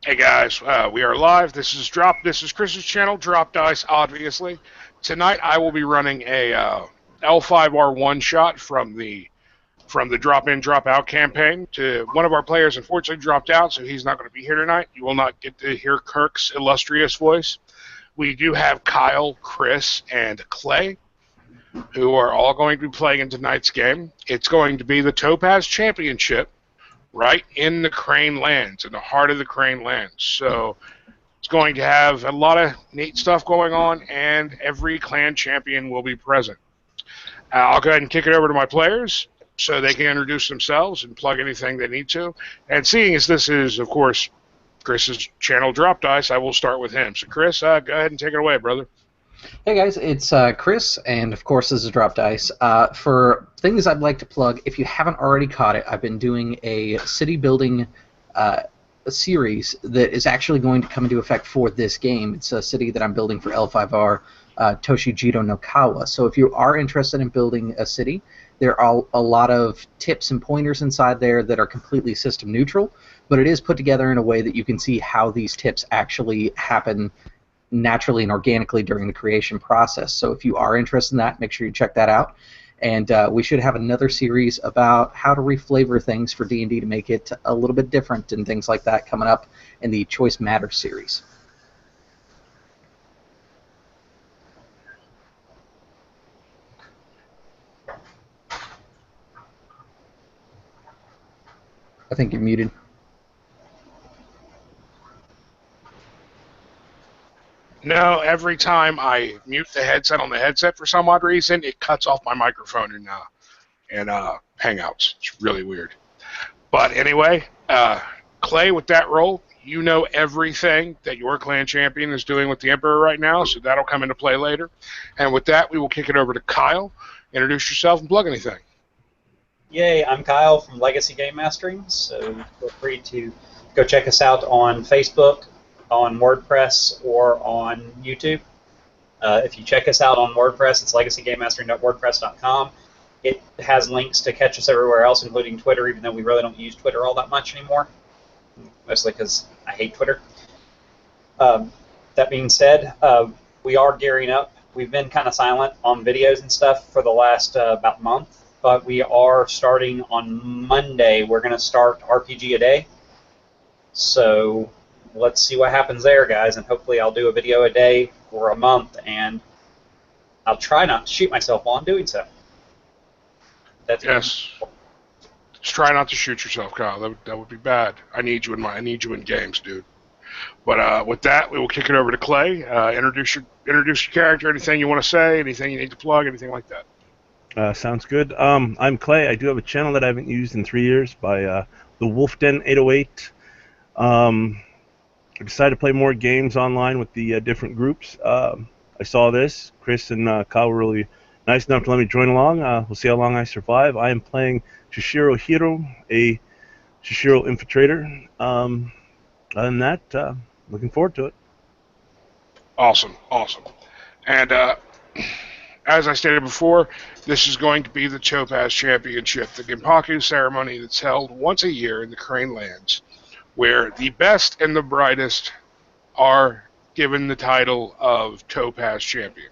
Hey guys, we are live. This is Chris's channel, Drop Dice. Obviously, tonight I will be running a L5R One Shot from the Drop In Drop Out campaign. To one of our players, unfortunately dropped out, so he's not going to be here tonight. You will not get to hear Kirk's illustrious voice. We do have Kyle, Chris, and Clay, who are all going to be playing in tonight's game. It's going to be the Topaz Championship, right in the Crane Lands, in the heart of the Crane Lands. So it's going to have a lot of neat stuff going on, and every clan champion will be present. I'll go ahead and kick it over to my players so they can introduce themselves and plug anything they need to. And seeing as this is, of course, Chris's channel, Drop Dice, I will start with him. So Chris, go ahead and take it away, brother. Hey guys, it's Chris, and of course this is Drop Dice. For things I'd like to plug, if you haven't already caught it, I've been doing a city building series that is actually going to come into effect for this game. It's a city that I'm building for L5R, Toshijiro no Kawa. So if you are interested in building a city, there are a lot of tips and pointers inside there that are completely system neutral, but it is put together in a way that you can see how these tips actually happen naturally and organically during the creation process. So if you are interested in that, make sure you check that out. And we should have another series about how to reflavor things for D&D to make it a little bit different and things like that coming up in the Choice Matters series. I think you're muted. No, every time I mute the headset on the headset for some odd reason, it cuts off my microphone in Hangouts. It's really weird. But anyway, Clay, with that role, you know everything that your clan champion is doing with the Emperor right now, so that'll come into play later. And with that, we will kick it over to Kyle. Introduce yourself and plug anything. Yay, I'm Kyle from Legacy Game Mastering, so feel free to go check us out on Facebook, on WordPress, or on YouTube. If you check us out on WordPress, it's legacygamemastering.wordpress.com. It has links to catch us everywhere else, including Twitter, even though we really don't use Twitter all that much anymore, mostly because I hate Twitter. That being said, we are gearing up. We've been kind of silent on videos and stuff for the last about month, but we are starting on Monday. We're going to start RPG a day. So let's see what happens there, guys, and hopefully I'll do a video a day for a month, and I'll try not to shoot myself while I'm doing so. That's yes. Just try not to shoot yourself, Kyle. That would be bad. I need you in games, dude. But with that, we will kick it over to Clay. Introduce your character. Anything you want to say? Anything you need to plug? Anything like that? Sounds good. I'm Clay. I do have a channel that I haven't used in 3 years by the Wolf Den 808. I decided to play more games online with the different groups. I saw this. Chris and Kyle were really nice enough to let me join along. We'll see how long I survive. I am playing Shishiro Hiro, a Shishiro infiltrator. Other than that, looking forward to it. Awesome. And as I stated before, this is going to be the Topaz Championship, the gempakku ceremony that's held once a year in the Crane Lands, where the best and the brightest are given the title of Topaz Champion.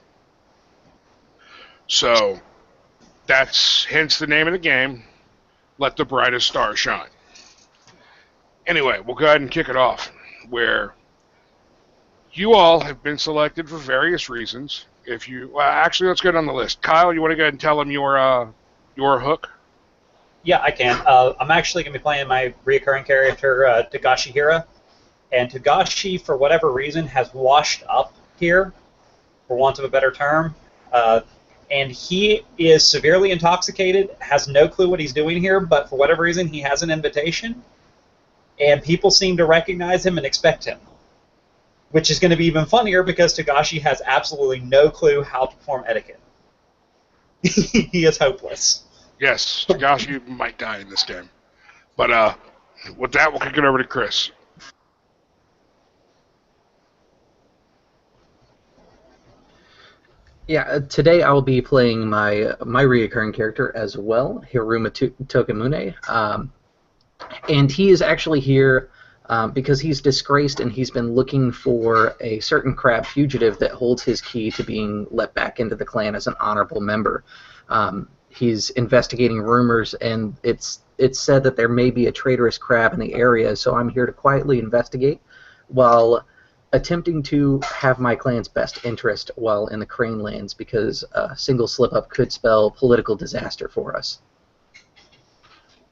So that's hence the name of the game, Let the Brightest Star Shine. Anyway, we'll go ahead and kick it off, where you all have been selected for various reasons. Actually, let's go down the list. Kyle, you want to go ahead and tell them your hook? Yeah, I can. I'm actually going to be playing my reoccurring character, Togashi Hira. And Togashi, for whatever reason, has washed up here, for want of a better term. And he is severely intoxicated, has no clue what he's doing here, but for whatever reason, he has an invitation. And people seem to recognize him and expect him. Which is going to be even funnier because Togashi has absolutely no clue how to perform etiquette. He is hopeless. Yes, Togashi might die in this game. But with that, we'll kick it over to Chris. Yeah, today I will be playing my reoccurring character as well, Hiruma Tokimune. And he is actually here because he's disgraced and he's been looking for a certain crab fugitive that holds his key to being let back into the clan as an honorable member. He's investigating rumors, and it's said that there may be a traitorous crab in the area, so I'm here to quietly investigate while attempting to have my clan's best interest while in the Crane Lands, because a single slip-up could spell political disaster for us.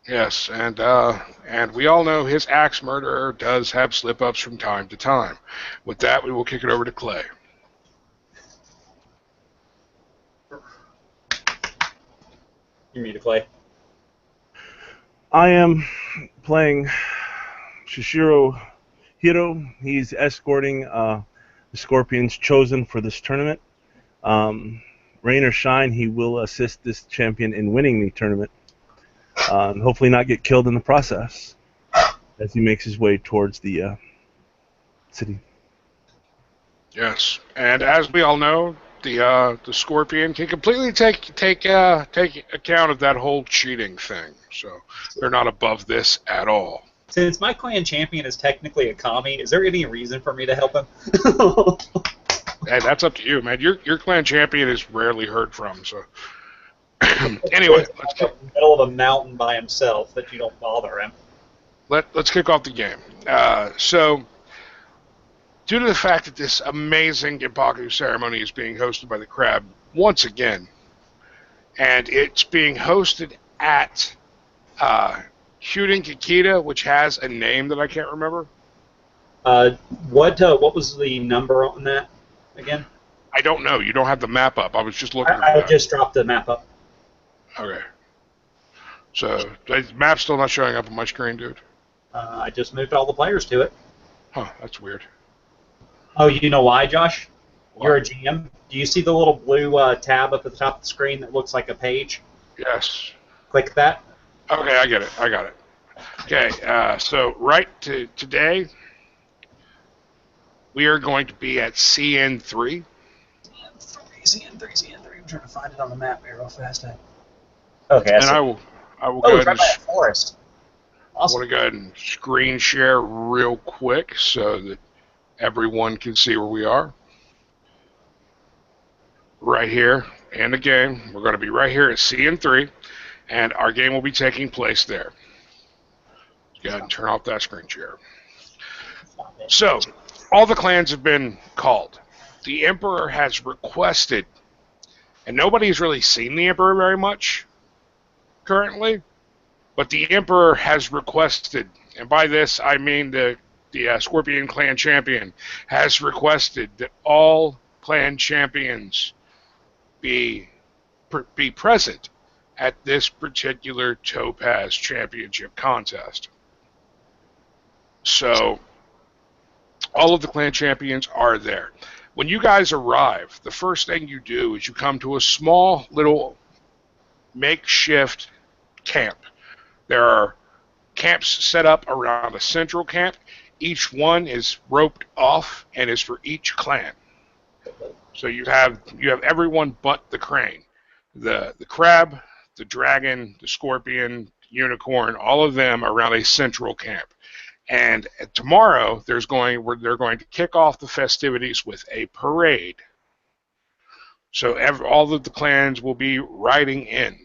Yes, and we all know his axe murderer does have slip-ups from time to time. With that, we will kick it over to Clay. You need to play. I am playing Shishiro Hiro. He's escorting the Scorpions chosen for this tournament. Rain or shine, he will assist this champion in winning the tournament. And hopefully not get killed in the process as he makes his way towards the city. Yes, and as we all know, the Scorpion can completely take account of that whole cheating thing. So they're not above this at all. Since my clan champion is technically a commie, is there any reason for me to help him? Hey, that's up to you, man. Your clan champion is rarely heard from, so. Anyway, let's in the middle of a mountain by himself that you don't bother him. Let's kick off the game. So, due to the fact that this amazing gempakku ceremony is being hosted by the Crab once again, and it's being hosted at Kyuden Kikita, which has a name that I can't remember. What was the number on that again? I don't know. You don't have the map up. I was just looking. I just dropped the map up. Okay. So, the map's still not showing up on my screen, dude? I just moved all the players to it. Huh, that's weird. Oh, you know why, Josh? Why? You're a GM. Do you see the little blue tab up at the top of the screen that looks like a page? Yes. Click that. Okay, I get it. I got it. Okay, so right to today, we are going to be at CN3. CN3. I'm trying to find it on the map here real fast. Okay, and I will oh, go it's ahead right by that forest. I want to go ahead and screen share real quick so that everyone can see where we are. Right here in the game, we're going to be right here at CN3, and our game will be taking place there. Go ahead and turn off that screen share. So, all the clans have been called. The Emperor has requested, and nobody's really seen the Emperor very much currently, but the Emperor has requested, and by this I mean the Scorpion clan champion has requested that all clan champions be present at this particular Topaz Championship contest. So all of the clan champions are there. When you guys arrive, the first thing you do is you come to a small little makeshift camp. There are camps set up around a central camp. Each one is roped off and is for each clan. So you have everyone but the crane, the crab, the dragon, the scorpion, unicorn, all of them around a central camp. And tomorrow they're going to kick off the festivities with a parade. So all of the clans will be riding in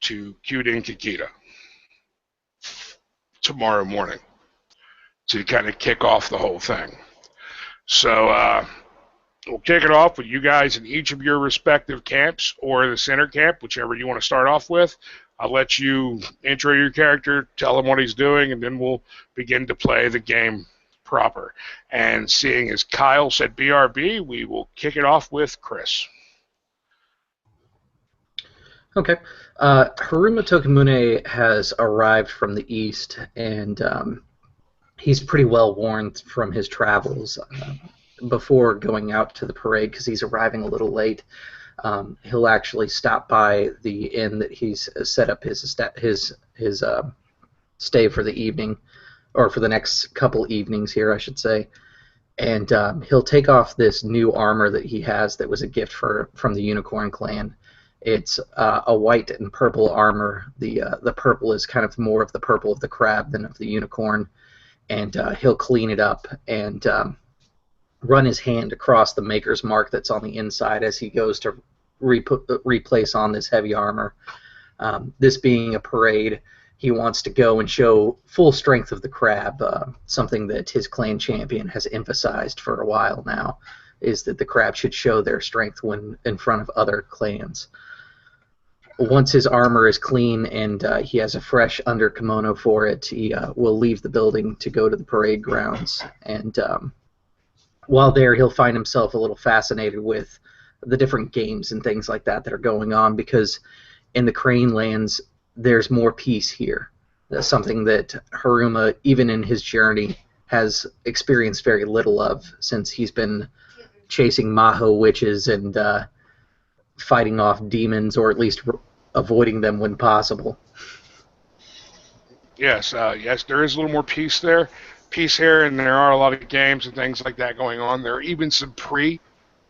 to Kyuden Kikita tomorrow morning to kind of kick off the whole thing. So we'll kick it off with you guys in each of your respective camps or the center camp, whichever you want to start off with. I'll let you intro your character, tell him what he's doing, and then we'll begin to play the game proper. And seeing as Kyle said BRB, we will kick it off with Chris. Okay. Haruma Tokamune has arrived from the east, and he's pretty well worn from his travels before going out to the parade because he's arriving a little late. He'll actually stop by the inn that he's set up his stay for the evening, or for the next couple evenings here, I should say. And he'll take off this new armor that he has that was a gift from the Unicorn Clan. It's a white and purple armor. The purple is kind of more of the purple of the crab than of the unicorn. and he'll clean it up and run his hand across the maker's mark that's on the inside as he goes to replace on this heavy armor. This being a parade, he wants to go and show full strength of the crab, something that his clan champion has emphasized for a while now, is that the crab should show their strength when in front of other clans. Once his armor is clean and he has a fresh under kimono for it, he will leave the building to go to the parade grounds. And while there, he'll find himself a little fascinated with the different games and things like that that are going on, because in the Crane lands, there's more peace here. That's something that Haruma, even in his journey, has experienced very little of since he's been chasing Maho witches and fighting off demons, or at least avoiding them when possible. Yes, yes, there is a little more peace there. Peace here, and there are a lot of games and things like that going on. There are even some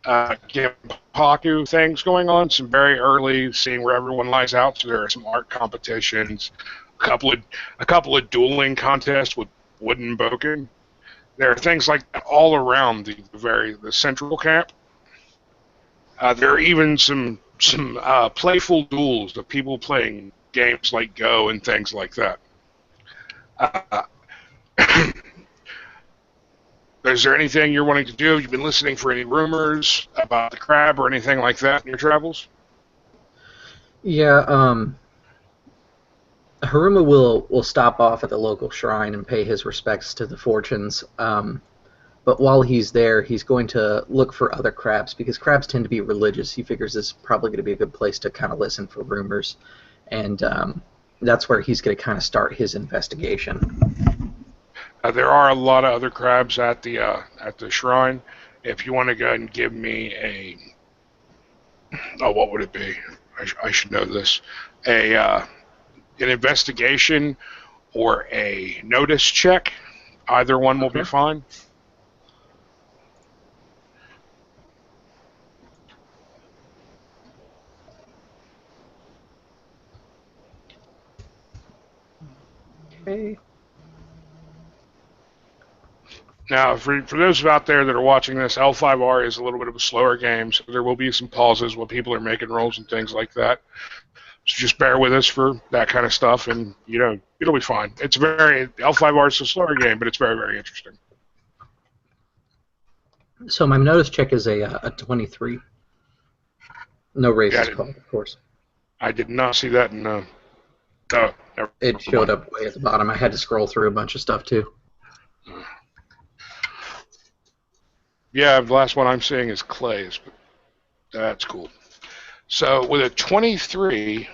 gempakku things going on, some very early, seeing where everyone lies out. So there are some art competitions, a couple of dueling contests with wooden boken. There are things like that all around the central camp. There are even some playful duels of people playing games like Go and things like that. Is there anything you're wanting to do? Have you been listening for any rumors about the crab or anything like that in your travels? Yeah, Haruma will stop off at the local shrine and pay his respects to the fortunes. But while he's there, he's going to look for other crabs, because crabs tend to be religious. He figures this is probably going to be a good place to kind of listen for rumors. And that's where he's going to kind of start his investigation. There are a lot of other crabs at the shrine. If you want to go ahead and give me what would it be? I should know this. An investigation or a notice check. Either one will be fine. Okay. Now, for those out there that are watching this, L5R is a little bit of a slower game, so there will be some pauses while people are making rolls and things like that. So just bear with us for that kind of stuff, and it'll be fine. L5R is a slower game, but it's very, very interesting. So my notice check is a 23. No racist call, of course. I did not see that in never it showed up way at the bottom. I had to scroll through a bunch of stuff too. Yeah, the last one I'm seeing is Clay's, but that's cool. So with a 23,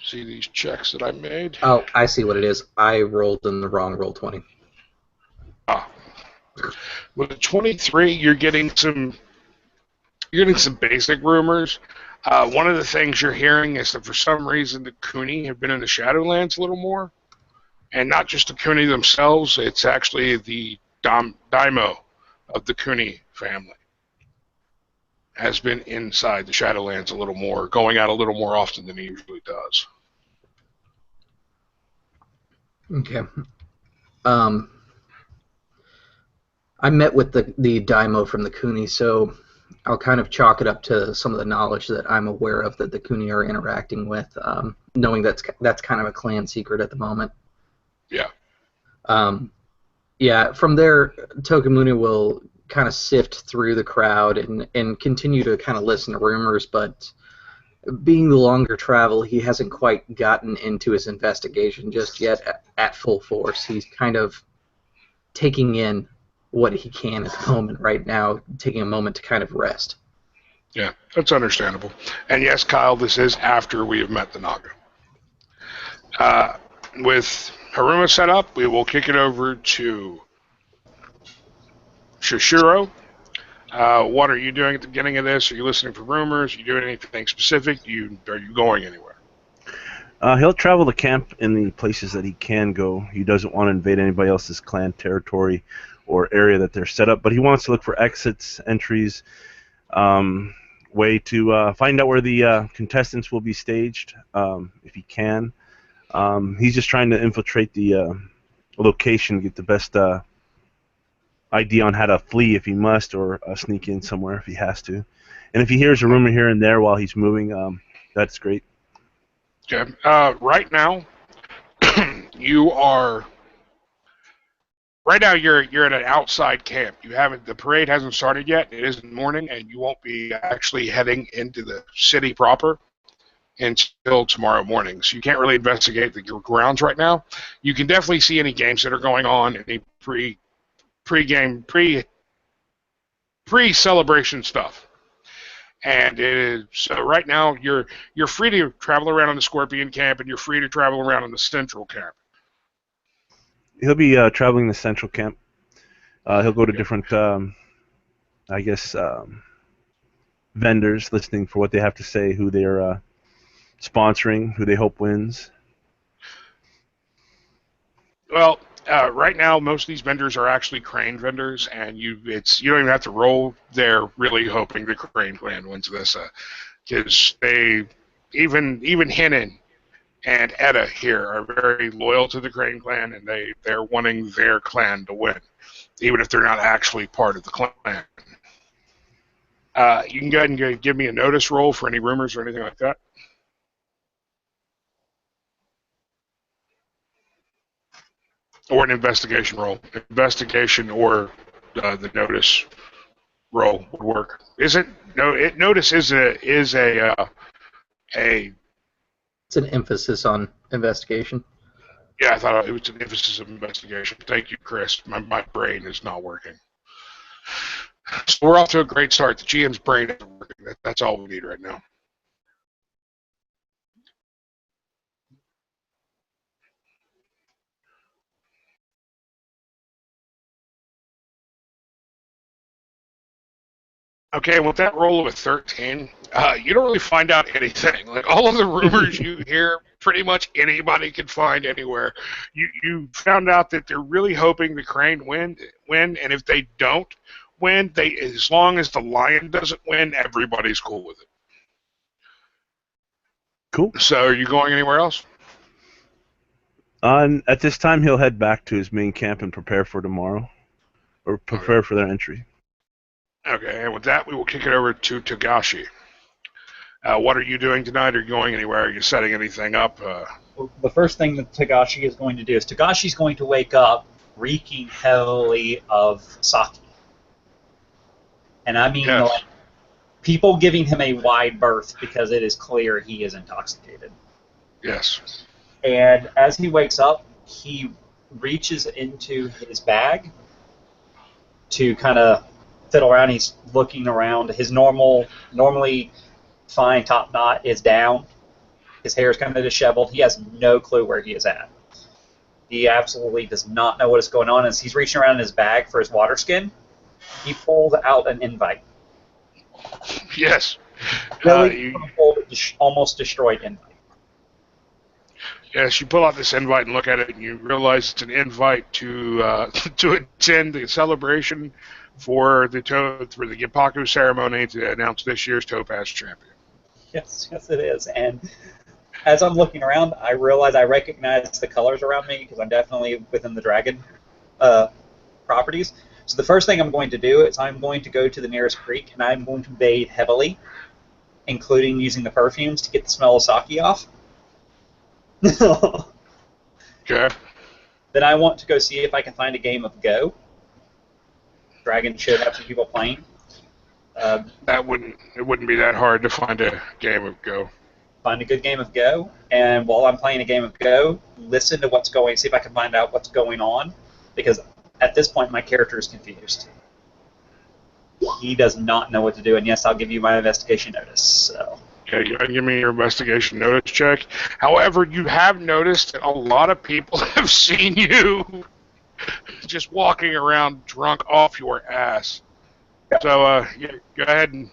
see these checks that I made? Oh, I see what it is. I rolled in the wrong roll 20. With a 23, you're getting some basic rumors. One of the things you're hearing is that for some reason the Kuni have been in the Shadowlands a little more. And not just the Kuni themselves, it's actually the Daimo of the Kuni family has been inside the Shadowlands a little more, going out a little more often than he usually does. Okay. I met with the Daimo from the Kuni, so I'll kind of chalk it up to some of the knowledge that I'm aware of that the Kuni are interacting with, knowing that's kind of a clan secret at the moment. Yeah. Yeah, from there, Tokamune will kind of sift through the crowd and continue to kind of listen to rumors, but being the longer travel, he hasn't quite gotten into his investigation just yet at full force. He's kind of taking in what he can at the moment right now, taking a moment to kind of rest. Yeah, that's understandable. And yes, Kyle, this is after we have met the Naga. With Haruma set up, we will kick it over to Shishiro. What are you doing at the beginning of this? Are you listening for rumors? Are you doing anything specific? Are you going anywhere? He'll travel the camp in the places that he can go. He doesn't want to invade anybody else's clan territory or area that they're set up, but he wants to look for exits, entries, way to find out where the contestants will be staged, if he can. He's just trying to infiltrate the location, get the best idea on how to flee if he must, or sneak in somewhere if he has to. And if he hears a rumor here and there while he's moving, that's great. Okay. Right now, you are. Right now, you're at an outside camp. You haven't. The parade hasn't started yet. It is in the morning, and you won't be actually heading into the city proper until tomorrow morning. So you can't really investigate your grounds right now. You can definitely see any games that are going on, any pre-game, pre-celebration stuff. And it is, so right now you're free to travel around in the Scorpion camp, and you're free to travel around in the Central camp. He'll be traveling the Central camp. He'll go to different, vendors, listening for what they have to say, who they're sponsoring, who they hope wins. Well, right now most of these vendors are actually Crane vendors, and you don't even have to roll. They're really hoping the Crane clan wins this, because they even Hinnon and Edda here are very loyal to the Crane clan, and they're wanting their clan to win, even if they're not actually part of the clan. You can go ahead and give me a notice roll for any rumors or anything like that. Or an investigation roll. Investigation or the notice roll would work. Notice is a It's an emphasis on investigation. Yeah, I thought it was an emphasis of investigation. Thank you, Chris. My brain is not working. So we're off to a great start. The GM's brain isn't working. That's all we need right now. Okay, with that roll of a 13, you don't really find out anything. Like, all of the rumors you hear, pretty much anybody can find anywhere. You found out that they're really hoping the Crane win, and if they don't win, as long as the Lion doesn't win, everybody's cool with it. Cool. So, are you going anywhere else? At this time, he'll head back to his main camp and prepare for tomorrow, or prepare for their entry. Okay, and with that, we will kick it over to Togashi. What are you doing tonight? Are you going anywhere? Are you setting anything up? The first thing that Togashi is going to do is Togashi's going to wake up reeking heavily of sake. And I mean, Yes. like, people giving him a wide berth because it is clear he is intoxicated. Yes. And as he wakes up, he reaches into his bag to kind of fiddle around. He's looking around. His normally fine top knot is down. His hair is kind of disheveled. He has no clue where he is at. He absolutely does not know what is going on. As he's reaching around in his bag for his water skin, he pulls out an invite. Yes. Really almost destroyed invite. Yes, you pull out this invite and look at it, and you realize it's an invite to to attend the celebration for the gempakku ceremony to announce this year's Topaz champion. Yes, it is. And as I'm looking around, I realize I recognize the colors around me because I'm definitely within the dragon properties. So the first thing I'm going to do is I'm going to go to the nearest creek, and I'm going to bathe heavily, including using the perfumes to get the smell of sake off. Okay. Then I want to go see if I can find a game of Go. Dragon should have some people playing. It wouldn't be that hard to find a game of Go. Find a good game of Go, and while I'm playing a game of Go, listen to what's going, see if I can find out what's going on, because at this point my character is confused. He does not know what to do, and yes, I'll give you my investigation notice. So. Okay, you can give me your investigation notice check. However, you have noticed that a lot of people have seen you just walking around drunk off your ass. So yeah, go ahead and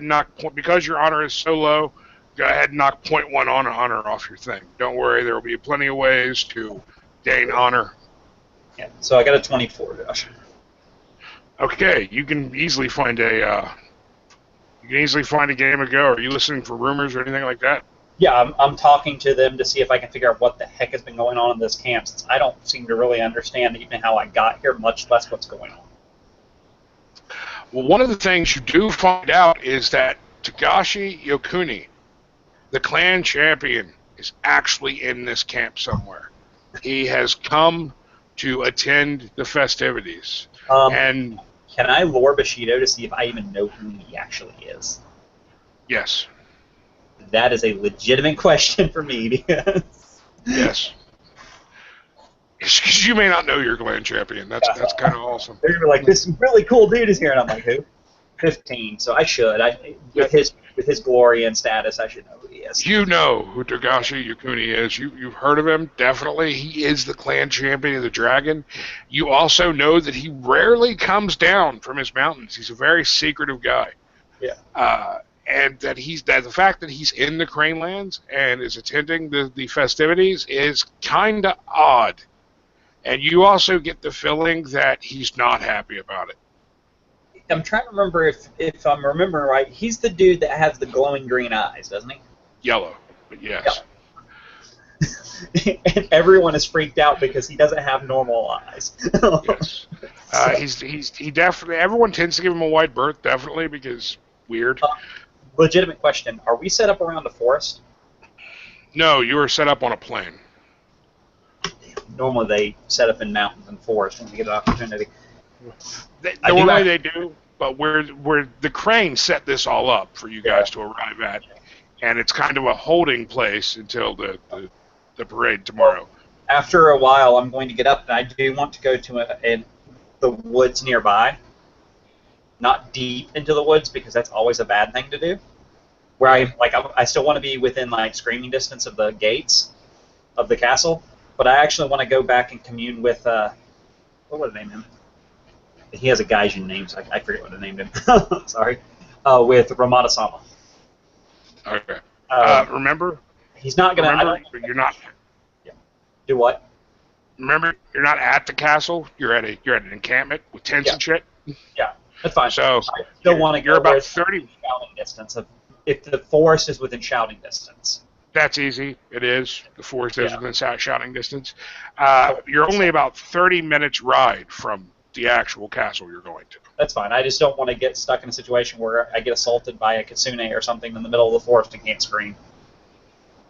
knock because your honor is so low. Go ahead and knock 0.1 on honor off your thing. Don't worry, there will be plenty of ways to gain honor. Yeah. So I got a 24, Josh. Okay, you can easily find a game of Go. Are you listening for rumors or anything like that? Yeah, I'm talking to them to see if I can figure out what the heck has been going on in this camp, since I don't seem to really understand even how I got here, much less what's going on. Well, one of the things you do find out is that Tagashi Yokuni, the clan champion, is actually in this camp somewhere. He has come to attend the festivities. And can I lure Bushido to see if I even know who he actually is? Yes. That is a legitimate question for me. Because yes. Because you may not know your clan champion. That's kind of awesome. They're like, this really cool dude is here, and I'm like, who? 15. So I should. With his glory and status, I should know who he is. You know who Tagashi Yokuni is. You've heard of him, definitely. He is the clan champion of the dragon. You also know that he rarely comes down from his mountains. He's a very secretive guy. Yeah. And that the fact that he's in the Crane Lands and is attending the festivities is kind of odd. And you also get the feeling that he's not happy about it. I'm trying to remember if I'm remembering right. He's the dude that has the glowing green eyes, doesn't he? Yellow, but yes. Yeah. And everyone is freaked out because he doesn't have normal eyes. Yes. He definitely. Everyone tends to give him a wide berth, definitely, because weird. Legitimate question: are we set up around a forest? No, you are set up on a plain. Normally they set up in mountains and forests when we get an opportunity. Normally they do, but where the Crane set this all up for you guys to arrive at, and it's kind of a holding place until the parade tomorrow. Well, after a while, I'm going to get up, and I do want to go to the woods nearby. Not deep into the woods, because that's always a bad thing to do. Where I still want to be within screaming distance of the gates of the castle, but I actually want to go back and commune with what would I name him? He has a Gaijin name, so I forget what I named him. Sorry, with Ramada-sama. Okay. Remember, he's not gonna. Remember, you're not. Yeah. Do what? Remember, you're not at the castle. You're at an encampment with tents and shit. Yeah, that's fine. So I still want to go. You're about 30 shouting distance. If the forest is within shouting distance. That's easy. It is. The forest is within shouting distance. You're only about 30 minutes ride from the actual castle you're going to. That's fine. I just don't want to get stuck in a situation where I get assaulted by a kitsune or something in the middle of the forest and can't scream.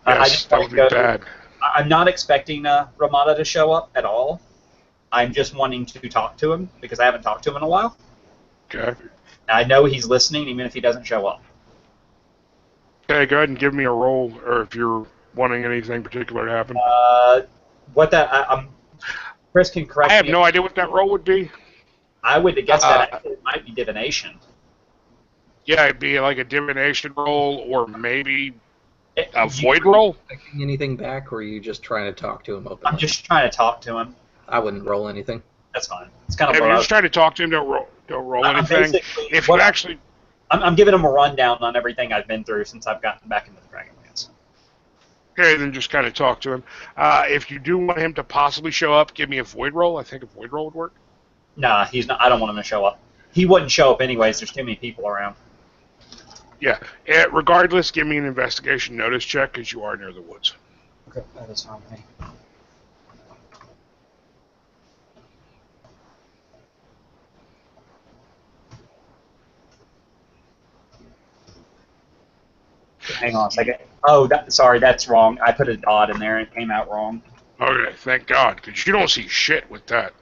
Yes, that would be bad. I'm not expecting Ramada to show up at all. I'm just wanting to talk to him because I haven't talked to him in a while. Okay. I know he's listening even if he doesn't show up. Okay, go ahead and give me a roll, or if you're wanting anything particular to happen. Chris can correct me. I have no idea what that roll would be. I would guess that it might be divination. Yeah, it'd be like a divination roll, or maybe a void roll. Expecting anything back, or are you just trying to talk to him openly? I'm just trying to talk to him. I wouldn't roll anything. That's fine. It's kind of. If you're just trying to talk to him, don't roll anything. If you actually. I'm giving him a rundown on everything I've been through since I've gotten back into the Dragonlance. Okay, then just kind of talk to him. If you do want him to possibly show up, give me a void roll. I think a void roll would work. Nah, he's not. I don't want him to show up. He wouldn't show up anyways. There's too many people around. Yeah. Regardless, give me an investigation notice check because you are near the woods. Okay, that is fine with me. Hang on a second. Oh, sorry, that's wrong. I put a dot in there and it came out wrong. Okay, thank God, because you don't see shit with that.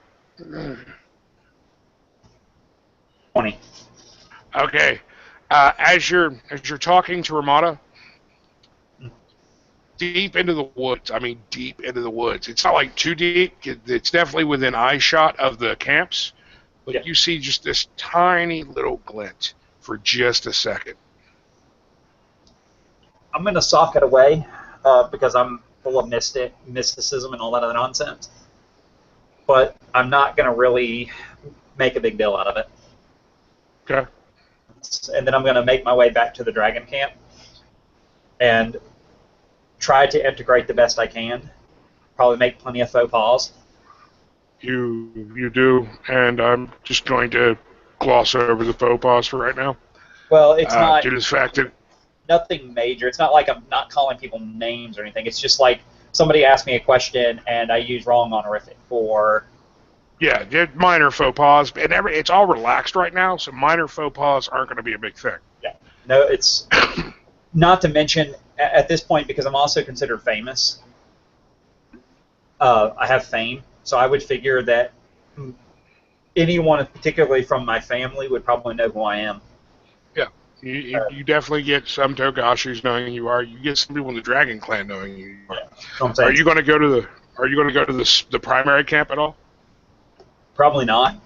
20. Okay. As you're talking to Ramada, deep into the woods. I mean, deep into the woods. It's not like too deep. It's definitely within eye shot of the camps, but you see just this tiny little glint for just a second. I'm going to sock it away because I'm full of mysticism and all that other nonsense. But I'm not going to really make a big deal out of it. Okay. And then I'm going to make my way back to the dragon camp and try to integrate the best I can. Probably make plenty of faux pas. You do, and I'm just going to gloss over the faux pas for right now. Well, it's not... Due to the fact that nothing major. It's not like I'm not calling people names or anything. It's just like somebody asked me a question and I use wrong honorific or. Yeah, minor faux pas, and it's all relaxed right now, so minor faux pas aren't going to be a big thing. Yeah, no, it's not to mention at this point because I'm also considered famous. I have fame, so I would figure that anyone, particularly from my family, would probably know who I am. Yeah, you definitely get some Togashis knowing who you are. You get some people in the Dragon Clan knowing who you are. Yeah, are you going to go to the primary camp at all? Probably not.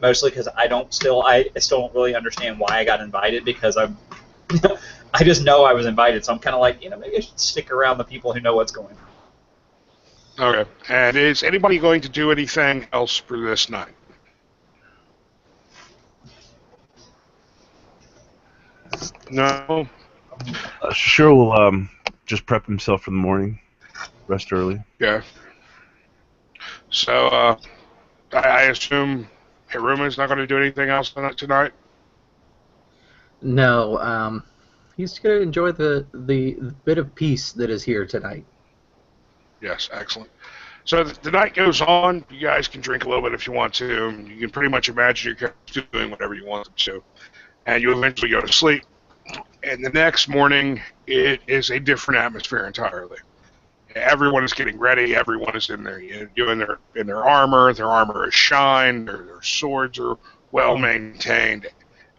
Mostly because I still don't really understand why I got invited because I just know I was invited, so I'm kind of like, maybe I should stick around the people who know what's going on. Okay. And is anybody going to do anything else for this night? No. Sure, will just prep himself for the morning. Rest early. Yeah. So I assume Hiruma's not going to do anything else tonight. No. He's going to enjoy the bit of peace that is here tonight. Yes, excellent. So the night goes on. You guys can drink a little bit if you want to. You can pretty much imagine your characters doing whatever you want them to. And you eventually go to sleep. And the next morning, it is a different atmosphere entirely. Everyone is getting ready. Everyone is in their armor. Their armor is shined. Their swords are well maintained.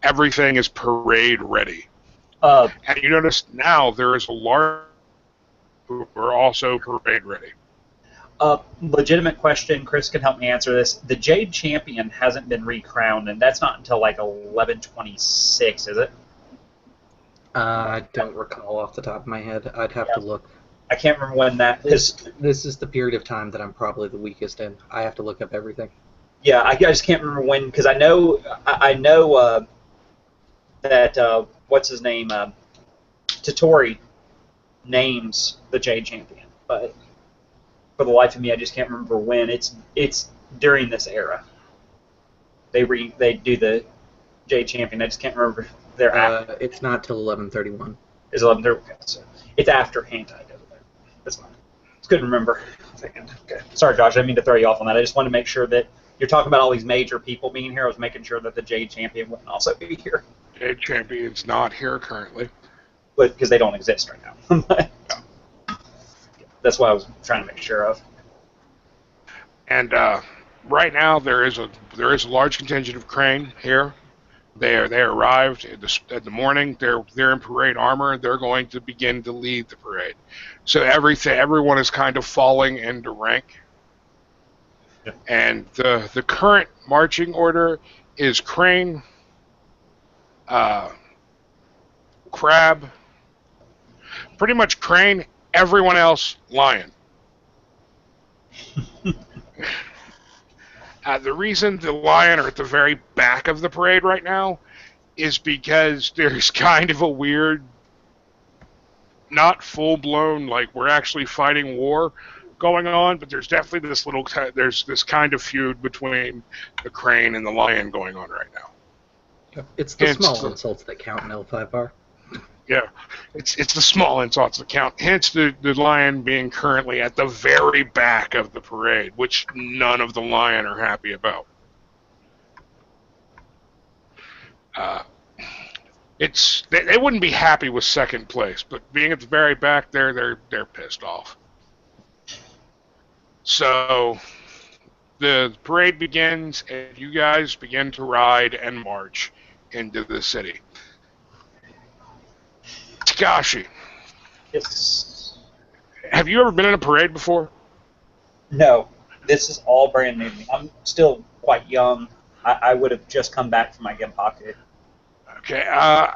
Everything is parade ready. And you notice now there is a large who are also parade ready. Legitimate question. Chris can help me answer this. The Jade Champion hasn't been recrowned, and that's not until like 11/26, is it? I don't recall off the top of my head. I'd have to look. I can't remember when that is. This is the period of time that I'm probably the weakest in. I have to look up everything. Yeah, I just can't remember when, because I know that what's his name, Tottori names the Jade Champion, but for the life of me, I just can't remember when. It's during this era. They do the Jade Champion. I just can't remember their after. It's not till 11:31. It's 11:30. Okay, so it's after Hentai. That's fine. It's good to remember. Okay. Sorry, Josh. I didn't mean to throw you off on that. I just wanted to make sure that you're talking about all these major people being here. I was making sure that the Jade Champion wouldn't also be here. Jade Champion's not here currently. But because they don't exist right now. That's what I was trying to make sure of. And right now there is a large contingent of Crane here. They arrived in the morning. They're in parade armor. They're going to begin to lead the parade. So everyone is kind of falling into rank. Yeah. And the current marching order is Crane, Crab, pretty much Crane. Everyone else, Lion. The reason the Lion are at the very back of the parade right now is because there's kind of a weird, not full-blown, like we're actually fighting war going on, but there's definitely there's this kind of feud between the Crane and the Lion going on right now. It's the small insults that count in L5R. Yeah, it's the small insults that count. Hence the Lion being currently at the very back of the parade, which none of the Lion are happy about. They wouldn't be happy with second place, but being at the very back there, they're pissed off. So the parade begins, and you guys begin to ride and march into the city. Takashi. Yes. Have you ever been in a parade before? No. This is all brand new to me. I'm still quite young. I would have just come back from my gempakku. Okay. I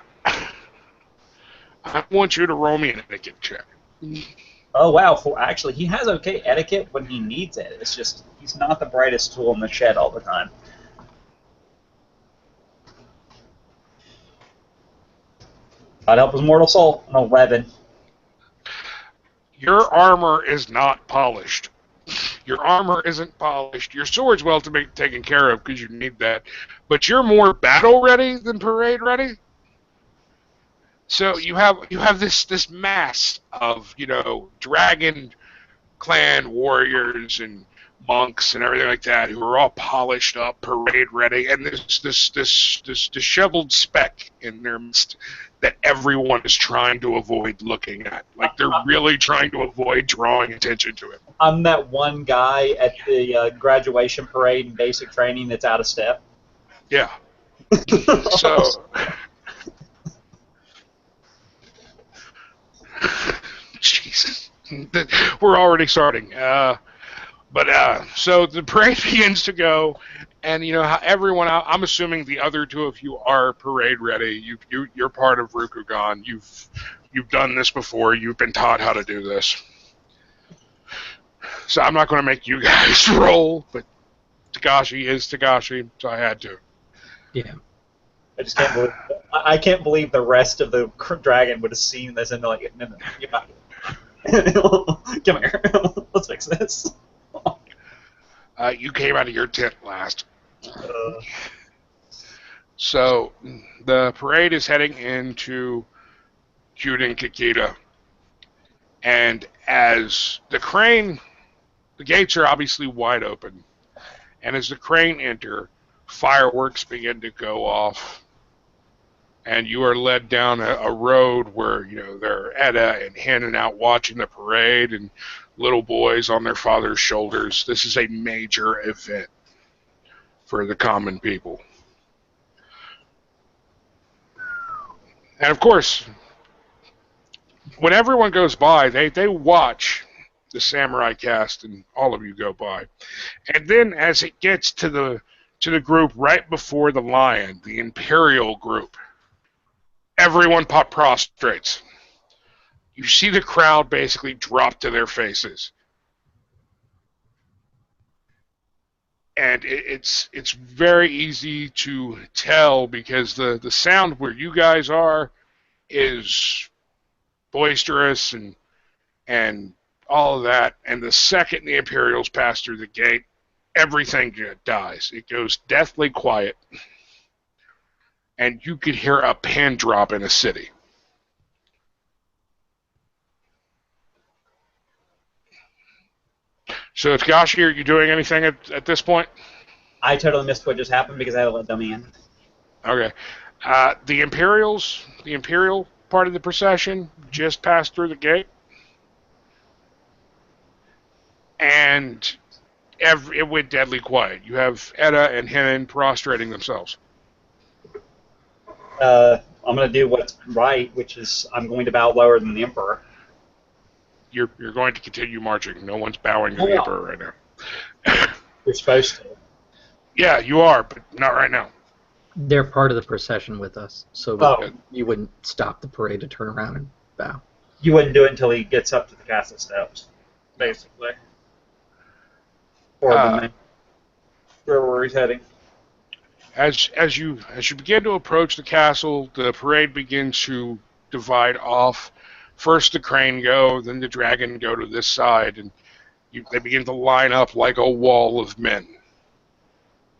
want you to roll me an etiquette check. Oh, wow. Actually, he has okay etiquette when he needs it. It's just he's not the brightest tool in the shed all the time. God help his mortal soul. An 11. Your armor is not polished. Your armor isn't polished. Your sword's well to be taken care of because you need that. But you're more battle ready than parade ready. So you have this mass of dragon clan warriors and monks and everything like that who are all polished up, parade ready, and this disheveled speck in their midst that everyone is trying to avoid looking at. Like they're really trying to avoid drawing attention to it. I'm that one guy at the graduation parade and basic training that's out of step. Yeah. So. Jesus. We're already starting. So the parade begins to go, and how everyone out. I'm assuming the other two of you are parade ready. You're part of Rukugan. You've done this before. You've been taught how to do this. So I'm not going to make you guys roll, but Tagashi is Tagashi, so I had to. Yeah. I just can't believe. I can't believe the rest of the dragon would have seen this and they're like, no, you're not. Come here. Let's fix this. You came out of your tent last. So the parade is heading into Kyuden Kikita. And as the gates are obviously wide open. And as the crane enter, fireworks begin to go off. And you are led down a road where, there are Edda and Hannon out watching the parade and little boys on their father's shoulders. This is a major event for the common people. And of course, when everyone goes by, they watch the samurai cast and all of you go by. And then as it gets to the group right before the lion, the Imperial group, everyone prostrates. You see the crowd basically drop to their faces. And it's very easy to tell because the sound where you guys are is boisterous and all of that. And the second the Imperials pass through the gate, everything dies. It goes deathly quiet. And you could hear a pin drop in a city. So, Takashi, are you doing anything at this point? I totally missed what just happened because I had to let them in. Okay. The Imperial part of the procession just passed through the gate. And it went deadly quiet. You have Edda and Henan prostrating themselves. I'm going to do what's right, which is I'm going to bow lower than the Emperor. You're going to continue marching. No one's bowing to the Emperor right now. You're supposed to. Yeah, you are, but not right now. They're part of the procession with us, so you wouldn't stop the parade to turn around and bow. You wouldn't do it until he gets up to the castle steps, basically. Or where he's heading. As you begin to approach the castle, the parade begins to divide off. First the crane go, then the dragon go to this side, and they begin to line up like a wall of men.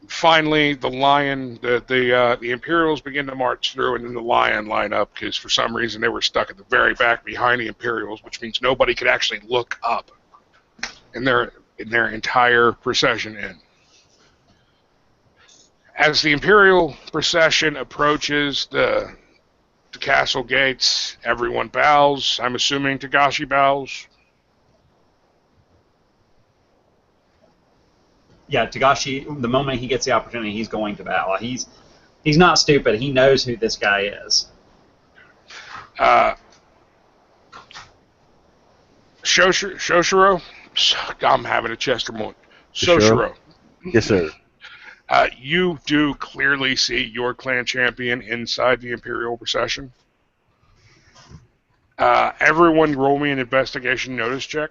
Finally, the lion, the Imperials begin to march through, and then the lion line up because for some reason they were stuck at the very back behind the Imperials, which means nobody could actually look up in their entire procession in. As the Imperial procession approaches the castle gates, everyone bows. I'm assuming Tagashi bows. Yeah, Tagashi, the moment he gets the opportunity, he's going to bow. He's not stupid. He knows who this guy is. Shoshiro? I'm having a Chester moment. Shoshiro. Yes, sir. You do clearly see your clan champion inside the Imperial procession. Everyone roll me an investigation notice check.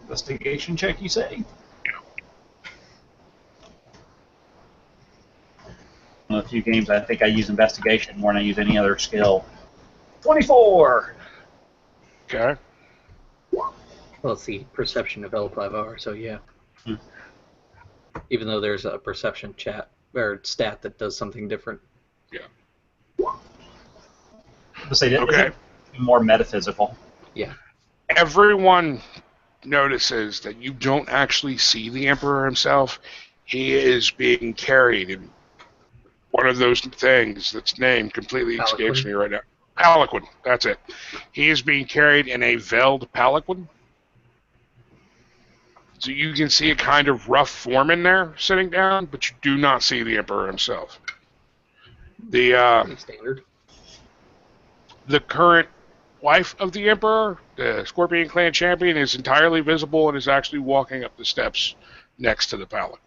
Investigation check, you say? In a few games, I think I use investigation more than I use any other skill. 24! Okay. Well, it's the perception of L5R, so yeah. Even though there's a perception chat or stat that does something different. Yeah. Okay. More metaphysical. Yeah. Everyone notices that you don't actually see the Emperor himself. He is being carried in one of those things that's named completely escapes me right now. Palanquin, that's it. He is being carried in a veiled palanquin. So you can see a kind of rough form in there sitting down, but you do not see the Emperor himself. Standard. The current wife of the Emperor, the Scorpion Clan champion, is entirely visible and is actually walking up the steps next to the palanquin.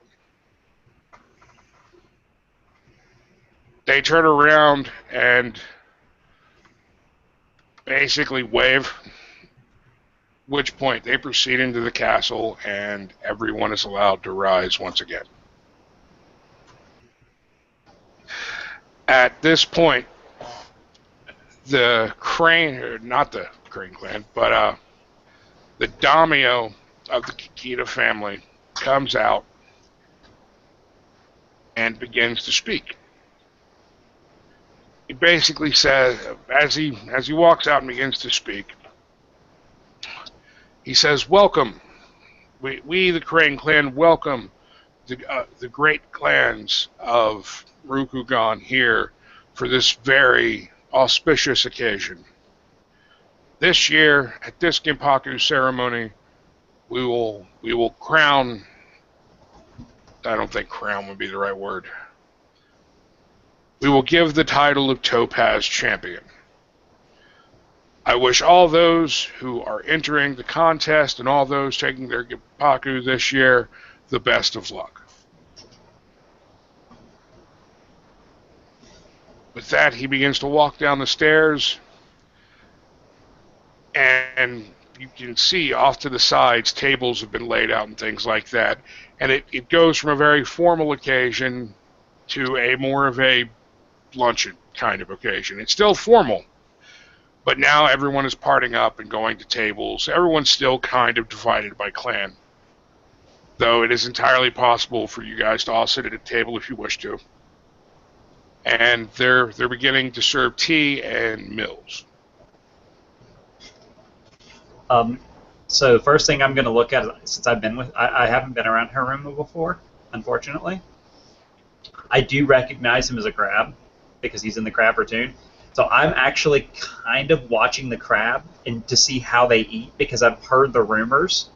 They turn around and basically wave, which point they proceed into the castle and everyone is allowed to rise once again. At this point, the Crane, or not the Crane clan, but the daimyo of the Kikita family comes out and begins to speak. He basically says, as he walks out and begins to speak, he says, "Welcome, we the Crane clan welcome the great clans of Rukugan here for this very auspicious occasion. This year, at this gempakku ceremony, we will crown." I don't think crown would be the right word. We will give the title of Topaz Champion. I wish all those who are entering the contest and all those taking their gempakku this year the best of luck. With that, he begins to walk down the stairs, and you can see off to the sides tables have been laid out and things like that. And it goes from a very formal occasion to a more of a luncheon kind of occasion. It's still formal, but now everyone is parting up and going to tables. Everyone's still kind of divided by clan, though it is entirely possible for you guys to all sit at a table if you wish to. And they're beginning to serve tea and meals. So first thing I'm going to look at, since I haven't been around Haruma before, unfortunately. I do recognize him as a crab because he's in the crab platoon. So I'm actually kind of watching the crab and to see how they eat because I've heard the rumors.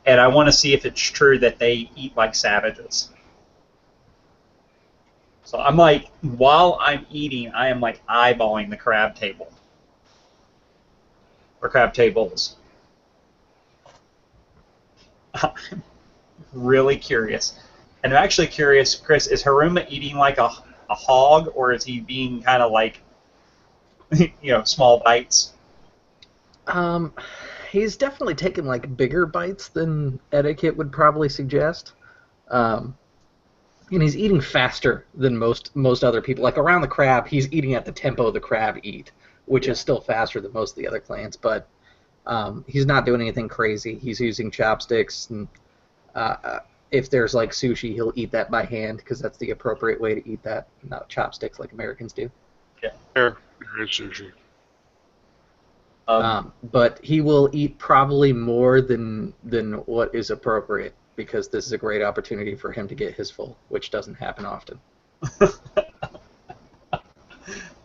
And I want to see if it's true that they eat like savages. So I'm like, while I'm eating, I am like eyeballing the crab table. Or crab tables. I'm really curious. And I'm actually curious, Chris, is Haruma eating like a hog, or is he being kind of like, small bites? He's definitely taking like bigger bites than etiquette would probably suggest. And he's eating faster than most other people. Like around the crab, he's eating at the tempo the crab eat, which is still faster than most of the other clans. But he's not doing anything crazy. He's using chopsticks, and if there's like sushi, he'll eat that by hand because that's the appropriate way to eat that, not chopsticks like Americans do. Yeah, there is sushi. But he will eat probably more than what is appropriate because this is a great opportunity for him to get his full, which doesn't happen often.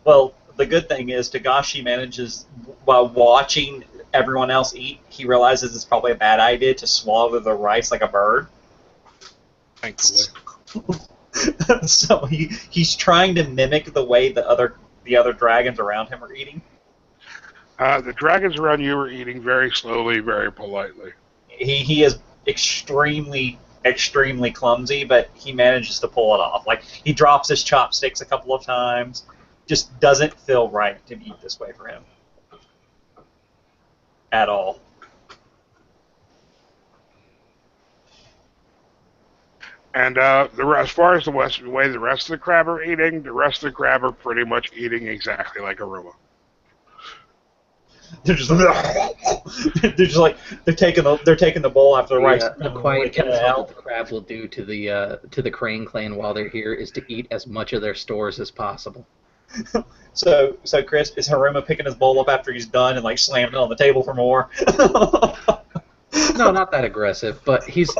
Well, the good thing is Togashi manages, while watching everyone else eat, he realizes it's probably a bad idea to swallow the rice like a bird. Thankfully. So he's trying to mimic the way the other dragons around him are eating. The dragons around you are eating very slowly, very politely. He is extremely clumsy, but he manages to pull it off. Like, he drops his chopsticks a couple of times. Just doesn't feel right to eat this way for him. At all. And as far as the way the rest of the crab are eating, the rest of the crab are pretty much eating exactly like Haruma. They're just They're just like they're taking the bowl after the rice. The quiet insult that the crab will do to the Crane clan while they're here is to eat as much of their stores as possible. So Chris, is Haruma picking his bowl up after he's done and like slamming it on the table for more? No, not that aggressive, but he's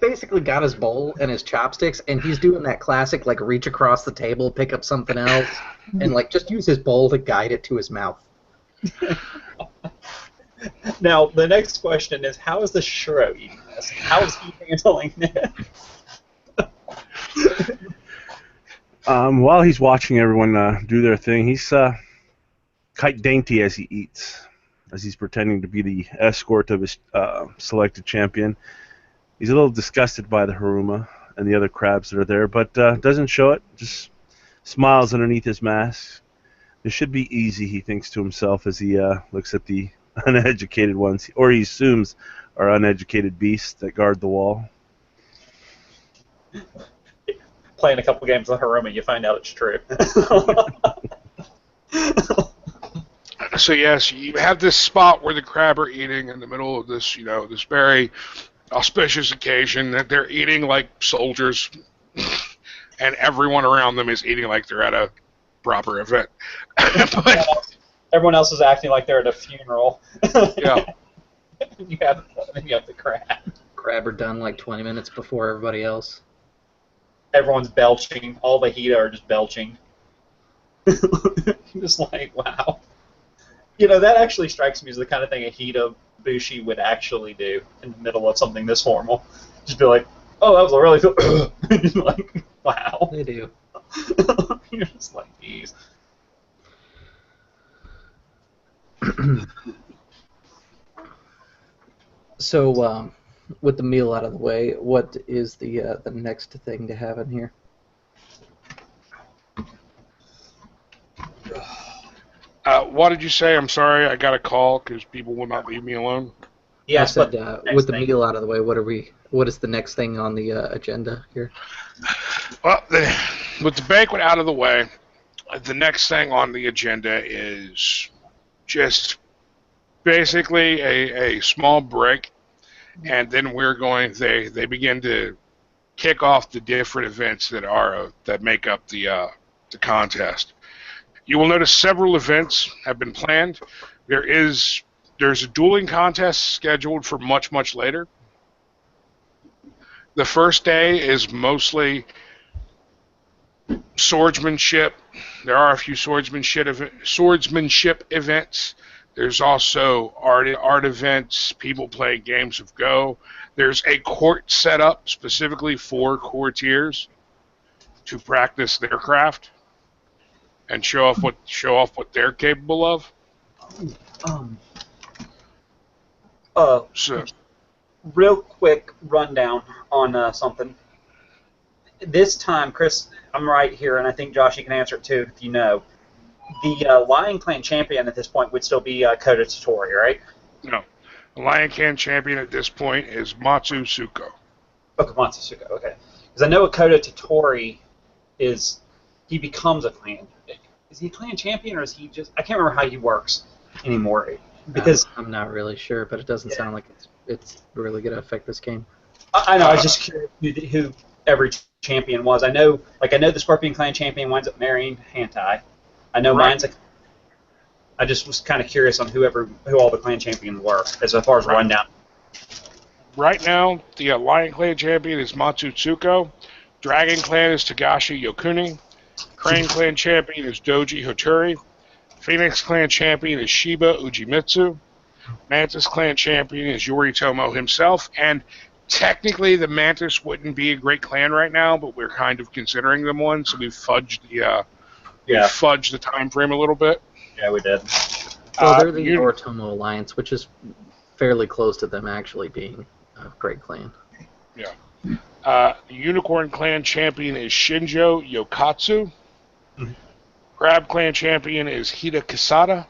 basically got his bowl and his chopsticks, and he's doing that classic like reach across the table, pick up something else, and like just use his bowl to guide it to his mouth. Now the next question is, how is the Shuro eating this? How is he handling this? While he's watching everyone do their thing, he's quite dainty as he eats, as he's pretending to be the escort of his selected champion. He's a little disgusted by the Haruma and the other crabs that are there, but doesn't show it, just smiles underneath his mask. This should be easy, he thinks to himself as he looks at the uneducated ones, or he assumes are uneducated beasts that guard the wall. Playing a couple games with Haruma, you find out it's true. So yes, you have this spot where the crab are eating in the middle of this, this very auspicious occasion that they're eating like soldiers, and everyone around them is eating like they're at a proper event. But, everyone else is acting like they're at a funeral. Yeah. you have the crab. Crab are done like 20 minutes before everybody else. Everyone's belching. All the Hida are just belching. Just like, wow. That actually strikes me as the kind of thing a Hida Bushi would actually do in the middle of something this formal. Just be like, oh, that was a really cool. Like, wow. They do. You're just like, geez. So, with the meal out of the way, what is the next thing to have in here? what did you say? I'm sorry, I got a call because people will not leave me alone. Yes, I said, with the meal out of the way, what is the next thing on the agenda here? Well, with the banquet out of the way, the next thing on the agenda is just basically a small break, and then they begin to kick off the different events that make up the contest. You will notice several events have been planned. There's a dueling contest scheduled for much, much later. The first day is mostly swordsmanship. There are a few swordsmanship events. There's also art events, people playing games of Go. There's a court set up specifically for courtiers to practice their craft and show off what they're capable of. So, real quick rundown on something. This time, Chris, I'm right here, and I think Josh, you can answer it too if you know. The Lion Clan champion at this point would still be Kota Totori, right? No. The Lion Clan champion at this point is Matsu Tsuko. Okay, Matsu Tsuko, okay. Because I know what Kota Totori is, he becomes a clan. Is he a clan champion, or is he just... I can't remember how he works anymore. Because I'm not really sure, but it doesn't sound like it's really going to affect this game. I know, I was just curious who every champion was. I know the Scorpion Clan champion winds up marrying Hantai. I know Right. mine's I just was kind of curious on who all the clan champions were, as far as rundown. Right now, the Lion Clan champion is Matsu Tsuko. Dragon Clan is Tagashi Yokuni. Crane Clan champion is Doji Hotori. Phoenix Clan champion is Shiba Ujimitsu. Mantis Clan champion is Yoritomo himself. And technically, the Mantis wouldn't be a great clan right now, but we're kind of considering them one, so we've fudged the time frame a little bit. Yeah, we did. Well, they're the Yoritomo Alliance, which is fairly close to them actually being a great clan. Yeah. The Unicorn Clan champion is Shinjo Yokatsu. Mm-hmm. Crab Clan champion is Hida Kasada.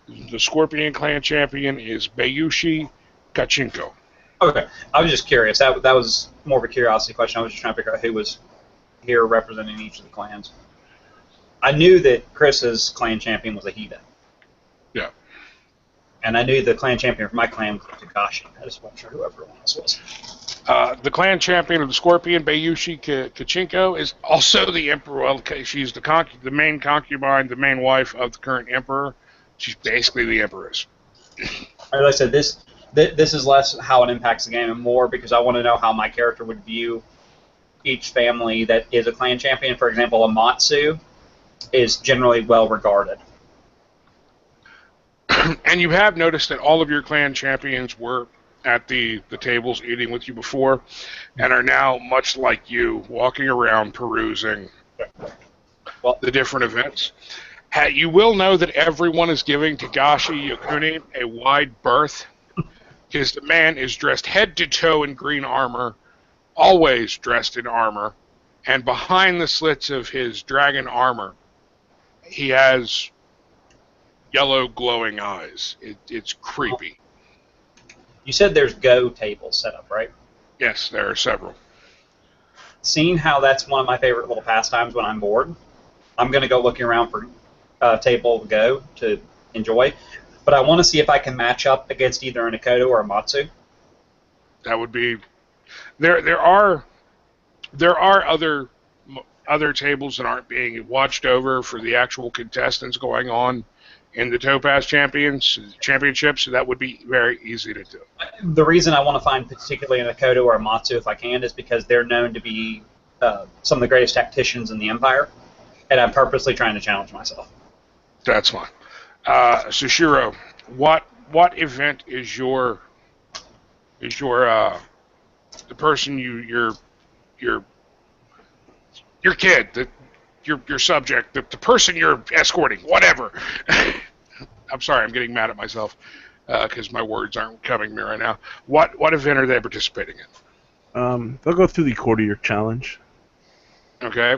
The Scorpion Clan champion is Bayushi Kachinko. Okay, I was just curious. That was more of a curiosity question. I was just trying to figure out who was here representing each of the clans. I knew that Chris's clan champion was a Hida. Yeah. And I knew the clan champion for my clan was Tagashi. I just wasn't sure who everyone else was. The clan champion of the Scorpion, Bayushi Kachinko, is also the emperor. Well, she's the main concubine, the main wife of the current emperor. She's basically the empress. Like I said, this is less how it impacts the game and more because I want to know how my character would view each family that is a clan champion. For example, Amatsu is generally well regarded. And you have noticed that all of your clan champions were at the tables eating with you before and are now much like you, walking around perusing the different events. You will know that everyone is giving Tagashi Yokuni a wide berth because the man is dressed head to toe in green armor, always dressed in armor, and behind the slits of his dragon armor, he has yellow glowing eyes. It's creepy. You said there's Go tables set up, right? Yes, there are several. Seeing how that's one of my favorite little pastimes when I'm bored, I'm going to go looking around for table Go to enjoy. But I want to see if I can match up against either an Akoto or a Matsu. That would be... There are other tables that aren't being watched over for the actual contestants going on in the Topaz Championship, so that would be very easy to do. The reason I want to find particularly an Akoto or a Matsu if I can is because they're known to be some of the greatest tacticians in the Empire, and I'm purposely trying to challenge myself. That's fine. Sushiro, what event is your the person your kid, your subject, the person you're escorting, whatever. I'm sorry, I'm getting mad at myself because my words aren't coming to me right now. What event are they participating in? They'll go through the courtier challenge. Okay.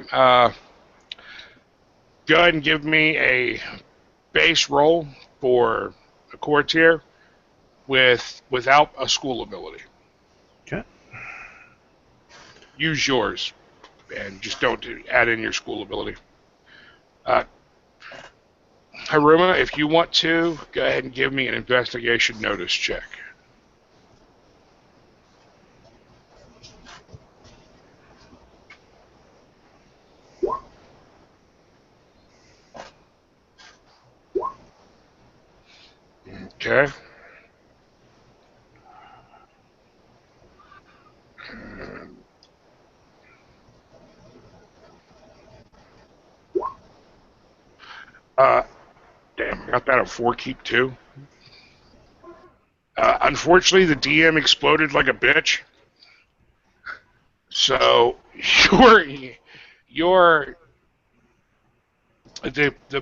Go ahead and give me a base roll for a courtier without a school ability. Okay. Use yours, and just don't add in your school ability. Haruma, if you want to, go ahead and give me an investigation notice check. Okay. Damn, I got that at 4 keep too. Unfortunately, the DM exploded like a bitch. So the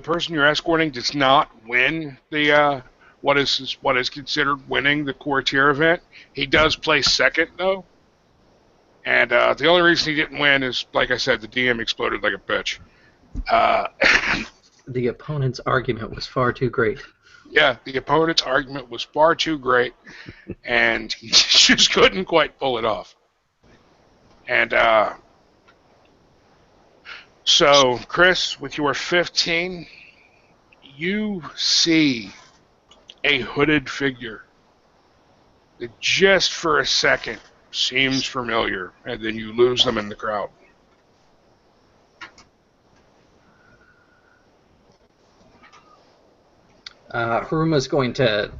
person you're escorting does not win the what is considered winning the courtier event. He does place second though, and the only reason he didn't win is, like I said, the DM exploded like a bitch. The opponent's argument was far too great. Yeah, the opponent's argument was far too great, and he just couldn't quite pull it off. And so, Chris, with your 15, you see a hooded figure that just for a second seems familiar, and then you lose them in the crowd. Haruma's going to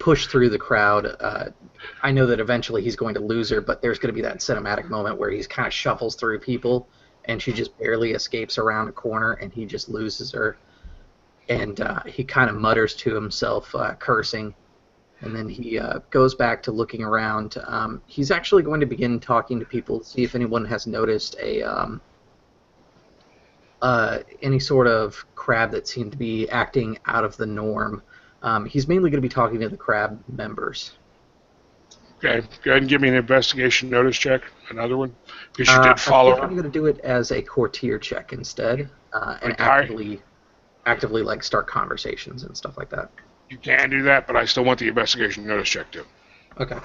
push through the crowd. I know that eventually he's going to lose her, but there's going to be that cinematic moment where he kind of shuffles through people, and she just barely escapes around a corner, and he just loses her. And he kind of mutters to himself, cursing, and then he goes back to looking around. He's actually going to begin talking to people to see if anyone has noticed any sort of crab that seemed to be acting out of the norm. He's mainly going to be talking to the crab members. Okay, go ahead and give me an investigation notice check, another one, because you did follow I think I'm going to do it as a courtier check instead, and actively start conversations and stuff like that. You can do that, but I still want the investigation notice check too. Okay.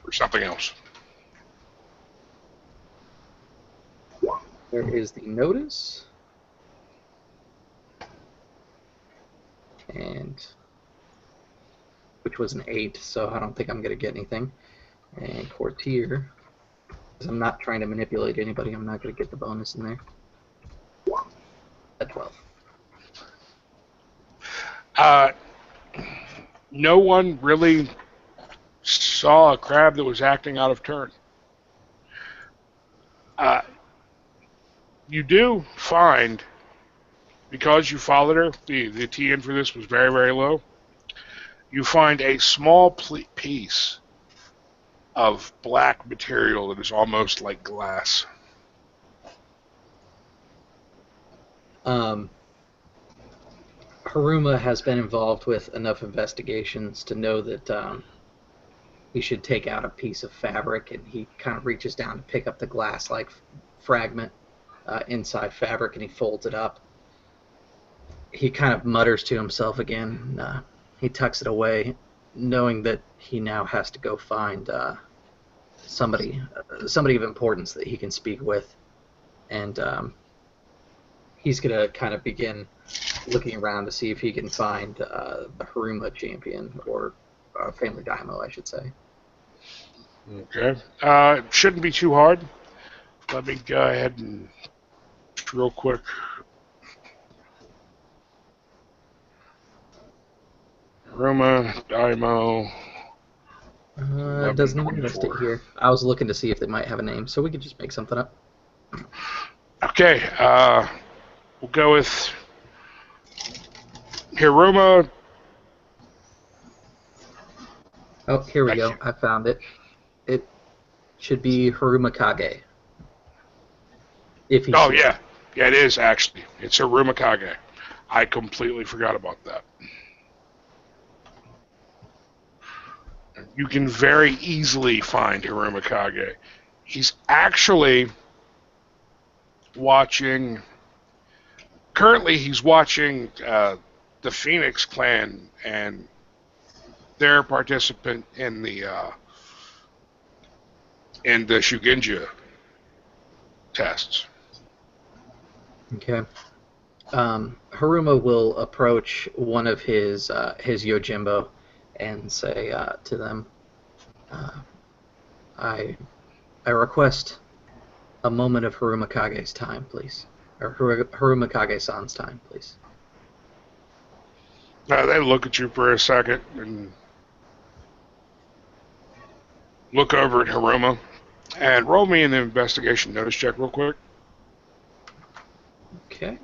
Or something else. There is the notice. And which was an 8, so I don't think I'm going to get anything. And courtier, because I'm not trying to manipulate anybody, I'm not going to get the bonus in there. A 12. No one really saw a crab that was acting out of turn. You do find, because you followed her, the TN for this was very, very low, you find a small piece of black material that is almost like glass. Haruma has been involved with enough investigations to know that he should take out a piece of fabric, and he kind of reaches down to pick up the glass-like fragment inside fabric, and he folds it up. He kind of mutters to himself again. He tucks it away, knowing that he now has to go find somebody of importance that he can speak with, and he's gonna kind of begin looking around to see if he can find the Haruma champion, or family daimyo, I should say. Okay. It shouldn't be too hard. Let me go ahead and real quick. Haruma, daimyo. It doesn't list it here. I was looking to see if they might have a name, so we could just make something up. Okay. We'll go with Haruma. Oh, here we go. I found it. It should be Haruma Kage. If he Oh, yeah. Yeah, it is, actually. It's Haruma Kage. I completely forgot about that. You can very easily find Haruma Kage. He's actually watching... Currently, he's watching the Phoenix Clan and their participant in the Shugenja tests. Okay. Haruma will approach one of his Yojimbo and say to them, I request a moment of Haruma Kage's time, please. Or Haruma Kage-san's time, please. They look at you for a second and look over at Haruma and roll me an investigation notice check real quick. Okay.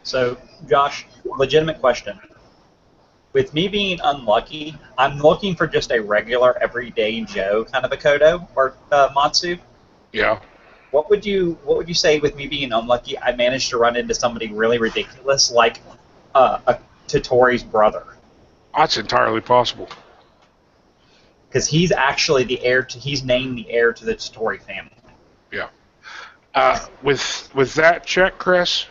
So, Josh, legitimate question. With me being unlucky, I'm looking for just a regular, everyday Joe kind of a Kodo or Matsu. Yeah. What would you say with me being unlucky? I managed to run into somebody really ridiculous, like Totori's brother. That's entirely possible. Because he's actually the heir to. He's named the heir to the Totori family. Yeah. With that check, Chris,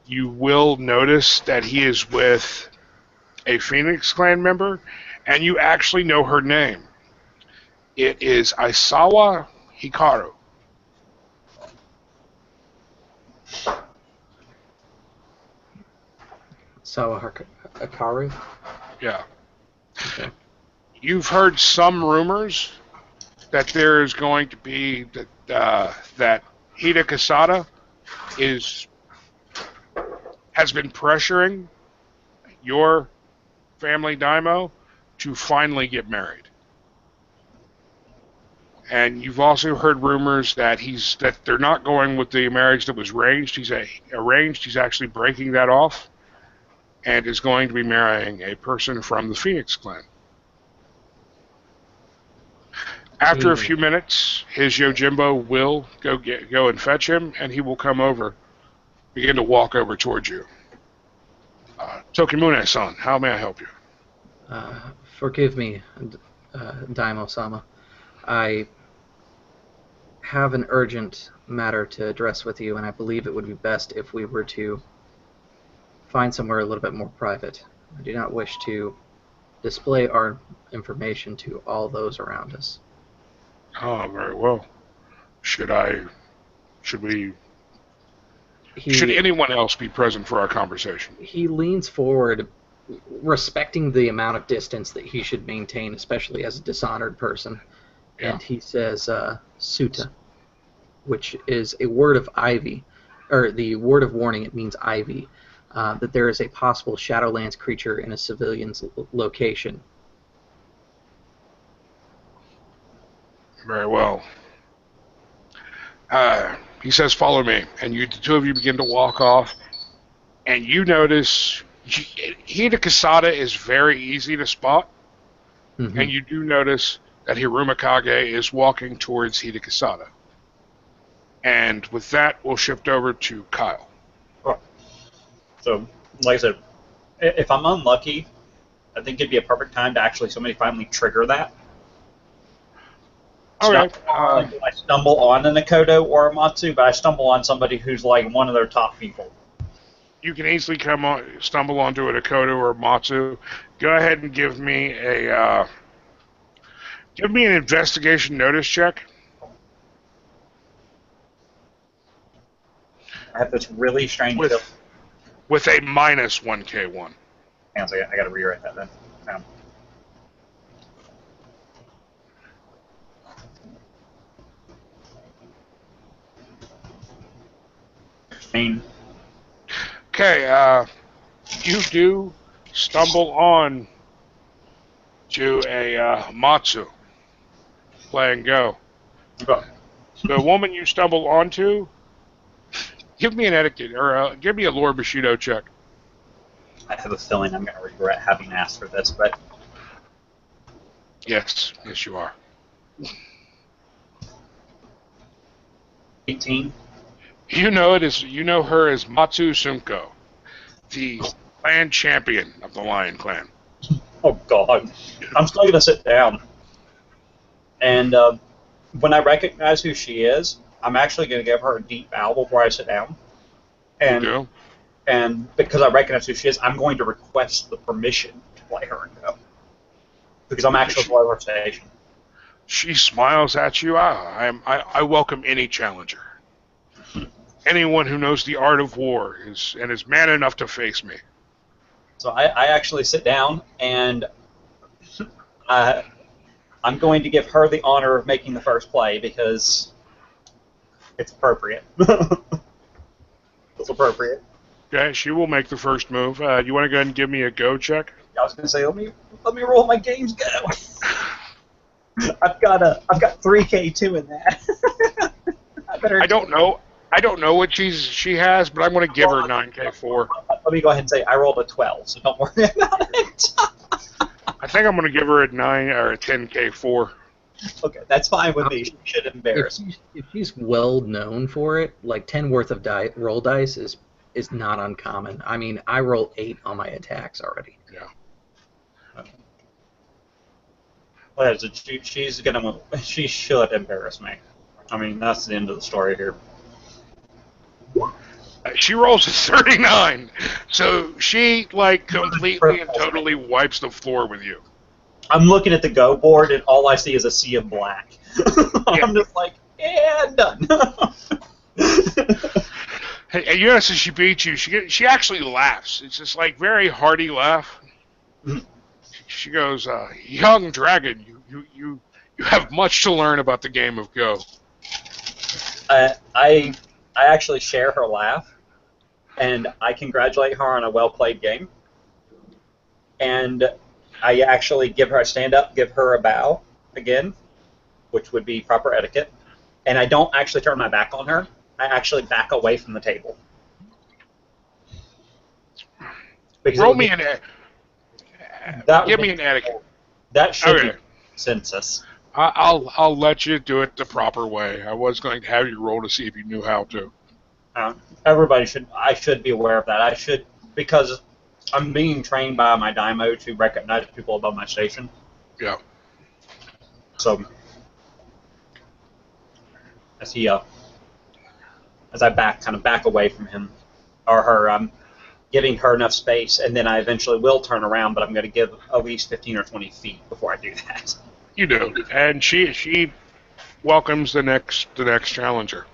you will notice that he is with a Phoenix Clan member, and you actually know her name. It is Aisawa Hikaru. Sawa Hikaru? Yeah. Okay. You've heard some rumors that there is going to be that Hida Kasada has been pressuring your family daimyo to finally get married. And you've also heard rumors that they're not going with the marriage that was arranged. He's actually breaking that off, and is going to be marrying a person from the Phoenix Clan. After a few minutes, his Yojimbo will go and fetch him, and he will come over, begin to walk over towards you. Tokimune-san, how may I help you? Forgive me, Daimyo-sama. I have an urgent matter to address with you, and I believe it would be best if we were to find somewhere a little bit more private. I do not wish to display our information to all those around us. Oh, very well. Should anyone else be present for our conversation? He leans forward respecting the amount of distance that he should maintain, especially as a dishonored person. Yeah. And he says, Suta, which is a word of ivy, or the word of warning. It means ivy, that there is a possible Shadowlands creature in a civilian's location. Very well. He says, "Follow me," and the two of you begin to walk off. And you notice Hida Kasada is very easy to spot, and you do notice that Hirumakage is walking towards Hida Kasada. And with that, we'll shift over to Kyle. Right. So, like I said, if I'm unlucky, I think it'd be a perfect time to actually somebody finally trigger that. Okay. I stumble on an Nakoto or a Matsu, but I stumble on somebody who's like one of their top people. You can easily stumble onto a Dakota or a Matsu. Go ahead and give me an investigation notice check. I have this really strange with a minus 1K1. Hang on a second, I gotta rewrite that then. Okay, you do stumble on to a Matsu playing Go. Okay. The woman you stumble onto, give me an etiquette, or give me a lore Bushido check. I have a feeling I'm going to regret having asked for this, but... Yes, you are. 18. You know her as Matsu Sumko, the clan champion of the Lion Clan. Oh God, I'm still going to sit down. And when I recognize who she is, I'm actually going to give her a deep bow before I sit down. And, you do? And because I recognize who she is, I'm going to request the permission to play her and Go. Because I'm actually below her station. She smiles at you. I welcome any challenger. Anyone who knows the art of war is man enough to face me. So I actually sit down, and I'm going to give her the honor of making the first play because it's appropriate. It's appropriate. Okay, she will make the first move. You want to go ahead and give me a Go check? I was going to say, let me roll my games Go. I've got 3K2 in that. I don't know what she has, but I'm going to give her 9K4. Let me go ahead and say I rolled a 12, so don't worry about it. I think I'm going to give her a 9 or a 10K4. Okay, that's fine with me. She should embarrass me. If she's well known for it, like 10 worth of roll dice is not uncommon. I mean, I roll 8 on my attacks already. Yeah. Okay. Well, she should embarrass me. I mean, that's the end of the story here. She rolls a 39, so she completely and totally wipes the floor with you. I'm looking at the Go board, and all I see is a sea of black. I'm just like, yeah, done. And you notice as she beats you, she actually laughs. It's this very hearty laugh. She goes, "Young dragon, you have much to learn about the game of Go." I actually share her laugh, and I congratulate her on a well-played game. And I actually stand up, give her a bow again, which would be proper etiquette. And I don't actually turn my back on her. I actually back away from the table. Roll me an give me an etiquette. That should be consensus. I'll let you do it the proper way. I was going to have you roll to see if you knew how to. I should be aware of that. Because I'm being trained by my daimyo to recognize people above my station. Yeah. So, as I back away from him, or her, I'm giving her enough space, and then I eventually will turn around, but I'm going to give at least 15 or 20 feet before I do that. You do, and she welcomes the next challenger.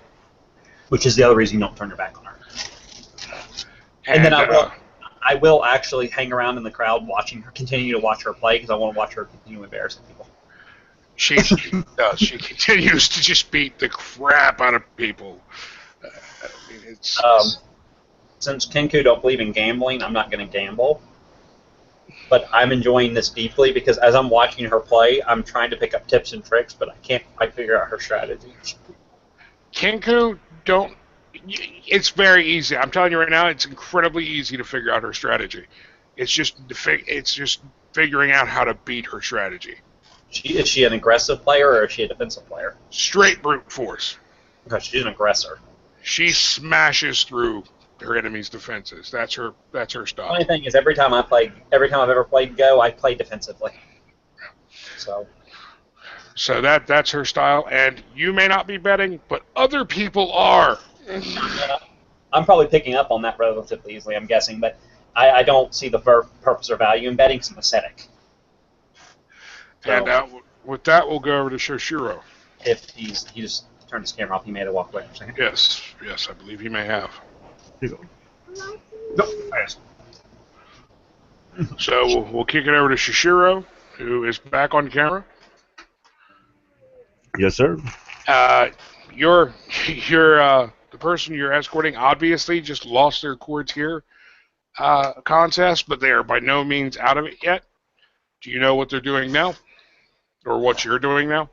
Which is the other reason you don't turn your back on her. And then I will actually hang around in the crowd watching her, continue to watch her play because I want to watch her continue embarrassing people. She does. She continues to just beat the crap out of people. I mean, it's Since Kenku don't believe in gambling, I'm not going to gamble. But I'm enjoying this deeply because as I'm watching her play, I'm trying to pick up tips and tricks, but I can't quite figure out her strategy. Kenku don't. It's very easy. I'm telling you right now, it's incredibly easy to figure out her strategy. It's just figuring out how to beat her strategy. Is she an aggressive player or is she a defensive player? Straight brute force. Because she's an aggressor. She smashes through her enemy's defenses. That's her The style. funny thing is, every time I've ever played Go, I play defensively. So that's her style, and you may not be betting, but other people are. I'm probably picking up on that relatively easily, I'm guessing, but I don't see the purpose or value in betting because I'm aesthetic. So, And with that, we'll go over to Shoshiro. if he just turned his camera off, he made it walk away for a second. Yes, I believe he may have. Here you go. Nope. I just, So we'll kick it over to Shoshiro, who is back on camera. Yes, sir. You're the person you're escorting obviously just lost their courtier contest, but they are by no means out of it yet. Do you know what they're doing now, or what you're doing now?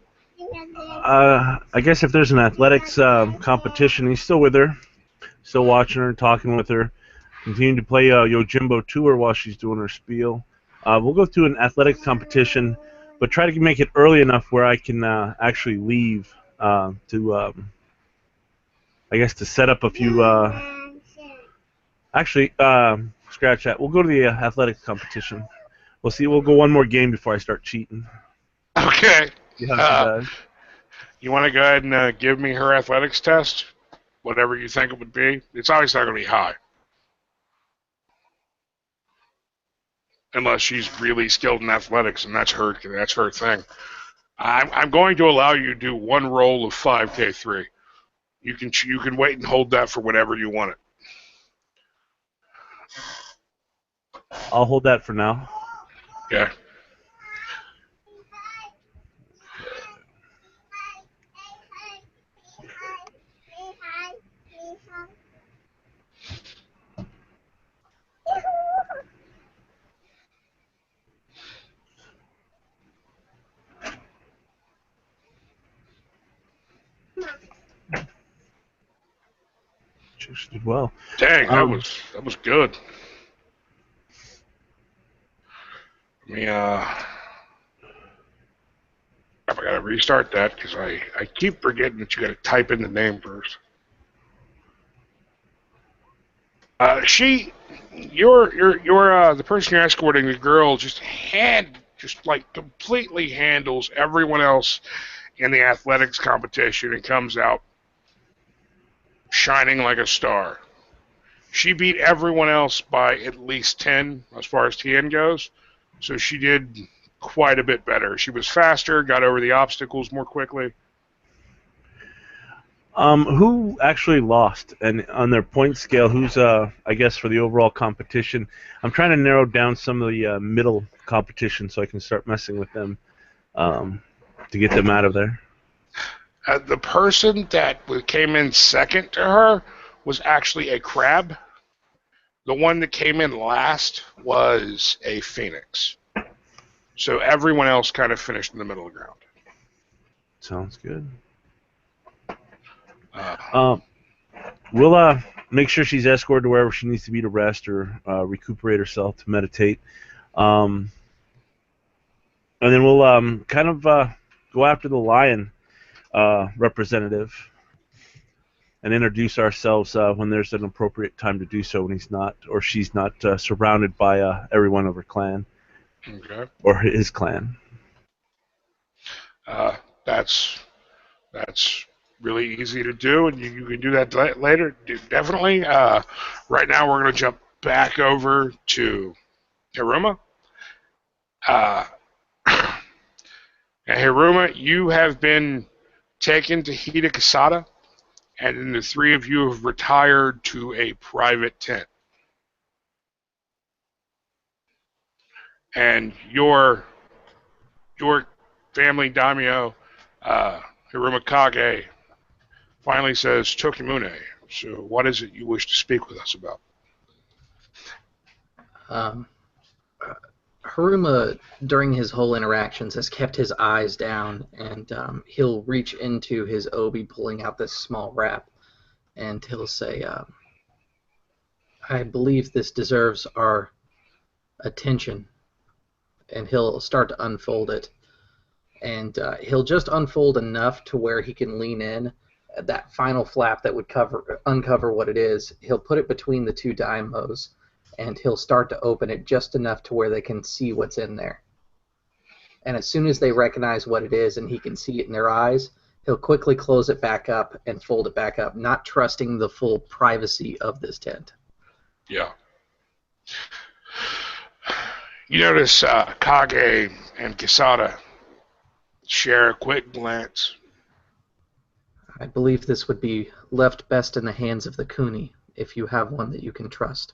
I guess if there's an athletics competition, he's still with her, still watching her, talking with her, continuing to play Yojimbo to her while she's doing her spiel. We'll go through an athletics competition, but try to make it early enough where I can actually leave to, I guess, to set up a few. Actually, scratch that. We'll go to the athletics competition. We'll see. We'll go one more game before I start cheating. Okay. Yeah, You want to go ahead and give me her athletics test, whatever you think it would be. It's obviously not going to be high, unless she's really skilled in athletics, and that's her thing. I'm going to allow you to do one roll of 5K3. You can wait and hold that for whenever you want it. I'll hold that for now. Okay. She did well. Dang, that was good. I gotta restart that because I keep forgetting that you gotta type in the name first. The person you're escorting, the girl, just completely handles everyone else in the athletics competition and comes out shining like a star. She beat everyone else by at least 10 as far as TN goes, so she did quite a bit better. She was faster, got over the obstacles more quickly. Who actually lost? And on their point scale, who's, I guess, for the overall competition? I'm trying to narrow down some of the middle competition so I can start messing with them to get them out of there. The person that came in second to her was actually a crab. The one that came in last was a phoenix. So everyone else kind of finished in the middle of the ground. Sounds good. We'll make sure she's escorted to wherever she needs to be to rest or recuperate herself, to meditate. And then we'll kind of go after the lion representative and introduce ourselves when there's an appropriate time to do so, when he's not or she's not surrounded by everyone of her clan. Okay. Or his clan. That's really easy to do, and you can do that later. Definitely. Right now, we're going to jump back over to Hiruma. And Hiruma, you have been taken to Hida Kasada, and then the three of you have retired to a private tent. and your family daimyo, Hirumikage, finally says, Tokimune, so what is it you wish to speak with us about? Um, Haruma, during his whole interactions, has kept his eyes down, and he'll reach into his obi, pulling out this small wrap, and he'll say, I believe this deserves our attention, and he'll start to unfold it. And he'll just unfold enough to where he can lean in. That final flap that would uncover what it is, he'll put it between the two dynamos, and he'll start to open it just enough to where they can see what's in there. And as soon as they recognize what it is and he can see it in their eyes, he'll quickly close it back up and fold it back up, not trusting the full privacy of this tent. Yeah. You notice Kage and Kisada share a quick glance. I believe this would be left best in the hands of the Kuni, if you have one that you can trust.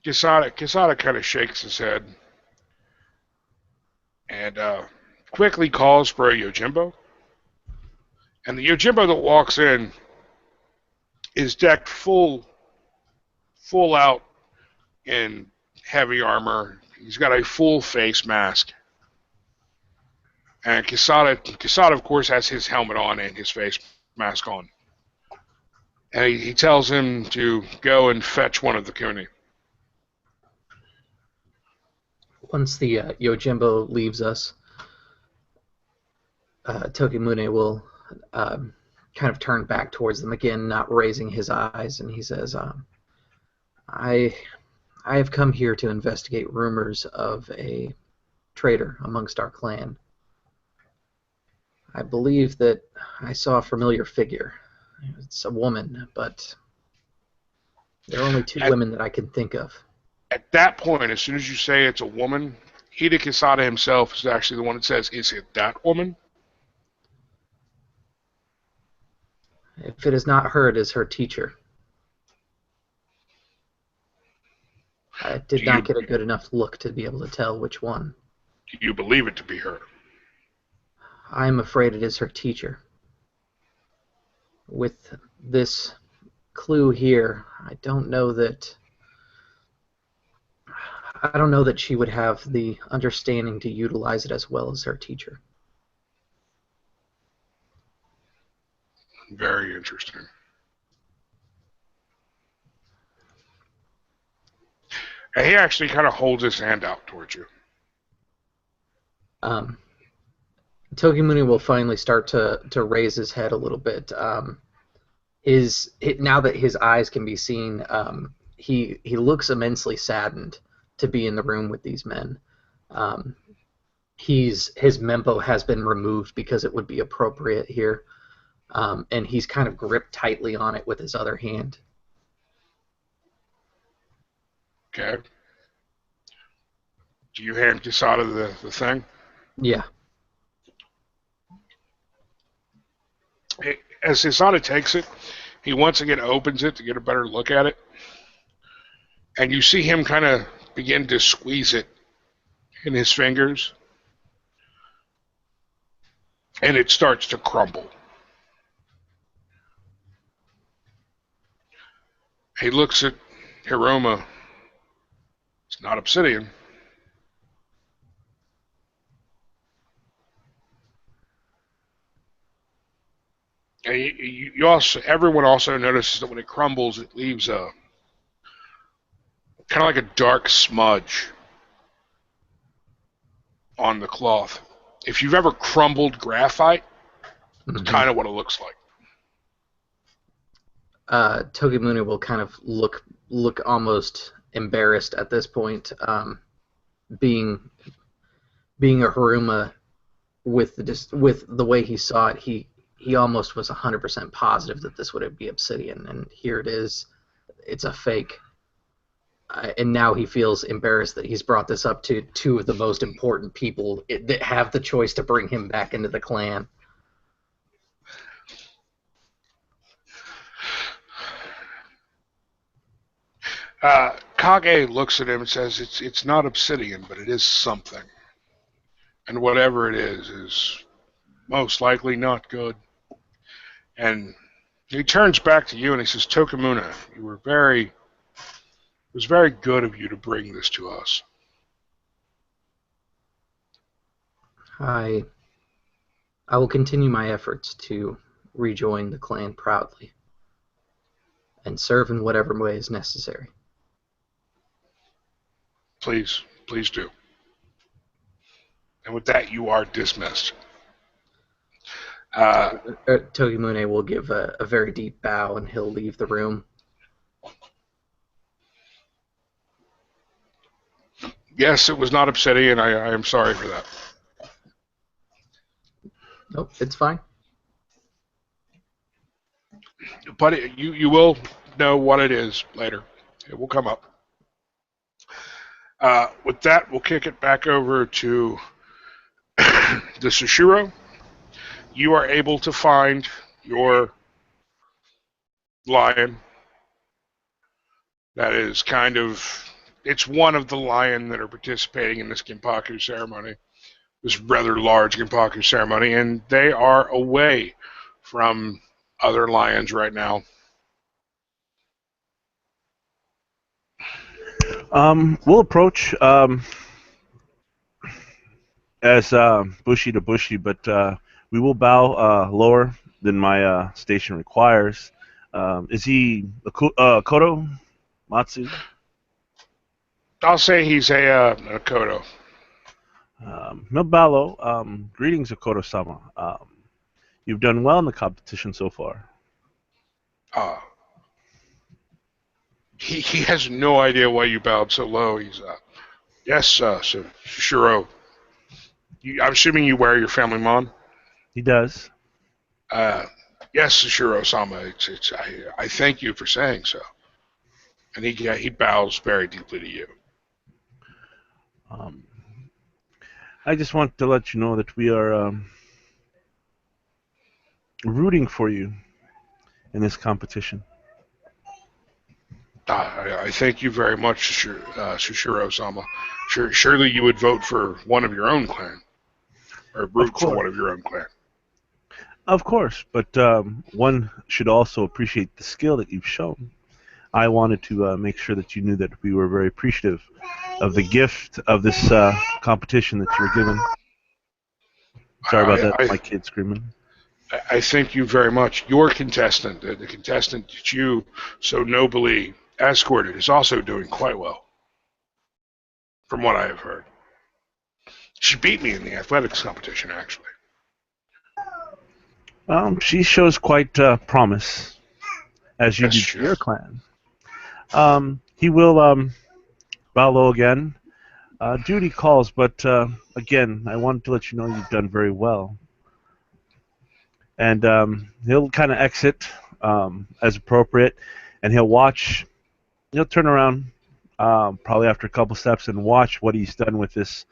Kisada kind of shakes his head and quickly calls for a Yojimbo. And the Yojimbo that walks in is decked full out in heavy armor. He's got a full face mask. And Kisada, of course, has his helmet on and his face mask on. And he tells him to go and fetch one of the Kuni. Once the Yojimbo leaves us, Tokimune will kind of turn back towards them again, not raising his eyes, and he says, I have come here to investigate rumors of a traitor amongst our clan. I believe that I saw a familiar figure. It's a woman, but there are only two women that I can think of. At that point, as soon as you say it's a woman, Hida Kisada himself is actually the one that says, is it that woman? If it is not her, it is her teacher. I did not get a good enough look to be able to tell which one. Do you believe it to be her? I am afraid it is her teacher. With this clue here, I don't know that she would have the understanding to utilize it as well as her teacher. Very interesting. And he actually kind of holds his hand out towards you. Tokimune will finally start to raise his head a little bit. Now that his eyes can be seen, he looks immensely saddened to be in the room with these men. His mempo has been removed because it would be appropriate here, and he's kind of gripped tightly on it with his other hand. Okay. Do you hand Kisada the thing? Yeah. As Kisada takes it, he once again opens it to get a better look at it. And you see him kind of begin to squeeze it in his fingers. And it starts to crumble. He looks at Hiruma. It's not obsidian. And everyone also notices that when it crumbles, it leaves a kind of like a dark smudge on the cloth. If you've ever crumbled graphite, it's kind of what it looks like. Tokimune will kind of look almost embarrassed at this point, being a Haruma with the way he saw it. He almost was 100% positive that this would be obsidian, and here it is. It's a fake. And now he feels embarrassed that he's brought this up to two of the most important people that have the choice to bring him back into the clan. Kage looks at him and says, "It's not obsidian, but it is something, and whatever it is most likely not good." And he turns back to you and he says, "Tokamuna, it was very good of you to bring this to us." I will continue my efforts to rejoin the clan proudly and serve in whatever way is necessary. Please do. And with that, you are dismissed. Togimune will give a very deep bow and he'll leave the room. Yes, it was not obsidian. I am sorry for that. Nope, it's fine. But you will know what it is later. It will come up. With that, we'll kick it back over to the Sushiro. You are able to find your lion. That is it's one of the lion that are participating in this gempakku ceremony, this rather large gempakku ceremony, and they are away from other lions right now. We'll approach as bushy to bushy, but we will bow lower than my station requires. Is he a Kodo? Matsu? I'll say he's a Kodo. Mibalo, greetings, Akoto-sama. You've done well in the competition so far. He has no idea why you bowed so low. He's yes, so Shiro. I'm assuming you wear your family mon. He does. Yes, Shiro-sama. I thank you for saying so. And he bows very deeply to you. I just want to let you know that we are rooting for you in this competition. I thank you very much, Sushiro-sama. Surely you would vote for one of your own clan, or root for one of your own clan. Of course, but one should also appreciate the skill that you've shown. I wanted to make sure that you knew that we were very appreciative of the gift of this competition that you were given. Sorry about that, my kid screaming. I thank you very much. Your contestant, the contestant that you so nobly escorted, is also doing quite well, from what I have heard. She beat me in the athletics competition, actually. She shows quite promise, as you did your clan. He will bow low again. Duty calls, but again, I wanted to let you know you've done very well. And he'll kind of exit as appropriate, and he'll watch. He'll turn around probably after a couple steps and watch what he's done with this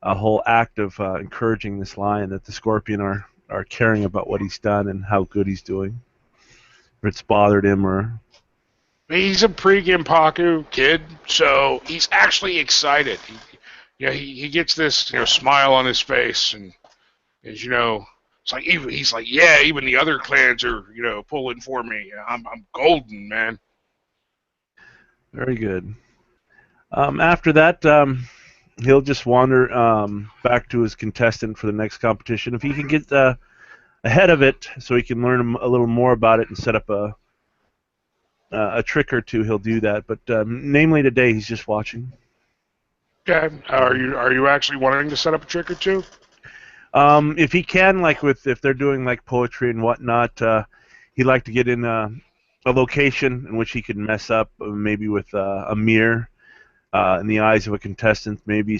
whole act of encouraging this lion, that the scorpion are caring about what he's done and how good he's doing. If it's bothered him or... He's a pre-gempakku kid, so he's actually excited. He gets this smile on his face, and as it's like he's like, yeah, even the other clans are pulling for me. I'm golden, man. Very good. After that, he'll just wander back to his contestant for the next competition. If he can get ahead of it, so he can learn a little more about it and set up a trick or two, he'll do that. But namely today, he's just watching. Okay. Are you actually wanting to set up a trick or two? If he can, if they're doing like poetry and whatnot, he'd like to get in a location in which he can mess up, maybe with a mirror in the eyes of a contestant, maybe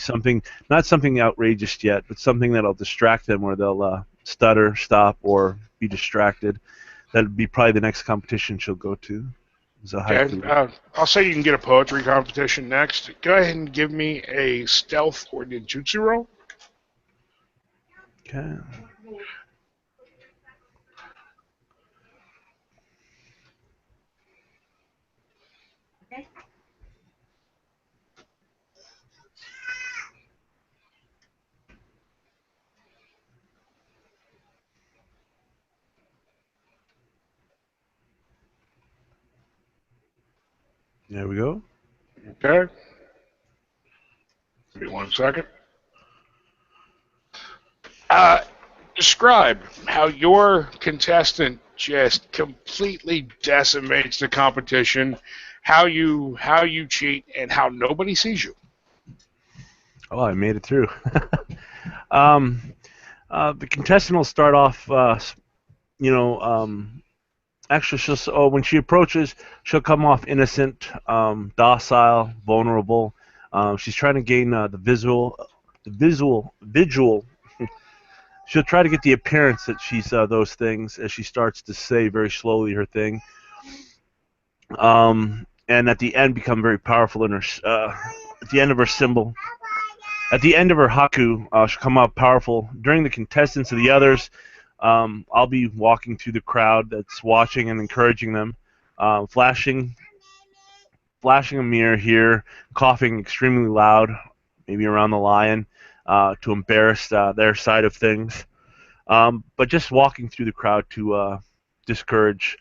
not something outrageous yet, but something that'll distract them, where they'll stutter, stop, or be distracted. That'd be probably the next competition she'll go to. Okay. I'll say you can get a poetry competition next. Go ahead and give me a stealth or ninjutsu roll. Okay. There we go. Okay. Give me 1 second. Describe how your contestant just completely decimates the competition, how you cheat, and how nobody sees you. Oh, I made it through. um, the contestant will start off, actually, when she approaches, she'll come off innocent, docile, vulnerable. She's trying to gain the visual. She'll try to get the appearance that she's those things as she starts to say very slowly her thing. And at the end, become very powerful in her. At the end of her symbol. At the end of her haku, she'll come out powerful. During the contestants of the others, I'll be walking through the crowd that's watching and encouraging them, flashing a mirror here, coughing extremely loud, maybe around the lion, to embarrass their side of things. But just walking through the crowd to discourage,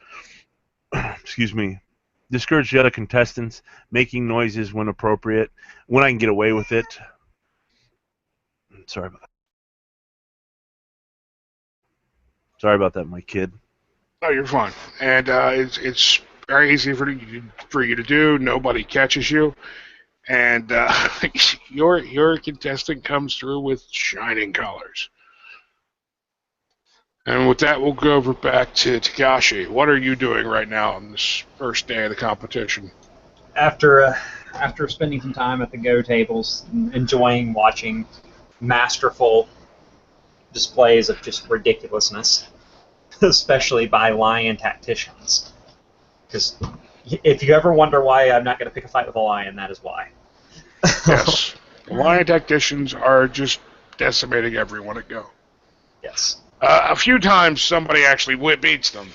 discourage the other contestants, making noises when appropriate, when I can get away with it. Sorry about that, my kid. Oh, you're fine. And it's very easy for you to do. Nobody catches you. And your contestant comes through with shining colors. And with that, we'll go over back to Takashi. What are you doing right now on this first day of the competition? After spending some time at the Go tables, enjoying watching masterful displays of just ridiculousness, especially by lion tacticians. Because if you ever wonder why I'm not going to pick a fight with a lion, that is why. Yes. The lion tacticians are just decimating everyone at Go. Yes. A few times somebody actually beats them,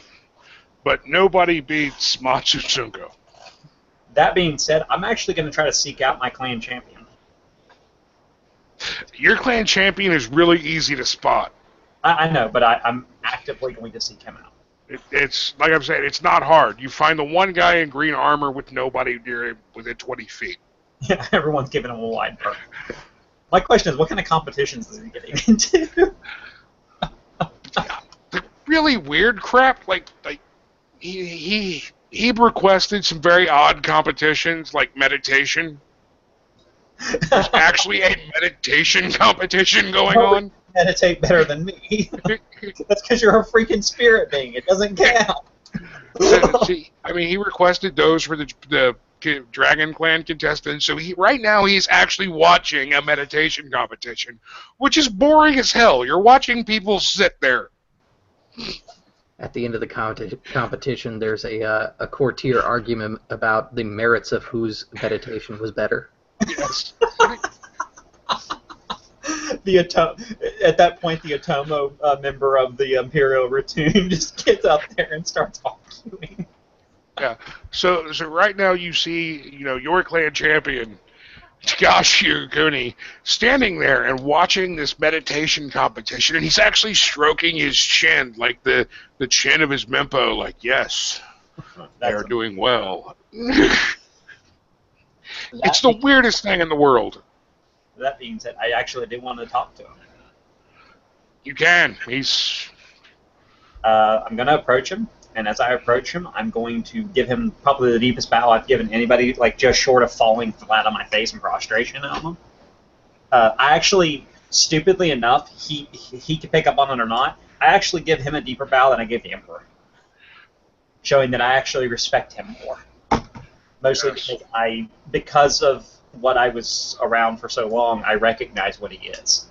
but nobody beats Matsusunko. That being said, I'm actually going to try to seek out my clan champion. Your clan champion is really easy to spot. I know, but I'm actively going to seek him out. It's like I'm saying, it's not hard. You find the one guy in green armor with nobody near him within 20 feet. Yeah, everyone's giving him a wide berth. My question is, what kind of competitions is he getting into? The really weird crap, like he requested some very odd competitions, like meditation. There's actually a meditation competition going on. Meditate better than me. That's because you're a freaking spirit being. It doesn't count. See, I mean, he requested those for the Dragon Clan contestants, so right now he's actually watching a meditation competition, which is boring as hell. You're watching people sit there. At the end of the competition, there's a courtier argument about the merits of whose meditation was better. Yes. At that point, the Otomo member of the Imperial Rotune just gets out there and starts arguing. Yeah. So right now you see, your clan champion, Takashi Ukuni, standing there and watching this meditation competition, and he's actually stroking his chin, like the chin of his mempo, like, yes, they're doing well. It's the weirdest thing in the world. That being said, I actually did want to talk to him. You can. He's... I'm going to approach him, and as I approach him, I'm going to give him probably the deepest bow I've given anybody, like just short of falling flat on my face in prostration on him. I actually, stupidly enough, he could pick up on it or not, I actually give him a deeper bow than I give the Emperor, showing that I actually respect him more. Mostly because of what I was around for so long, I recognize what he is.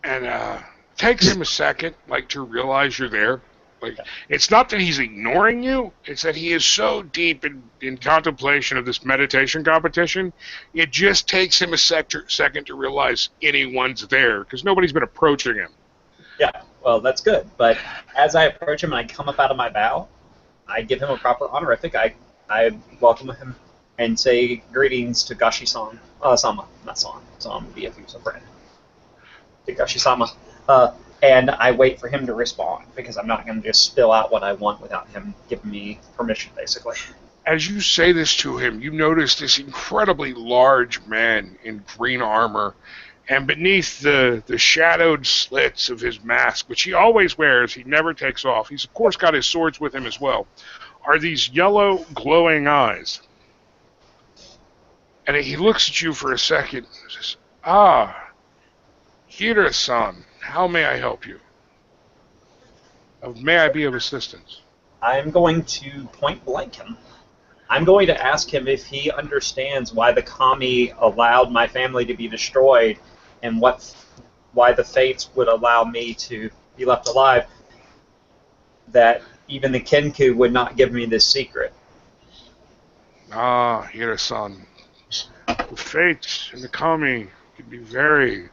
And takes him a second, to realize you're there. It's not that he's ignoring you, it's that he is so deep in contemplation of this meditation competition, it just takes him a second to realize anyone's there, because nobody's been approaching him. Yeah, well, that's good. But as I approach him and I come up out of my bow, I give him a proper honorific. I welcome him and say greetings to Gashi-sama. Sama, not San. Sama would be if he was a friend. To Gashi-sama. And I wait for him to respond, because I'm not going to just spill out what I want without him giving me permission, basically. As you say this to him, you notice this incredibly large man in green armor, and beneath the shadowed slits of his mask, which he always wears, he never takes off, he's of course got his swords with him as well, are these yellow glowing eyes. And he looks at you for a second and says, "Ah, Hira-san, how may I help you? May I be of assistance?" I'm going to point blank him. I'm going to ask him if he understands why the kami allowed my family to be destroyed and why the fates would allow me to be left alive, that even the Kenku would not give me this secret. "Ah, Hira-san, the fates and the kami can be very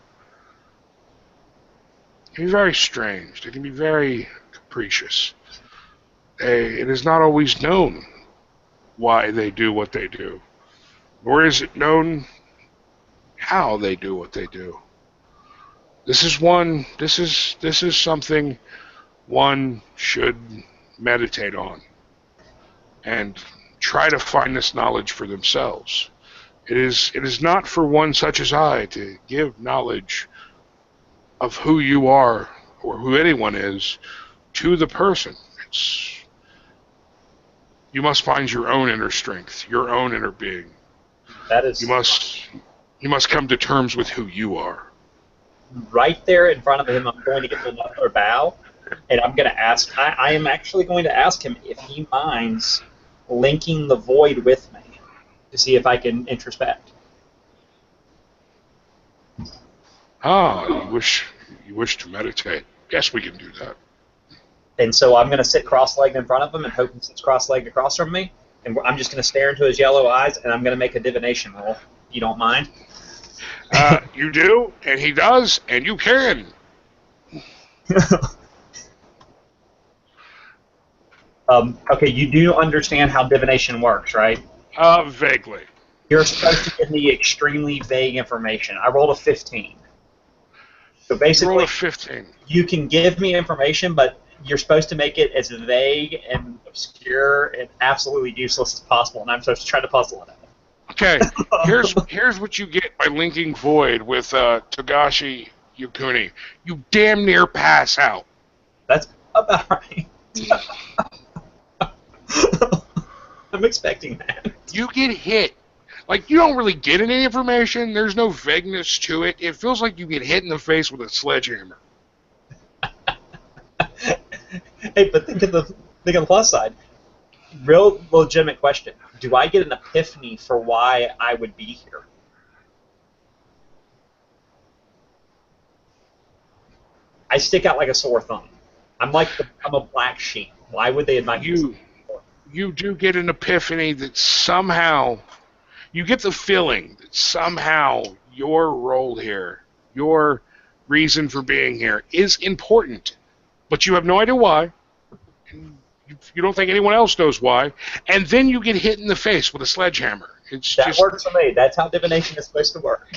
strange. They can be very capricious. It is not always known why they do what they do, nor is it known how they do what they do. This is something one should meditate on and try to find this knowledge for themselves. It is not for one such as I to give knowledge of who you are or who anyone is to the person. You must find your own inner strength, your own inner being. That is You must come to terms with who you are." right there in front of him. I'm going to give him another bow, and I'm going to ask. I am actually going to ask him if he minds linking the void with me to see if I can introspect. Ah, you wish to meditate. Yes, we can do that. And so I'm going to sit cross-legged in front of him and hope he sits cross-legged across from me. And I'm just going to stare into his yellow eyes, and I'm going to make a divination roll, if you don't mind. You do, and he does, and you can. Okay, you do understand how divination works, right? Vaguely. You're supposed to give me extremely vague information. I rolled a 15. So basically, Roll a 15. you can give me information, but you're supposed to make it as vague and obscure and absolutely useless as possible, and I'm supposed to try to puzzle it out. Okay, here's what you get by linking Void with Togashi Yukuni. You damn near pass out. That's about right. I'm expecting that. You get hit. Like, you don't really get any information. There's no vagueness to it. It feels like you get hit in the face with a sledgehammer. Hey, but think of the plus side. Real legitimate question. Do I get an epiphany for why I would be here? I stick out like a sore thumb. I'm a black sheep. Why would they invite me? You do get an epiphany that somehow, you get the feeling that somehow your role here, your reason for being here is important, but you have no idea why. You don't think anyone else knows why, and then you get hit in the face with a sledgehammer. That works for me. That's how divination is supposed to work.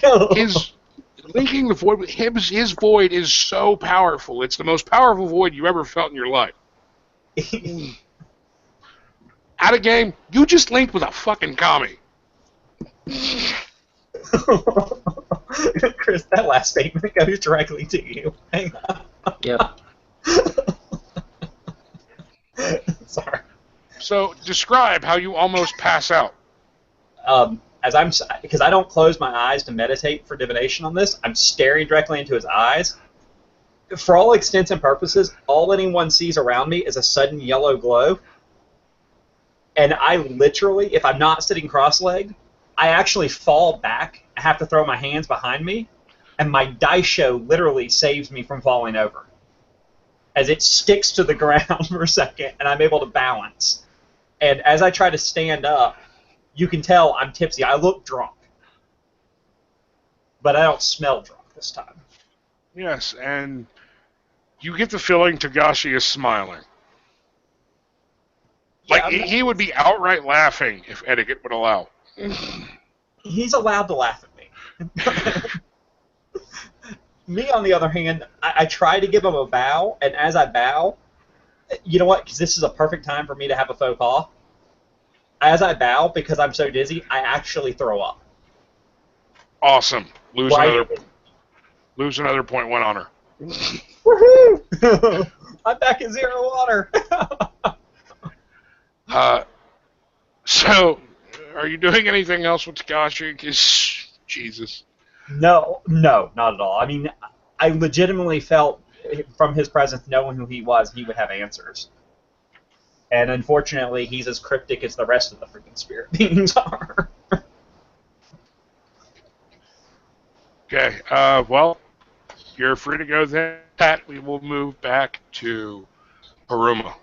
Linking the void with his void is so powerful. It's the most powerful void you ever felt in your life. Out of game, you just linked with a fucking commie. Chris, that last statement goes directly to you. Hang on. Yep. Sorry. So describe how you almost pass out. Because I don't close my eyes to meditate for divination on this, I'm staring directly into his eyes. For all intents and purposes, all anyone sees around me is a sudden yellow glow. And I literally, if I'm not sitting cross-legged, I actually fall back. I have to throw my hands behind me, and my dice show literally saves me from falling over, as it sticks to the ground for a second, and I'm able to balance. And as I try to stand up, you can tell I'm tipsy. I look drunk, but I don't smell drunk this time. Yes, and you get the feeling Togashi is smiling. Like, he would be outright laughing if etiquette would allow. He's allowed to laugh at me. Me, on the other hand, I try to give him a bow, and as I bow, you know what? Because this is a perfect time for me to have a faux pas. as I bow, because I'm so dizzy, I actually throw up. Awesome. Lose Right. another point 1 honor. Woohoo! I'm back at 0 water. So, are you doing anything else with Takashi? 'Cause Jesus. No, not at all. I mean, I legitimately felt from his presence, knowing who he was, he would have answers. And unfortunately, he's as cryptic as the rest of the freaking spirit beings are. Okay. Well, you're free to go then. Pat, we will move back to Haruma.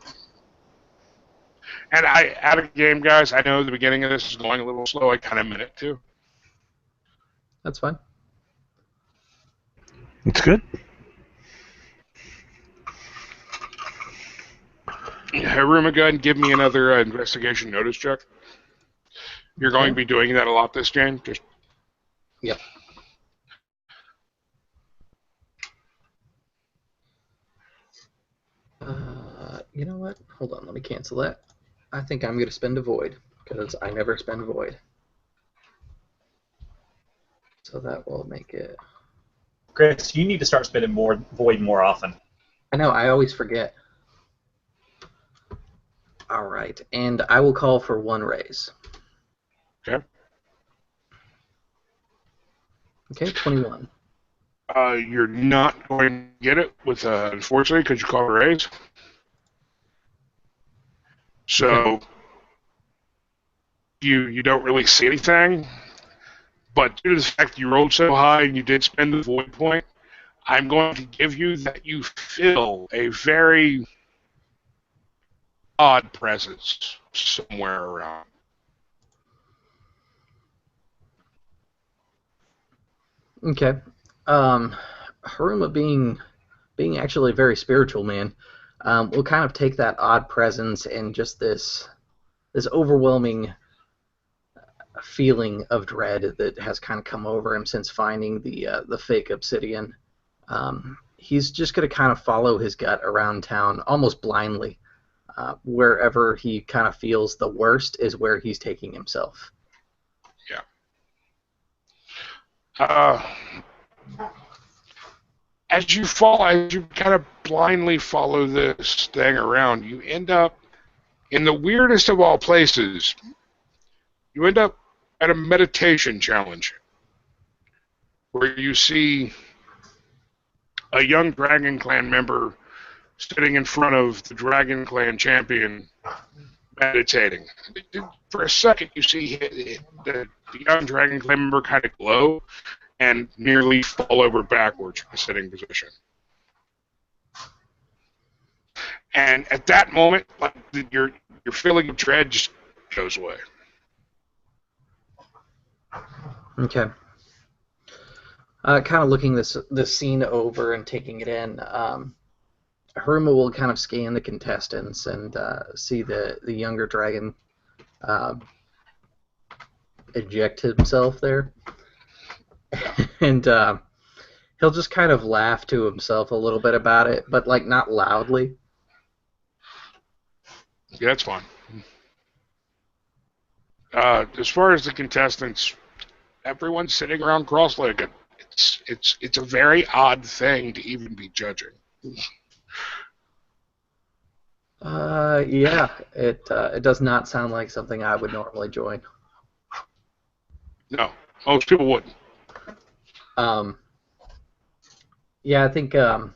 And out of game, guys, I know the beginning of this is going a little slow. I kind of meant it to. That's fine. It's good. Haruma, go ahead and give me another investigation notice check. You're going to be doing that a lot this game. Just Yep. You know what? Hold on, let me cancel that. I think I'm going to spend a void, because I never spend a void. So that will make it... Chris, you need to start spinning void more often. I know, I always forget. Alright, and I will call for 1 raise. okay. Okay, 21. You're not going to get it with unfortunately, because you called a raise. So you don't really see anything. But due to the fact that you rolled so high and you did spend the void point, I'm going to give you that you feel a very odd presence somewhere around. Okay. Haruma being actually a very spiritual man, will kind of take that odd presence and just this overwhelming feeling of dread that has kind of come over him since finding the fake obsidian. He's just going to kind of follow his gut around town almost blindly. Wherever he kind of feels the worst is where he's taking himself. Yeah. As you kind of blindly follow this thing around, you end up in the weirdest of all places. You end up at a meditation challenge where you see a young Dragon Clan member sitting in front of the Dragon Clan champion meditating. For a second, you see the young Dragon Clan member kind of glow and nearly fall over backwards in a sitting position. And at that moment, like, your feeling of dread just goes away. Okay. Kind of looking this scene over and taking it in, Haruma will kind of scan the contestants and see the younger dragon eject himself there. And he'll just kind of laugh to himself a little bit about it, but like not loudly. Yeah, that's fine. As far as the contestants, everyone's sitting around cross-legged. It's a very odd thing to even be judging. Yeah, it does not sound like something I would normally join. No, most people wouldn't. Yeah, I think once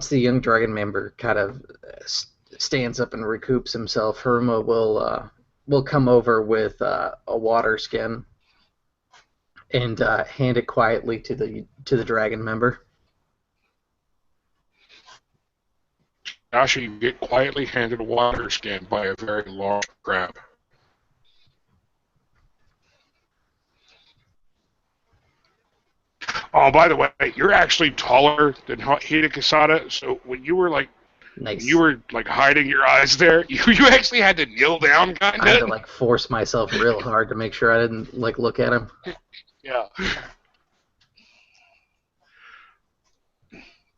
the young dragon member kind of stands up and recoups himself, Haruma will come over with a water skin and hand it quietly to the dragon member. Gosh, you get quietly handed a water skin by a very large crab. Oh, by the way, you're actually taller than Hida Kasada, so when you were like Nice. you were like hiding your eyes there, you actually had to kneel down, kind I had to of. like force myself real hard to make sure I didn't like look at him. Yeah.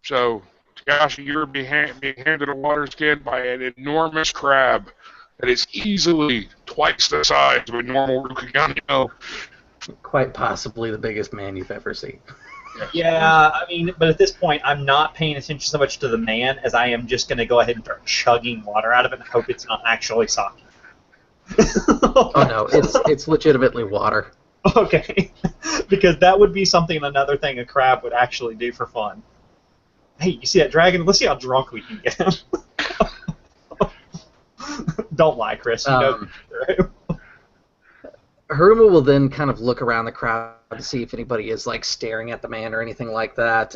So, Takashi, you were being handed a water skin by an enormous crab that is easily twice the size of a normal Rukagano. Quite possibly the biggest man you've ever seen. Yeah, I mean, but at this point, I'm not paying attention so much to the man as I am just going to go ahead and start chugging water out of it and hope it's not actually sake. Oh no, it's legitimately water. Okay, because that would be another thing a crab would actually do for fun. Hey, you see that dragon? Let's see how drunk we can get him. Don't lie, Chris. You know. Haruma will then kind of look around the crowd to see if anybody is like staring at the man or anything like that.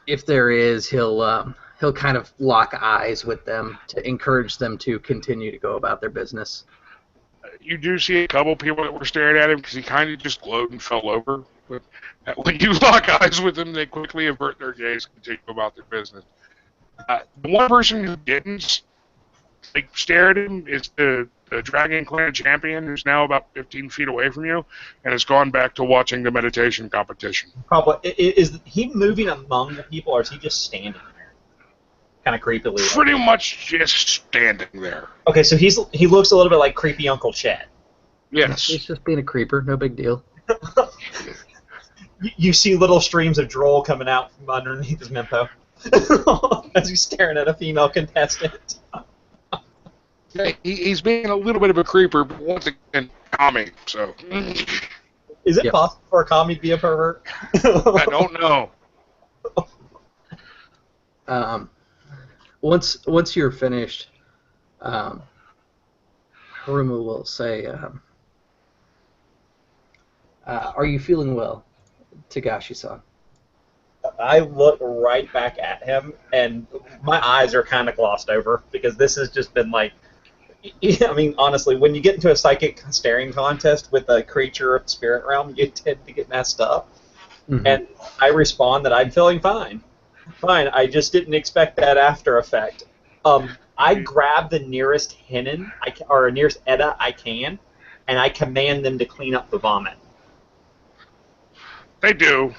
If there is, he'll kind of lock eyes with them to encourage them to continue to go about their business. You do see a couple people that were staring at him because he kind of just glowed and fell over. But when you lock eyes with them, they quickly avert their gaze and continue about their business. The one person who didn't stare at him is the Dragon Clan champion, who's now about 15 feet away from you, and has gone back to watching the meditation competition. Probably. Is he moving among the people, or is he just standing there, kind of creepily? Pretty much just standing there. Okay, so he looks a little bit like creepy Uncle Chet. Yes. He's just being a creeper, no big deal. You see little streams of drool coming out from underneath his mempo as he's staring at a female contestant. Yeah, he's being a little bit of a creeper, but once again, calming, so. Is it possible for a commie to be a pervert? I don't know. Once you're finished, Haruma will say, are you feeling well, Tagashi-san? I look right back at him, and my eyes are kind of glossed over, because this has just been like, I mean, honestly, when you get into a psychic staring contest with a creature of the spirit realm, you tend to get messed up. Mm-hmm. And I respond that I'm feeling fine. Fine, I just didn't expect that after effect. I grab the nearest Henin, or nearest Edda I can, and I command them to clean up the vomit. They do.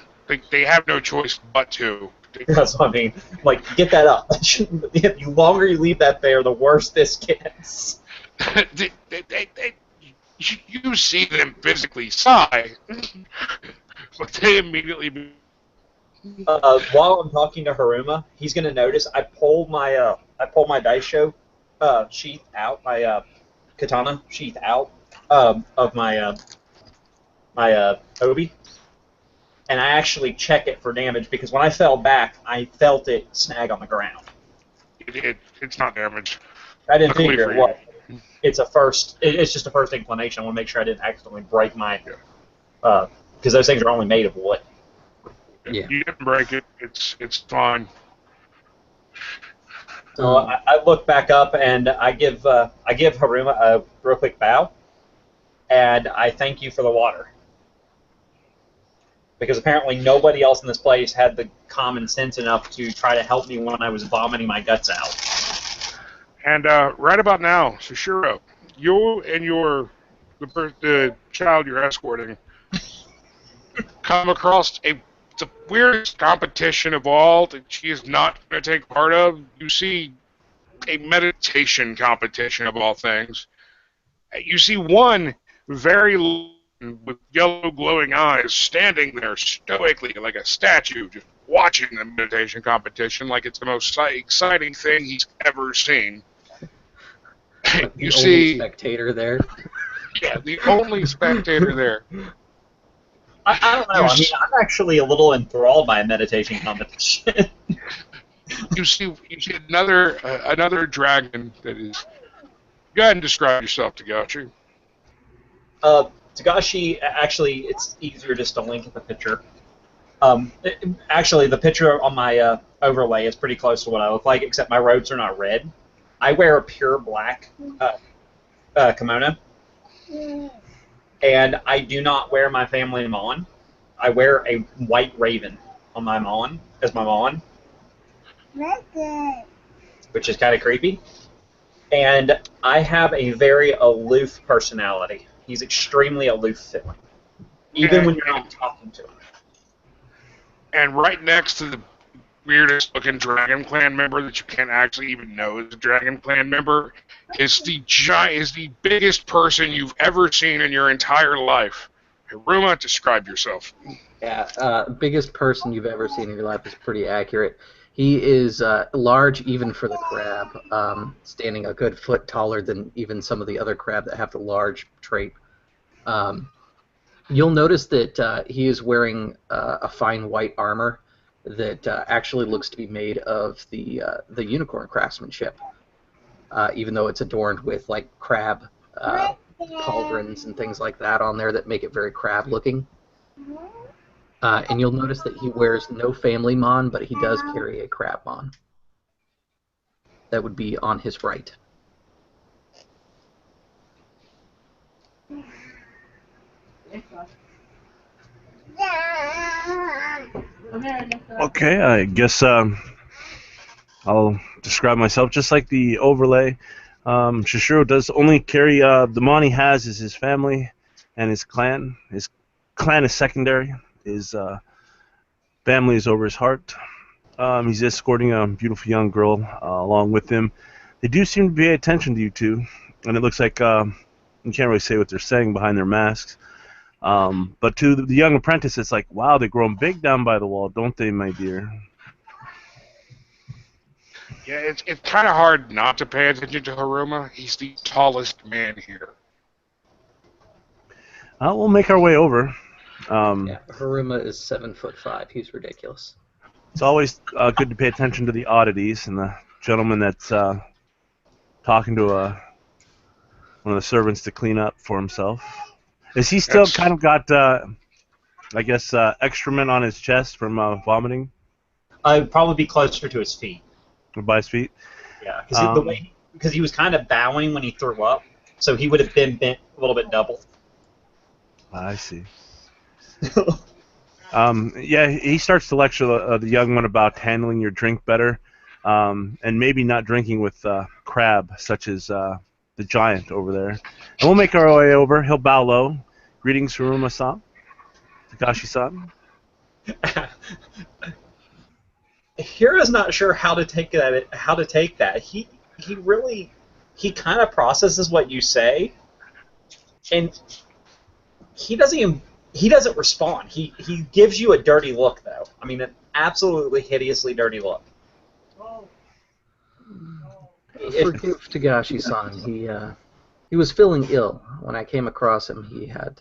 They have no choice but to. That's what I mean. Like, get that up. The longer you leave that there, the worse this gets. You see them physically sigh, but they immediately. While I'm talking to Haruma, he's going to notice I pull my dice show sheath out, my katana sheath out of my obi. And I actually check it for damage, because when I fell back, I felt it snag on the ground. It's not damaged. I didn't figure it was. It's just a first inclination. I want to make sure I didn't accidentally break my... Because those things are only made of wood. Yeah. You didn't break it. It's fine. So I look back up, and I give Haruma a real quick bow, and I thank you for the water. Because apparently nobody else in this place had the common sense enough to try to help me when I was vomiting my guts out. And right about now, Shishiro, you and the child you're escorting come across the weirdest competition of all that she is not going to take part of. You see a meditation competition of all things. You see one very with yellow glowing eyes, standing there stoically like a statue, just watching the meditation competition like it's the most exciting thing he's ever seen. You see, only spectator there. Yeah, the only spectator there. I don't know. I mean, I'm actually a little enthralled by a meditation competition. You see another dragon that is. Go ahead and describe yourself, Tagashi. Tagashi, actually, it's easier just to link at the picture. Actually, the picture on my overlay is pretty close to what I look like, except my robes are not red. I wear a pure black kimono, and I do not wear my family mon. I wear a white raven on my mon, as my mon, which is kind of creepy. And I have a very aloof personality. He's extremely aloof feeling, even when you're not talking to him. And right next to weirdest looking Dragon Clan member that you can't actually even know is a Dragon Clan member, is the biggest person you've ever seen in your entire life. Hiruma, describe yourself. Yeah, biggest person you've ever seen in your life is pretty accurate. He is large even for the crab, standing a good foot taller than even some of the other crab that have the large trait. Um, you'll notice that he is wearing a fine white armor that actually looks to be made of the unicorn craftsmanship, even though it's adorned with like crab pauldrons and things like that on there that make it very crab looking. And you'll notice that he wears no family mon, but he does carry a crab mon. That would be on his right. Okay, I guess I'll describe myself just like the overlay. Shishiro does only carry the mon he has is his family and his clan. His clan is secondary. His family is over his heart. He's escorting a beautiful young girl along with him. They do seem to pay attention to you two, and it looks like you can't really say what they're saying behind their masks. But to the young apprentice, it's like, wow, they've grown big down by the wall, don't they, my dear? Yeah, it's kind of hard not to pay attention to Hiruma. He's the tallest man here. We'll make our way over. Yeah, Haruma is 7'5". He's ridiculous. It's always good to pay attention to the oddities, and the gentleman that's talking to one of the servants to clean up for himself. Is he still kind of got, I guess, excrement on his chest from vomiting? I'd probably be closer to his feet. Or by his feet? Yeah, because he was kind of bowing when he threw up, so he would have been bent a little bit double. I see. Yeah, he starts to lecture the young one about handling your drink better, and maybe not drinking with crab, such as the giant over there. And we'll make our way over. He'll bow low. Greetings, Hiruma-san. Takashi-san. Hira's not sure how to take that. He kind of processes what you say, and he doesn't respond. He gives you a dirty look, though. I mean, an absolutely hideously dirty look. Forgive Tagashi-san. He was feeling ill. When I came across him, he had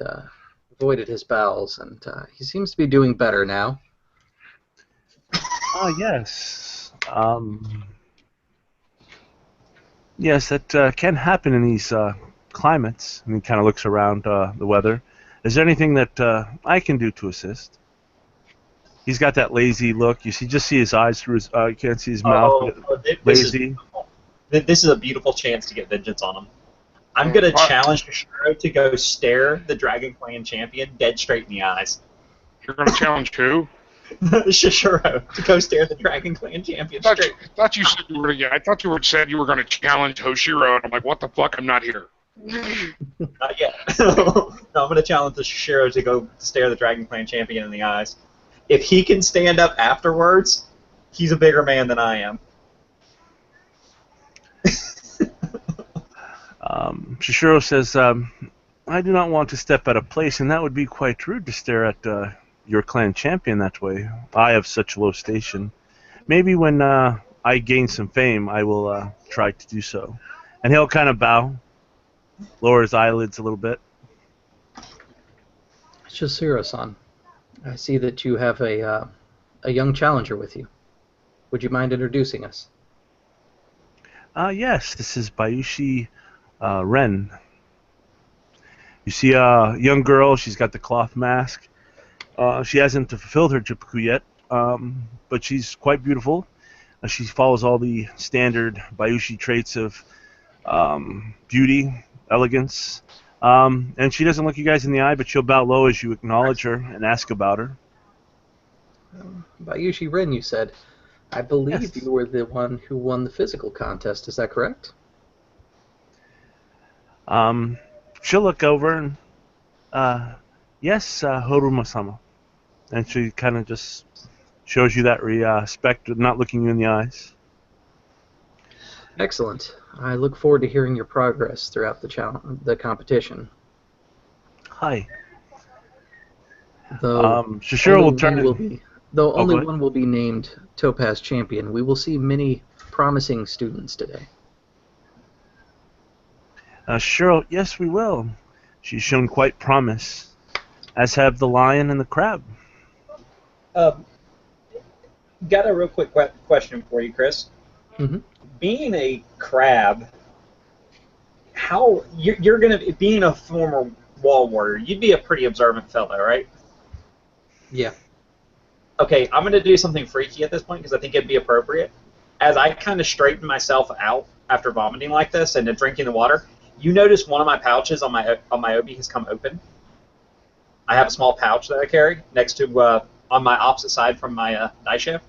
voided his bowels, and he seems to be doing better now. Yes. Yes, that can happen in these climates. And he kind of looks around the weather. Is there anything that I can do to assist? He's got that lazy look. You just see his eyes through his. You can't see his mouth. Lazy. This is a beautiful chance to get vengeance on him. I'm gonna challenge Shishiro to go stare the Dragon Clan champion dead straight in the eyes. You're gonna challenge who? Shishiro to go stare the Dragon Clan champion straight. I thought you said you were. Yeah, I thought you said you were gonna challenge Hoshiro, and I'm like, what the fuck? I'm not here. Not yet. No, I'm going to challenge the Shishiro to go stare the Dragon Clan champion in the eyes. If he can stand up afterwards, he's a bigger man than I am. Shishiro says, I do not want to step out of place, and that would be quite rude to stare at your clan champion that way. I have such low station. Maybe when I gain some fame, I will try to do so. And he'll kind of bow. Lower his eyelids a little bit. Shishiro-san, I see that you have a young challenger with you. Would you mind introducing us? Yes, this is Bayushi Ren. You see a young girl. She's got the cloth mask. She hasn't fulfilled her gempakku yet, but she's quite beautiful. She follows all the standard Bayushi traits of beauty, elegance, and she doesn't look you guys in the eye, but she'll bow low as you acknowledge her and ask about her. Bayushi Ren, you said. I believe Yes. you were the one who won the physical contest. Is that correct? She'll look over and, yes, Horuma-sama. And she kind of just shows you that respect of not looking you in the eyes. Excellent. I look forward to hearing your progress throughout the competition. Hi. Though Shishiro will turn only go ahead. one will be named Topaz Champion, we will see many promising students today. Shishiro, yes, we will. She's shown quite promise, as have the lion and the crab. Got a real quick question for you, Chris. Mm-hmm. Being a crab, how you're going to being a former wall warrior, you'd be a pretty observant fellow, right? Yeah. Okay, I'm going to do something freaky at this point because I think it'd be appropriate. As I kind of straighten myself out after vomiting like this and drinking the water, you notice one of my pouches on my obi has come open. I have a small pouch that I carry next to on my opposite side from my dice shaft,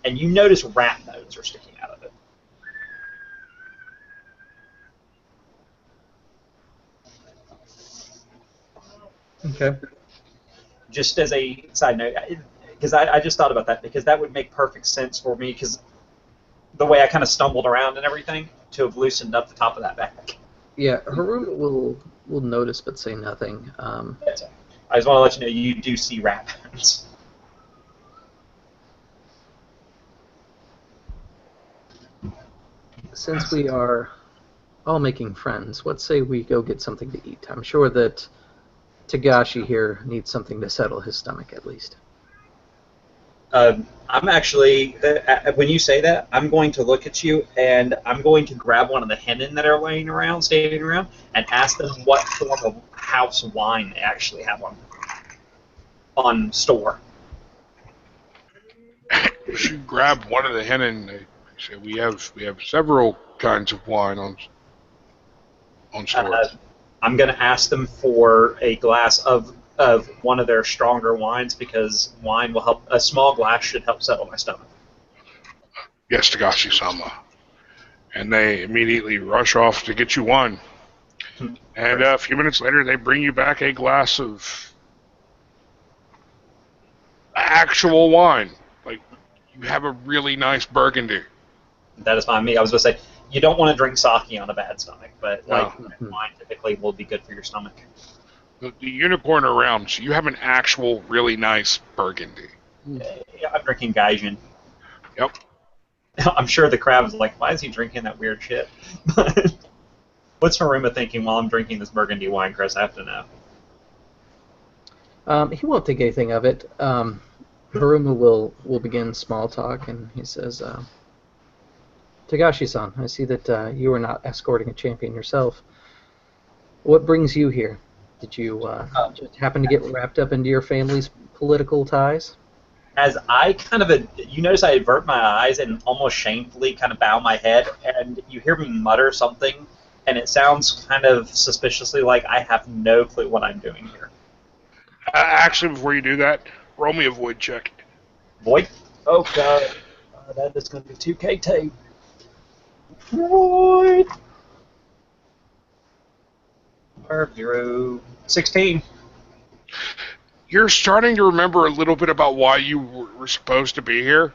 and you notice rat nodes are sticking out of it. Okay. Just as a side note, because I just thought about that, because that would make perfect sense for me, because the way I kind of stumbled around and everything, to have loosened up the top of that bag. Yeah, Haruma will notice but say nothing. That's it. I just want to let you know you do see rat patterns. Since we are all making friends, what say we go get something to eat? I'm sure that Tagashi here needs something to settle his stomach at least. I'm actually, when you say that, I'm going to look at you and I'm going to grab one of the hennin that are laying around, standing around, and ask them what form of house wine they actually have on store. You should grab one of the hennin. They say we have several kinds of wine on store. I'm going to ask them for a glass of one of their stronger wines, because wine will help. A small glass should help settle my stomach. Yes, Tagashi-sama. And they immediately rush off to get you wine. And a few minutes later, they bring you back a glass of actual wine. Like, you have a really nice Burgundy. That is fine. Me, I was going to say, you don't want to drink sake on a bad stomach, but wine typically will be good for your stomach. The unicorn around, so you have an actual really nice Burgundy. Yeah, I'm drinking Gaijin. Yep. I'm sure the crab is like, why is he drinking that weird shit? What's Haruma thinking while I'm drinking this Burgundy wine, Chris? I have to know. He won't think anything of it. Haruma will begin small talk, and he says, Tagashi-san, I see that you are not escorting a champion yourself. What brings you here? Did you just happen to get wrapped up into your family's political ties? As I kind of, you notice I avert my eyes and almost shamefully kind of bow my head, and you hear me mutter something, and it sounds kind of suspiciously like I have no clue what I'm doing here. Actually, before you do that, roll me a void check. Void? Oh, God. That is going to be 2K tape. Void! 16. You're starting to remember a little bit about why you were supposed to be here.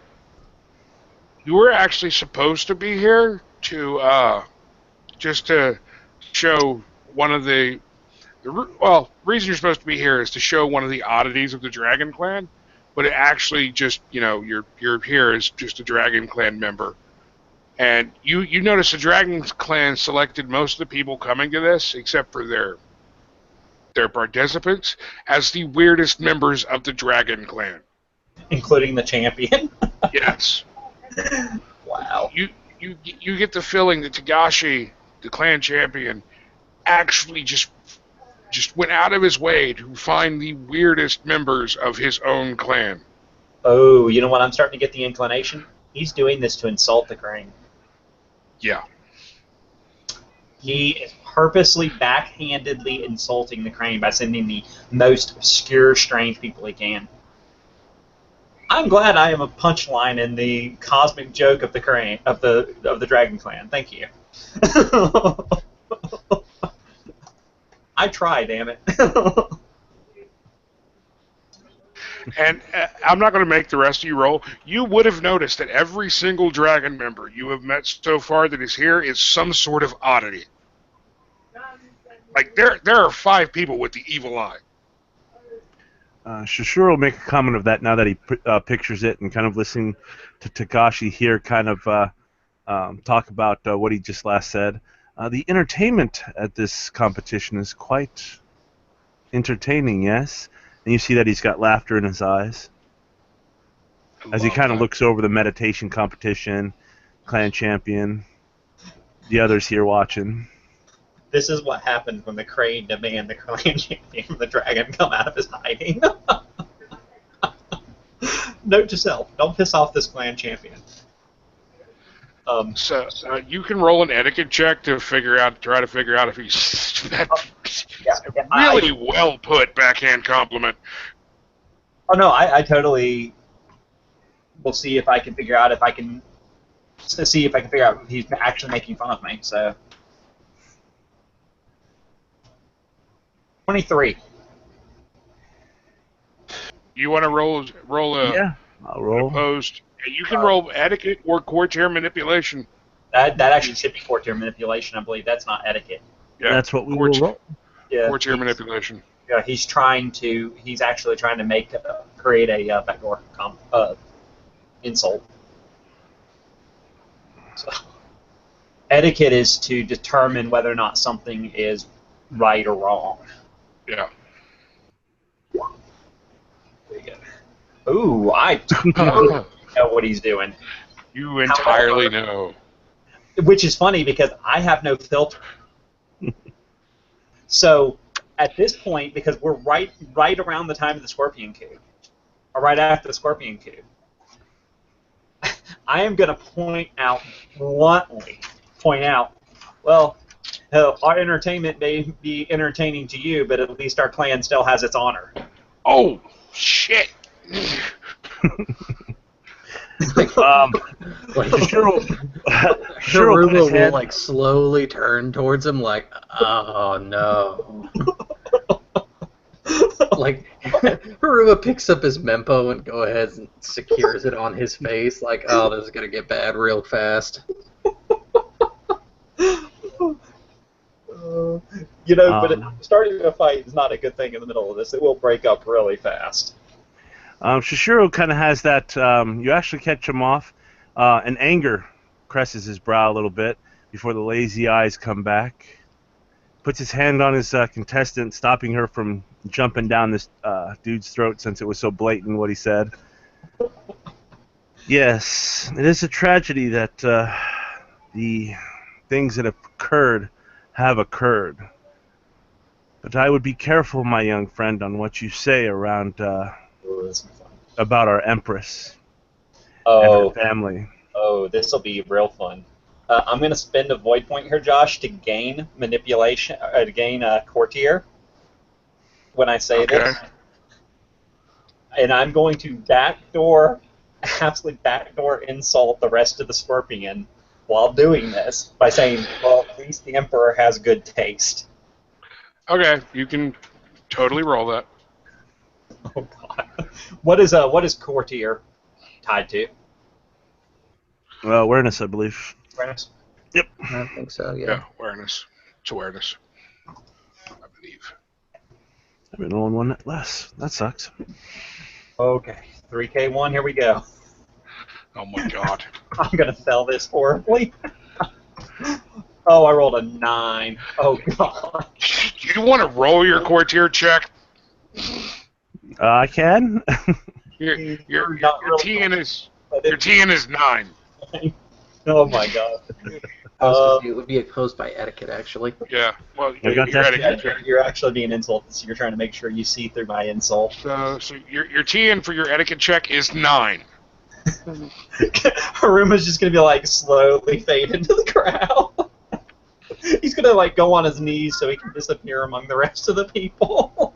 You were actually supposed to be here to just to show one of the reason you're supposed to be here is to show one of the oddities of the Dragon Clan, but it actually just, you're here as just a Dragon Clan member. And you notice the Dragon Clan selected most of the people coming to this, except for their participants, as the weirdest members of the Dragon Clan. Including the champion? Yes. Wow. You get the feeling that Tagashi, the clan champion, actually just went out of his way to find the weirdest members of his own clan. Oh, you know what? I'm starting to get the inclination. He's doing this to insult the crane. Yeah. He is purposely backhandedly insulting the crane by sending the most obscure, strange people he can. I'm glad I am a punchline in the cosmic joke of the crane of the Dragon Clan. Thank you. I try, damn it. And I'm not going to make the rest of you roll. You would have noticed that every single dragon member you have met so far that is here is some sort of oddity. Like, there are 5 people with the evil eye. Shishiro will make a comment of that now that he pictures it, and kind of listening to Takashi here kind of talk about what he just last said. The entertainment at this competition is quite entertaining, yes? And you see that he's got laughter in his eyes as he kind of looks over the meditation competition, clan champion, the others here watching. This is what happens when the crane demand the clan champion from the dragon come out of his hiding. Note to self: don't piss off this clan champion. So you can roll an etiquette check to try to figure out if he's really well put backhand compliment. Oh no, I totally will see if I can figure out if he's actually making fun of me. So 23. You want to roll a Yeah, I'll roll. opposed? You can roll etiquette or courtier manipulation. That actually should be courtier manipulation, I believe. That's not etiquette. Yeah, That's what we will roll. Yeah, courtier manipulation. Yeah, he's actually trying to create a backdoor insult. So, etiquette is to determine whether or not something is right or wrong. Yeah. There you go. Ooh, I totally know what he's doing. You entirely know. Which is funny because I have no filter. So at this point, because we're right around the time of the Scorpion Coup, or right after the Scorpion Coup, I am going to bluntly point out, well, our entertainment may be entertaining to you, but at least our clan still has its honor. Oh, shit. Haruma will like slowly turn towards him like, oh no. Like Haruma picks up his mempo and go ahead and secures it on his face like, oh, this is gonna get bad real fast. But starting a fight is not a good thing in the middle of this. It will break up really fast. Shishiro kind of has that, you actually catch him off, and anger cresses his brow a little bit before the lazy eyes come back. Puts his hand on his contestant, stopping her from jumping down this dude's throat since it was so blatant what he said. Yes, it is a tragedy that the things that have occurred have occurred. But I would be careful, my young friend, on what you say around about our Empress and her family. Oh, this will be real fun. I'm going to spend a void point here, Josh, to gain manipulation, to gain courtier when I say this. And I'm going to absolutely backdoor insult the rest of the Scorpion while doing this by saying, well, at least the Emperor has good taste. Okay, you can totally roll that. Oh, God. What is courtier tied to? Awareness, I believe. Awareness? Yep. I think so, yeah. Yeah, awareness. It's awareness, I believe. I've been rolling one less. That sucks. Okay, 3K1, here we go. Oh my god. I'm going to fail this horribly. Oh, I rolled a 9. Oh, God. Do you want to roll your courtier check? I can. Your TN is 9. Oh my god. It would be opposed by etiquette, actually. Yeah. Well, you're actually being insulted, so you're trying to make sure you see through my insult. So your TN for your etiquette check is 9. Haruma's just gonna be like slowly fade into the crowd. He's gonna like go on his knees so he can disappear among the rest of the people.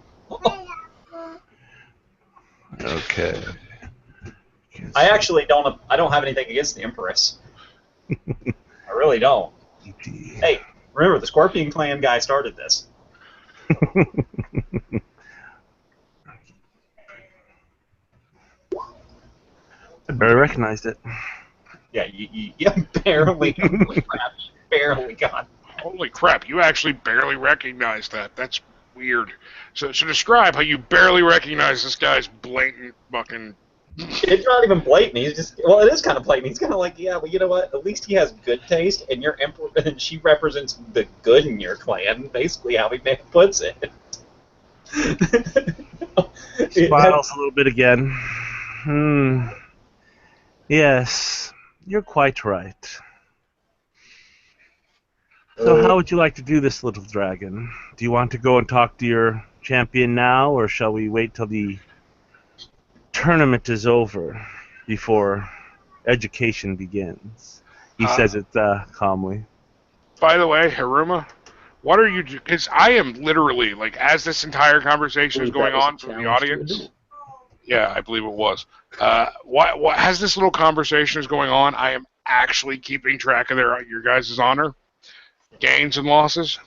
Okay. I actually don't. I don't have anything against the Empress. I really don't. Hey, remember the Scorpion Clan guy started this. I barely recognized it. Yeah, you barely, holy crap, you barely got. Holy crap! You actually barely recognized that. That's weird. So describe how you barely recognize this guy's blatant fucking. It's not even blatant. He's just, well, it is kind of blatant. He's kind of like, yeah, well, you know what? At least he has good taste, and your emperor, and she represents the good in your clan. Basically, how he puts it. Smiles a little bit again. Yes, you're quite right. So how would you like to do this, little dragon? Do you want to go and talk to your champion now, or shall we wait till the tournament is over before education begins? He says it calmly. By the way, Haruma, what are you? Because I am literally like, as this entire conversation is going on from the audience. Yeah, I believe it was. What as this little conversation is going on, I am actually keeping track of your guys' honor, gains and losses.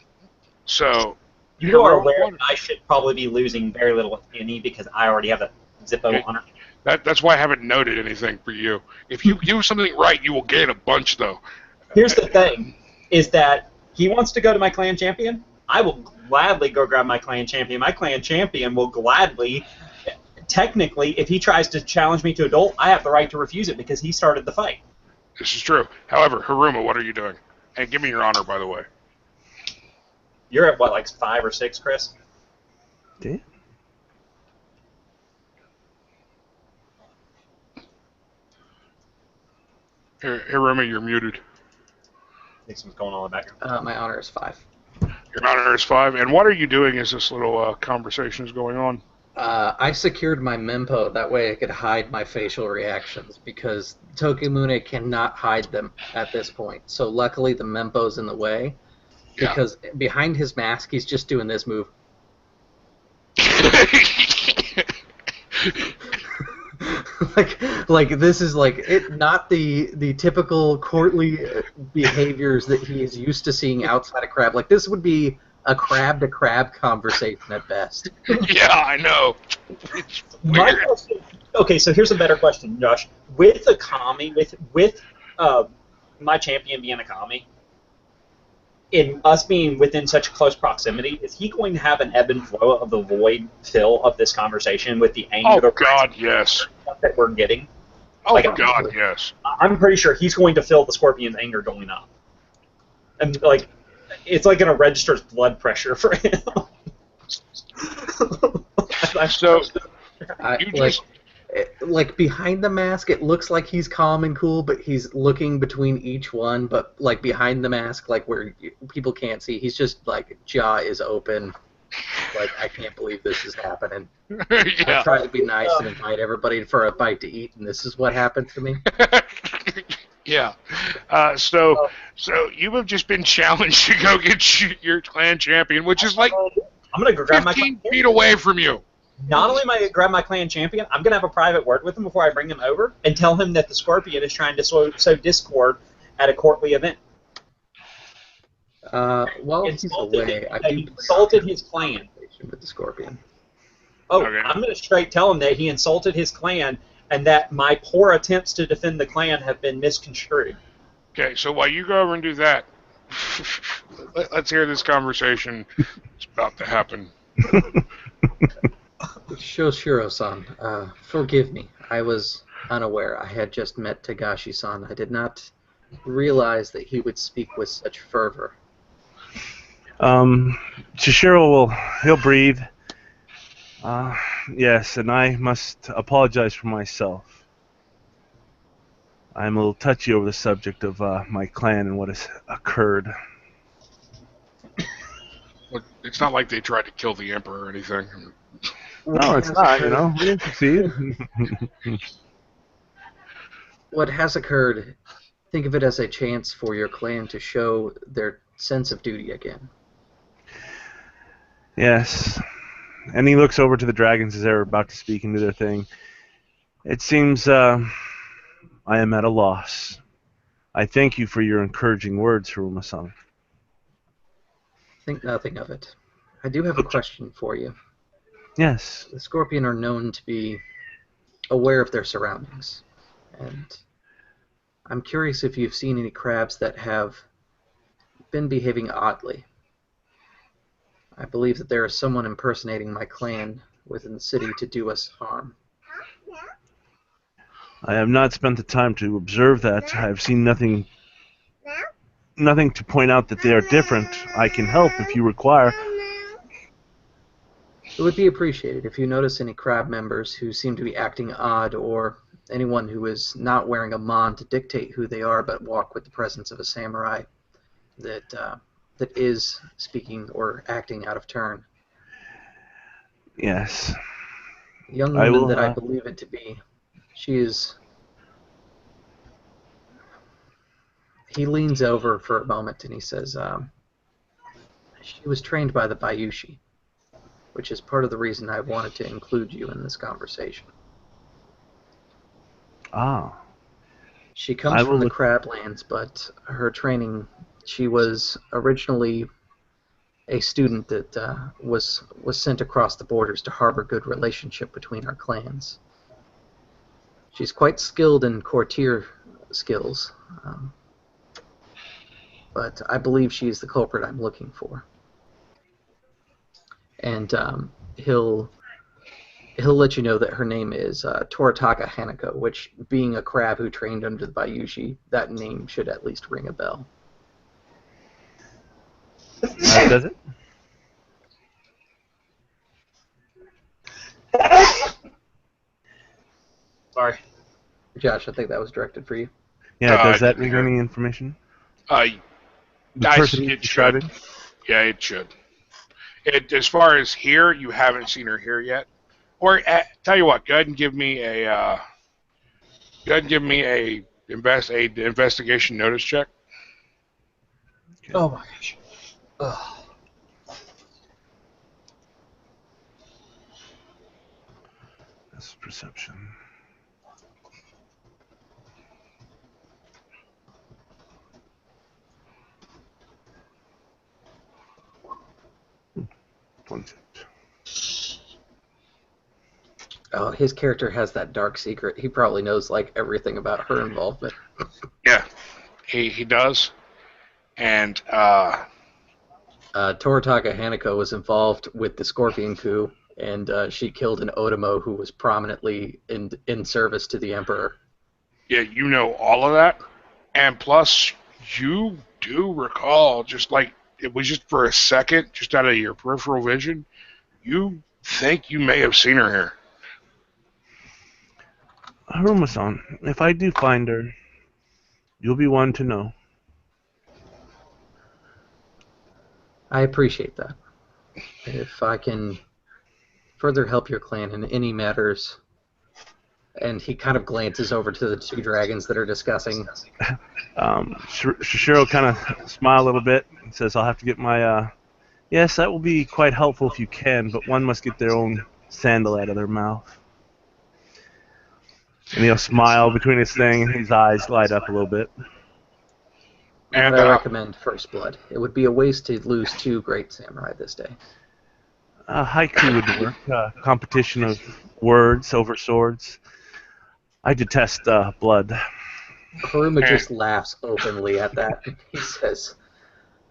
So you are aware I should probably be losing very little, if any, because I already have a Zippo honor. That's why I haven't noted anything for you. If you do something right, you will gain a bunch, though. Here's the thing, is that he wants to go to my clan champion. I will gladly go grab my clan champion. My clan champion will gladly, technically, if he tries to challenge me to a duel, I have the right to refuse it because he started the fight. This is true. However, Haruma, what are you doing? And give me your honor, by the way. You're at, what, like 5 or 6, Chris? Damn. Haruma, you're muted. I think something's going on in the background. My honor is 5. Your honor is 5. And what are you doing as this little conversation is going on? I secured my mempo, that way I could hide my facial reactions, because Tokimune cannot hide them at this point. So luckily the mempo's in the way, because behind his mask he's just doing this move. like this is like it, not the typical courtly behaviors that he is used to seeing outside of crab. Like this would be a crab to crab conversation at best. Yeah, I know. It's weird. Okay, so here's a better question, Josh. With a kami, with my champion being a kami, in us being within such close proximity, is he going to have an ebb and flow of the void fill of this conversation with the anger? Oh God, yes. That we're getting. Oh like, God, yes. I'm pretty sure he's going to feel the scorpion's anger going up, and like it's like gonna register his blood pressure for him. So like behind the mask, it looks like he's calm and cool, but he's looking between each one. But like behind the mask, like where people can't see, he's just like jaw is open. Like I can't believe this is happening. yeah. I try to be nice and invite everybody for a bite to eat, and this is what happens to me. Yeah. So you have just been challenged to go get your clan champion, which is like I'm gonna go grab 15 feet away from you. Not only am I going to grab my clan champion, I'm going to have a private word with him before I bring him over and tell him that the Scorpion is trying to sow discord at a courtly event. Well, he's away. He insulted his clan. With the Scorpion. Oh, okay. I'm going to straight tell him that he insulted his clan and that my poor attempts to defend the clan have been misconstrued. Okay, so while you go over and do that, let's hear this conversation. It's about to happen. Shoshiro-san, forgive me. I was unaware. I had just met Tagashi-san. I did not realize that he would speak with such fervor. Shoshiro he'll breathe. Yes, and I must apologize for myself. I'm a little touchy over the subject of my clan and what has occurred. Well, it's not like they tried to kill the Emperor or anything. No, it's not, you know. We didn't succeed. What has occurred, think of it as a chance for your clan to show their sense of duty again. Yes. And he looks over to the dragons as they're about to speak and do their thing. It seems I am at a loss. I thank you for your encouraging words, Haruma-san. Think nothing of it. I do have a question for you. Yes. The Scorpion are known to be aware of their surroundings. And I'm curious if you've seen any crabs that have been behaving oddly. I believe that there is someone impersonating my clan within the city to do us harm. I have not spent the time to observe that. I have seen nothing to point out that they are different. I can help if you require. It would be appreciated if you notice any crab members who seem to be acting odd, or anyone who is not wearing a mon to dictate who they are, but walk with the presence of a samurai that is speaking or acting out of turn. Yes. The young I woman will, that I believe it to be, she is... He leans over for a moment and he says, she was trained by the Bayushi, which is part of the reason I wanted to include you in this conversation. Ah. She comes from the Crablands, but her training, she was originally a student that was sent across the borders to harbor good relationship between our clans. She's quite skilled in courtier skills, but I believe she's the culprit I'm looking for. And he'll let you know that her name is Toritaka Hanako, which, being a crab who trained under the Bayushi, that name should at least ring a bell. Does it? Sorry. Josh, I think that was directed for you. Yeah, does that ring any information? The person It should. Yeah, it should. As far as here, you haven't seen her here yet. Or tell you what, go ahead and give me a investigation notice check. Okay. Oh my gosh. Ugh. That's perception. Oh, his character has that dark secret. He probably knows like everything about her involvement. Yeah, he does. And Toritaka Hanako was involved with the Scorpion coup, and she killed an Otomo who was prominently in service to the Emperor. Yeah, you know all of that. And plus, you do recall, just like it was just for a second, just out of your peripheral vision, you think you may have seen her here. Haruma-san, if I do find her, you'll be one to know. I appreciate that. If I can further help your clan in any matters, and he kind of glances over to the two dragons that are discussing. Shishiro kind of smiled a little bit and says, I'll have to get my... Yes, that will be quite helpful if you can, but one must get their own sandal out of their mouth. And he'll smile between his thing, and his eyes light up a little bit. And I recommend First Blood. It would be a waste to lose two great samurai this day. Haiku would work. Competition of words over swords. I detest blood. Haruma just laughs openly at that. He says,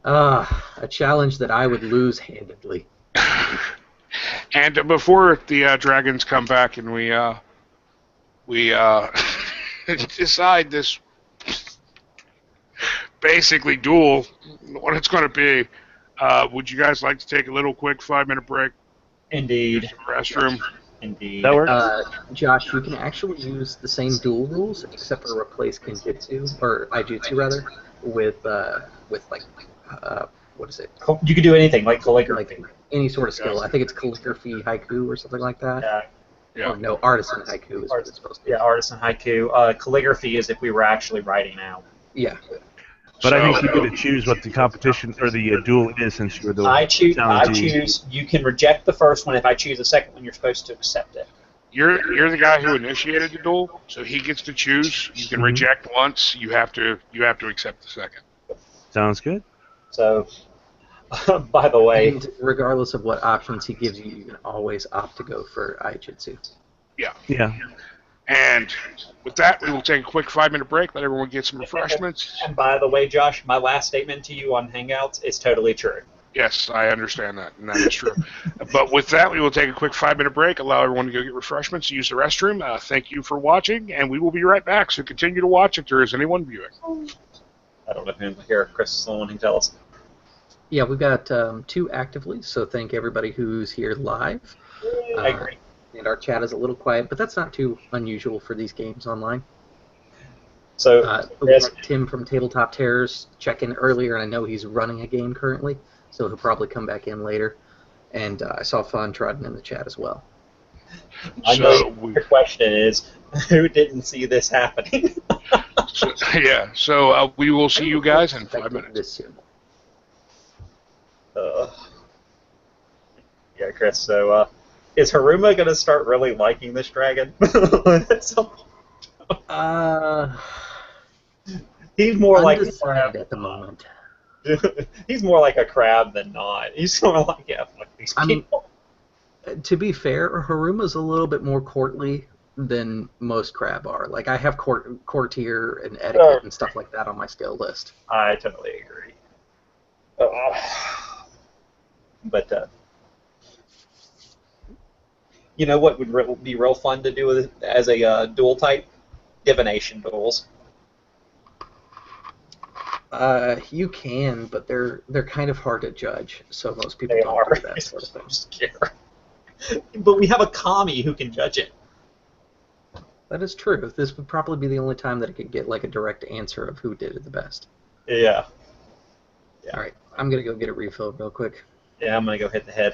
a challenge that I would lose handedly. And before the dragons come back and we decide this basically duel, what it's going to be, would you guys like to take a little quick 5-minute break? Indeed. Restroom. Indeed. That works. Josh, you can actually use the same duel rules, except for replace Kenjutsu, or Aijutsu rather, with like, what is it? You could do anything, like calligraphy. Like any sort of skill. I think it's calligraphy haiku or something like that. Yeah. Or no, artisan haiku is what it's supposed to be. Yeah, artisan haiku. Calligraphy is if we were actually writing out. Yeah. But I think you get to choose what the competition or the duel is, since you're the I choose. challengee. You can reject the first one. If I choose the second one, you're supposed to accept it. You're the guy who initiated the duel, so he gets to choose. You can reject once. You have to accept the second. Sounds good. So, by the way, And regardless of what options he gives you, you can always opt to go for Aijutsu. Yeah. Yeah. And with that, we will take a quick 5-minute break, let everyone get some refreshments. And by the way, Josh, my last statement to you on Hangouts is totally true. Yes, I understand that, and that is true. But with that, we will take a quick 5-minute break, allow everyone to go get refreshments, use the restroom. Thank you for watching, and we will be right back. So continue to watch if there is anyone viewing. I don't know who here. Chris is the one who can tell us. Yeah, we've got 2 actively, so thank everybody who's here live. I agree. And our chat is a little quiet, but that's not too unusual for these games online. So, we got Tim from Tabletop Terrors check in earlier, and I know he's running a game currently, so he'll probably come back in later. And I saw Fawn Trodden in the chat as well. I know your question is, who didn't see this happening? So we will see you guys in 5 minutes. Yeah, Chris, so is Haruma going to start really liking this dragon? He's more like a crab at the moment. He's more like a crab than not. He's sort of like, yeah, fuck these people. To be fair, Haruma's a little bit more courtly than most crab are. Like, I have courtier and etiquette and stuff like that on my skill list. I totally agree. But you know what would be real fun to do as a dual type? Divination duels. You can, but they're kind of hard to judge, so most people They don't are. do that sort of thing. Scare. But we have a kami who can judge it. That is true. This would probably be the only time that it could get like a direct answer of who did it the best. Yeah. All right, I'm gonna go get a refill real quick. Yeah, I'm gonna go hit the head.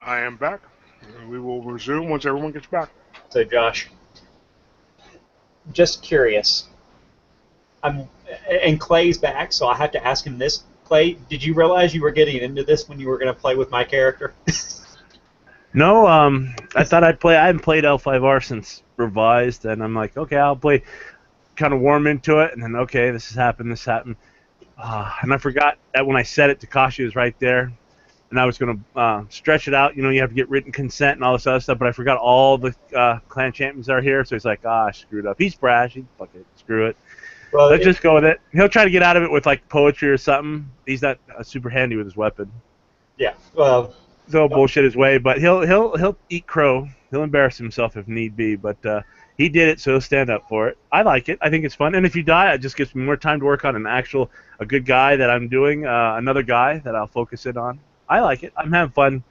I am back. We will resume once everyone gets back. So, Josh, just curious. And Clay's back, so I have to ask him this. Clay, did you realize you were getting into this when you were going to play with my character? No, I thought I'd play. I haven't played L5R since Revised, and I'm like, okay, I'll play. Kind of warm into it, and then okay, this happened. And I forgot that when I said it, Takashi was right there, and I was going to stretch it out. You know, you have to get written consent and all this other stuff, but I forgot all the clan champions are here, so he's like, I screwed up. He's brash. He fuck it, screw it. Well, Let's just go with it. He'll try to get out of it with like poetry or something. He's not super handy with his weapon. Yeah. Well, Throw bullshit his way, but he'll eat crow. He'll embarrass himself if need be, but he did it, so he'll stand up for it. I like it. I think it's fun, and if you die, it just gives me more time to work on a good guy that I'm doing, another guy that I'll focus in on. I like it. I'm having fun,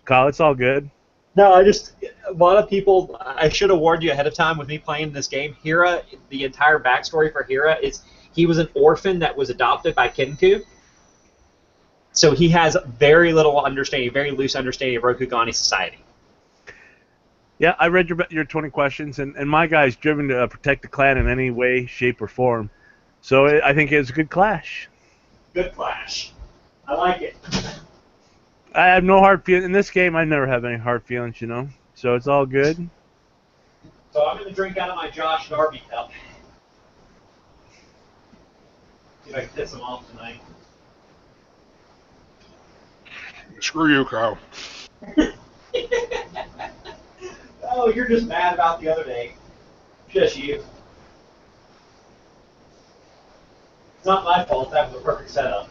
Kyle. It's all good. no, a lot of people, I should have warned you ahead of time with me playing this game. Hira, the entire backstory for Hira is he was an orphan that was adopted by Kenku. So he has very little understanding, very loose understanding of Rokugani society. Yeah, I read your 20 questions, and my guy's driven to protect the clan in any way, shape, or form. So I think it's a good clash. Good clash. I like it. I have no hard feelings. In this game, I never have any hard feelings, you know. So it's all good. So I'm going to drink out of my Josh Darby cup. See if I can piss him off tonight. Screw you, Kyle. Oh, you're just mad about the other day. Just you. It's not my fault. That was a perfect setup.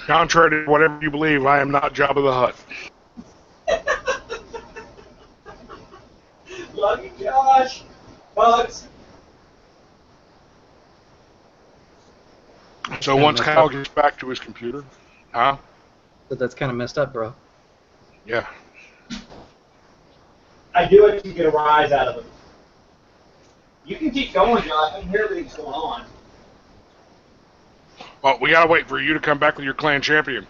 Contrary to whatever you believe, I am not Jabba the Hutt. Love you, Josh. Bugs. So once Kyle gets back to his computer, huh? But that's kind of messed up, bro. Yeah. I do it to get a rise out of him. You can keep going, Josh. I can hear everything's going on. Well, we gotta wait for you to come back with your clan champion.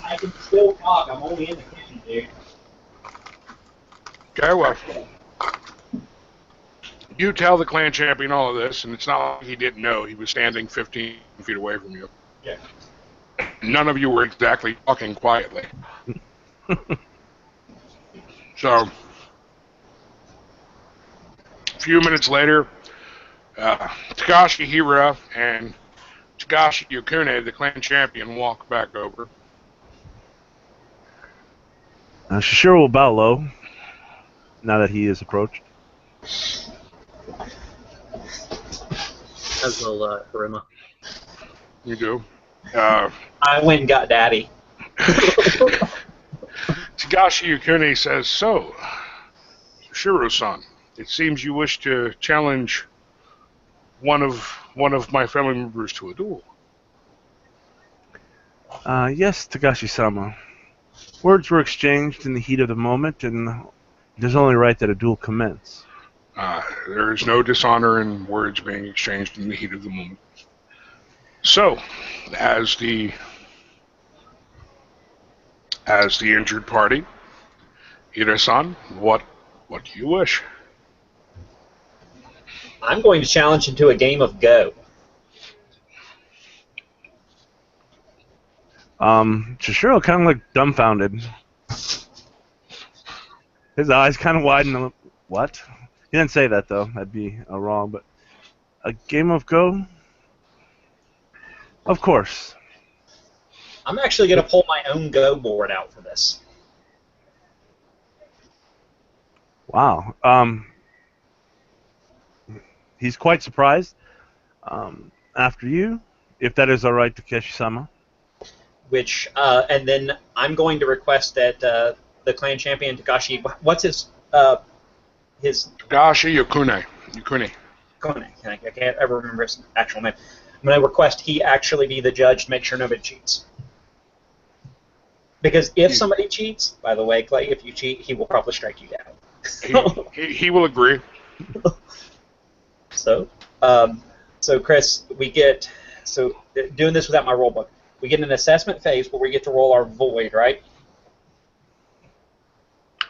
I can still talk. I'm only in the kitchen, dude. Okay, well, you tell the clan champion all of this, and it's not like he didn't know. He was standing 15 feet away from you. Yeah. None of you were exactly talking quietly. So, a few minutes later, Takashi Hira and Takashi Yokune, the clan champion, walk back over. Shishiro will bow low now that he is approached. As will Harima. You do. I went and got Daddy. Takashi Yokune says, "So, Shiro-san, it seems you wish to challenge one of my family members to a duel." Yes, Takashi-sama. Words were exchanged in the heat of the moment, and it is only right that a duel commence. There is no dishonor in words being exchanged in the heat of the moment. So, as the injured party, Hira-san, what do you wish? I'm going to challenge him to a game of Go. Shishiro kind of looked dumbfounded. His eyes kind of widened. What? He didn't say that, though. That'd be wrong, but a game of Go? Of course. I'm actually going to pull my own Go board out for this. Wow. He's quite surprised. After you, if that is all right, Takeshi-sama. Which, and then I'm going to request that the clan champion Takashi, what's his Takashi Yokune. Kone. I can't ever remember his actual name. I'm going to request he actually be the judge to make sure nobody cheats. Because if somebody cheats, by the way, Clay, if you cheat, he will probably strike you down. He will agree. So Chris, doing this without my rule book. We get an assessment phase where we get to roll our void, right?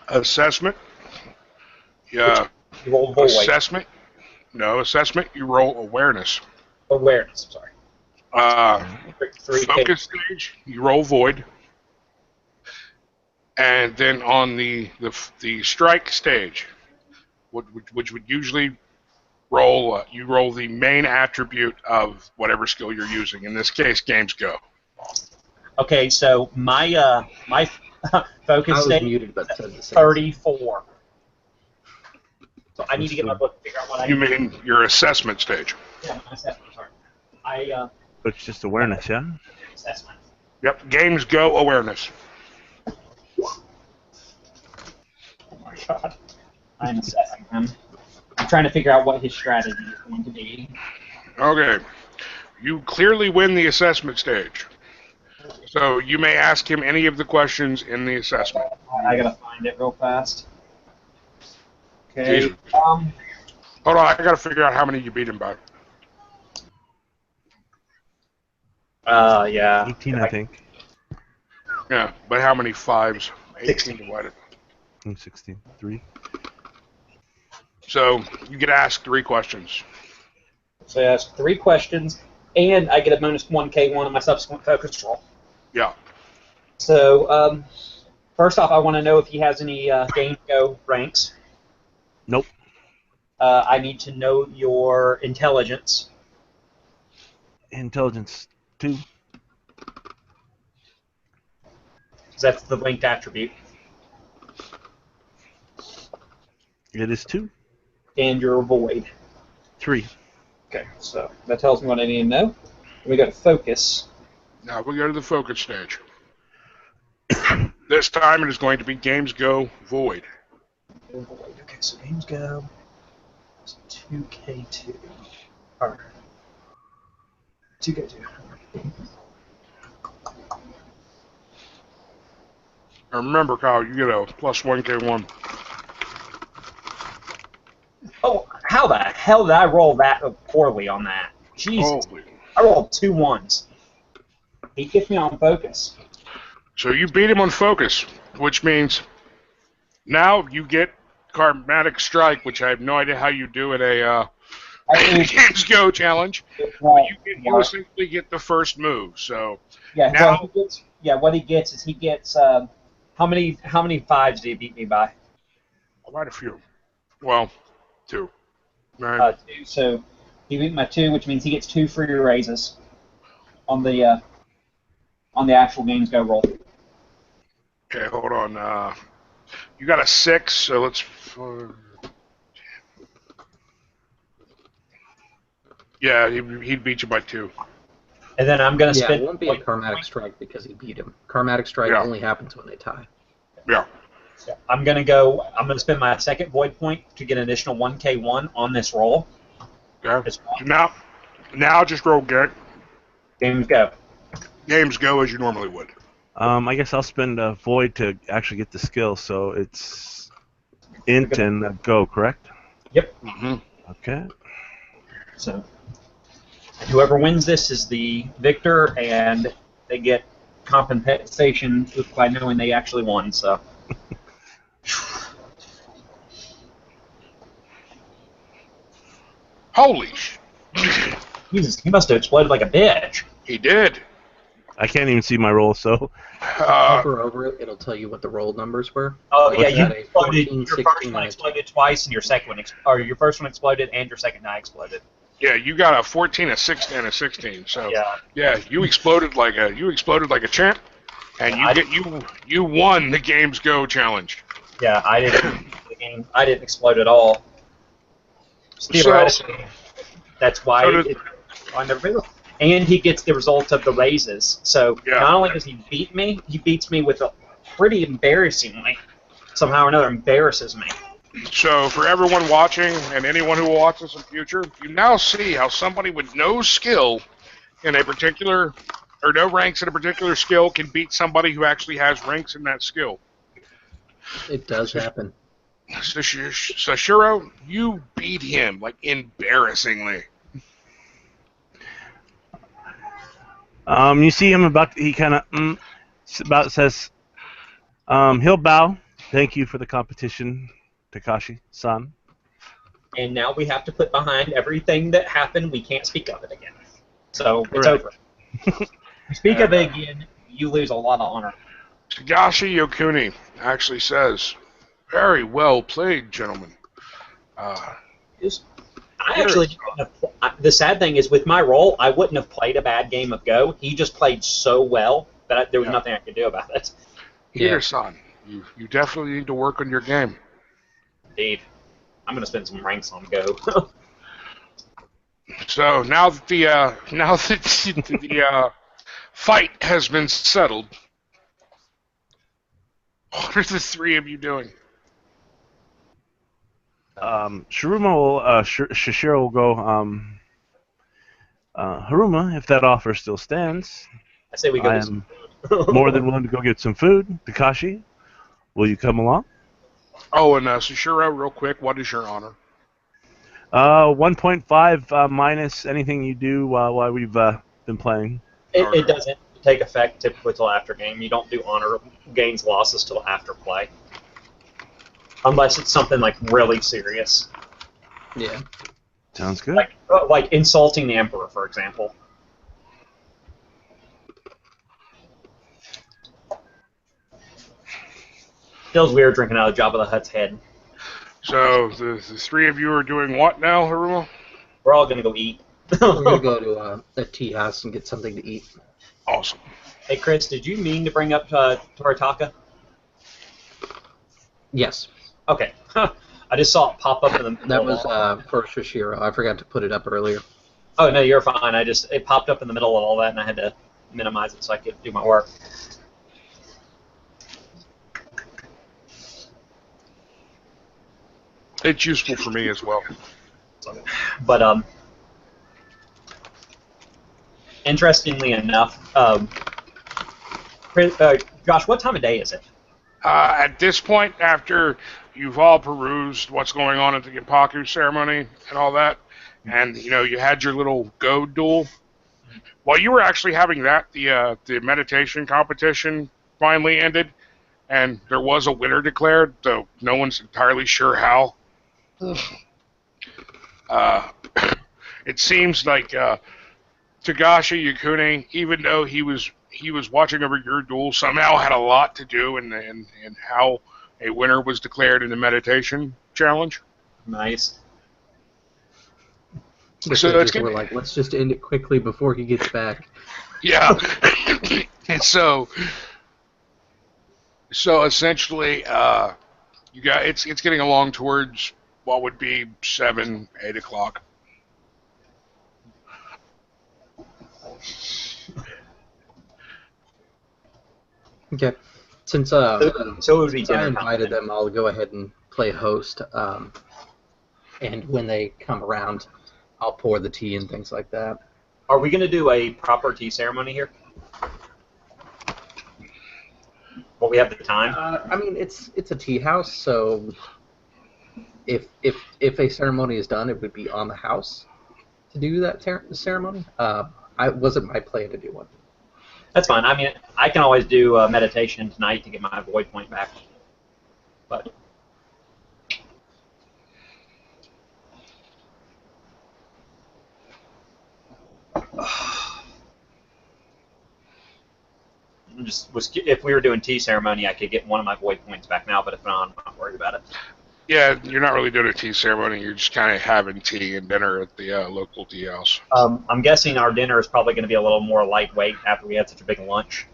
Assessment. Yeah. You roll void. Assessment. No, assessment. You roll awareness. Awareness, I'm sorry. Focus stage. You roll void. And then on the strike stage, which would usually roll, you roll the main attribute of whatever skill you're using. In this case, games go. Okay, so my focus stage muted, but said the same. 34. So I need to get my book to figure out what I You need. mean your assessment stage? Yeah, my assessment. Sorry. But it's just awareness, yeah? Assessment. Yep. Games go awareness. Oh my god. I'm assessing him. I'm trying to figure out what his strategy is going to be. Okay. You clearly win the assessment stage. So you may ask him any of the questions in the assessment. I gotta find it real fast. Okay. Jesus. Hold on, I gotta figure out how many you beat him by. Yeah. 18, I think. Yeah, but how many fives? 18 divided. 16, 3. So you get asked 3 questions. So I ask 3 questions, and I get a bonus 1K1 on my subsequent focus roll. Yeah. So, first off, I want to know if he has any game go ranks. Nope. I need to know your intelligence. Intelligence 2. Because that's the linked attribute. It is 2. And your void. 3. Okay, so that tells me what I need to know. We go to focus. Now we go to the focus stage. This time it is going to be games go void. Void. Okay, so games go. It's 2K2. Or 2K2. And remember, Kyle, you get a plus 1K1. Oh, how the hell did I roll that poorly on that? Jesus. Holy. I rolled 2 1s. He gets me on focus. So you beat him on focus, which means now you get Karmatic Strike, which I have no idea how you do in a Games Go challenge. But you essentially get the first move. So yeah, now, so he gets, what he gets is he gets how many 5s did he beat me by? quite a few. Well, 2. Right. 2. So he beat my 2, which means he gets 2 free raises on the actual Games Go roll. Okay, hold on. You got a 6, so let's. Yeah, he'd beat you by 2. And then I'm gonna Yeah, spend. it won't be a Karmatic Strike because he beat him. Karmatic Strike only happens when they tie. Yeah. I'm gonna spend my second void point to get an additional 1K1 on this roll. Okay. As well. Now just roll Games Go. games go as you normally would. I guess I'll spend a void to actually get the skill, so it's int and go, correct? Yep. Mm-hmm. Okay. So whoever wins this is the victor, and they get compensation by knowing they actually won. So. Holy Jesus, he must have exploded like a bitch. He did. I can't even see my roll, so. Hover over it, it'll tell you what the roll numbers were. Oh Like yeah, you you had a exploded. 14, Your 16, first one and a exploded twice, and your second one, or your first one exploded, and your second die exploded. Yeah, you got a 14, a 16, and a 16. So Yeah. you exploded like a champ, and you won the Games Go challenge. Yeah, I didn't explode at all. Theoretically, that's why I never been. And he gets the result of the raises. So not only does he beat me, he beats me with a pretty embarrassingly. Somehow or another, embarrasses me. So for everyone watching and anyone who will watch this in the future, you now see how somebody with no skill in a particular, or no ranks in a particular skill can beat somebody who actually has ranks in that skill. It does happen. Sashiro, you beat him, like, embarrassingly. You see him he kind of says, he'll bow. Thank you for the competition, Takashi-san. And now we have to put behind everything that happened. We can't speak of it again. So it's Correct. over. You speak of it again, you lose a lot of honor. Tagashi Yokuni actually says, "Very well played, gentlemen." I actually the sad thing is with my role, I wouldn't have played a bad game of Go. He just played so well that there was nothing I could do about it. Peter-san, you definitely need to work on your game. Indeed. I'm going to spend some ranks on Go. So now that the fight has been settled, what are the three of you doing? Shishiro will go, Haruma, if that offer still stands, I say we go. I am more than willing to go get some food. Takashi, will you come along? Oh, and Sushiro, real quick, what is your honor? 1.5 minus anything you do while we've been playing. It doesn't take effect typically till after game. You don't do honor gains losses till after play, unless it's something like really serious. Yeah. Sounds good. Like insulting the Emperor, for example. Feels weird drinking out of Jabba the Hutt's head. So the three of you are doing what now, Haruma? We're all gonna go eat. We're going to go to a tea house and get something to eat. Awesome. Hey, Chris, did you mean to bring up Toritaka? Yes. Okay. I just saw it pop up in the middle. That was for Shishiro. I forgot to put it up earlier. Oh, no, you're fine. It popped up in the middle of all that, and I had to minimize it so I could do my work. It's useful for me as well. But interestingly enough, Josh, what time of day is it? At this point, after you've all perused what's going on at the gempakku ceremony and all that, and you had your little go duel, while you were actually having that, the meditation competition finally ended, and there was a winner declared, though no one's entirely sure how. It seems like Tagashi Yukune, even though he was watching over your duel, somehow had a lot to do in how a winner was declared in the meditation challenge. Nice. So it's we're like, let's just end it quickly before he gets back. Yeah. And so essentially, you got it's getting along towards what would be 7, 8 o'clock. Okay. Since So it would be dinner I time. invited them, I'll go ahead and play host. And when they come around, I'll pour the tea and things like that. Are we going to do a proper tea ceremony here? Well, we have the time. I mean, it's a tea house, so if a ceremony is done, it would be on the house to do that ceremony. It wasn't my plan to do one. That's fine. I mean, I can always do meditation tonight to get my void point back. But if we were doing tea ceremony, I could get one of my void points back now. But if not, I'm not worried about it. Yeah, you're not really doing a tea ceremony. You're just kind of having tea and dinner at the local tea house. I'm guessing our dinner is probably going to be a little more lightweight after we had such a big lunch.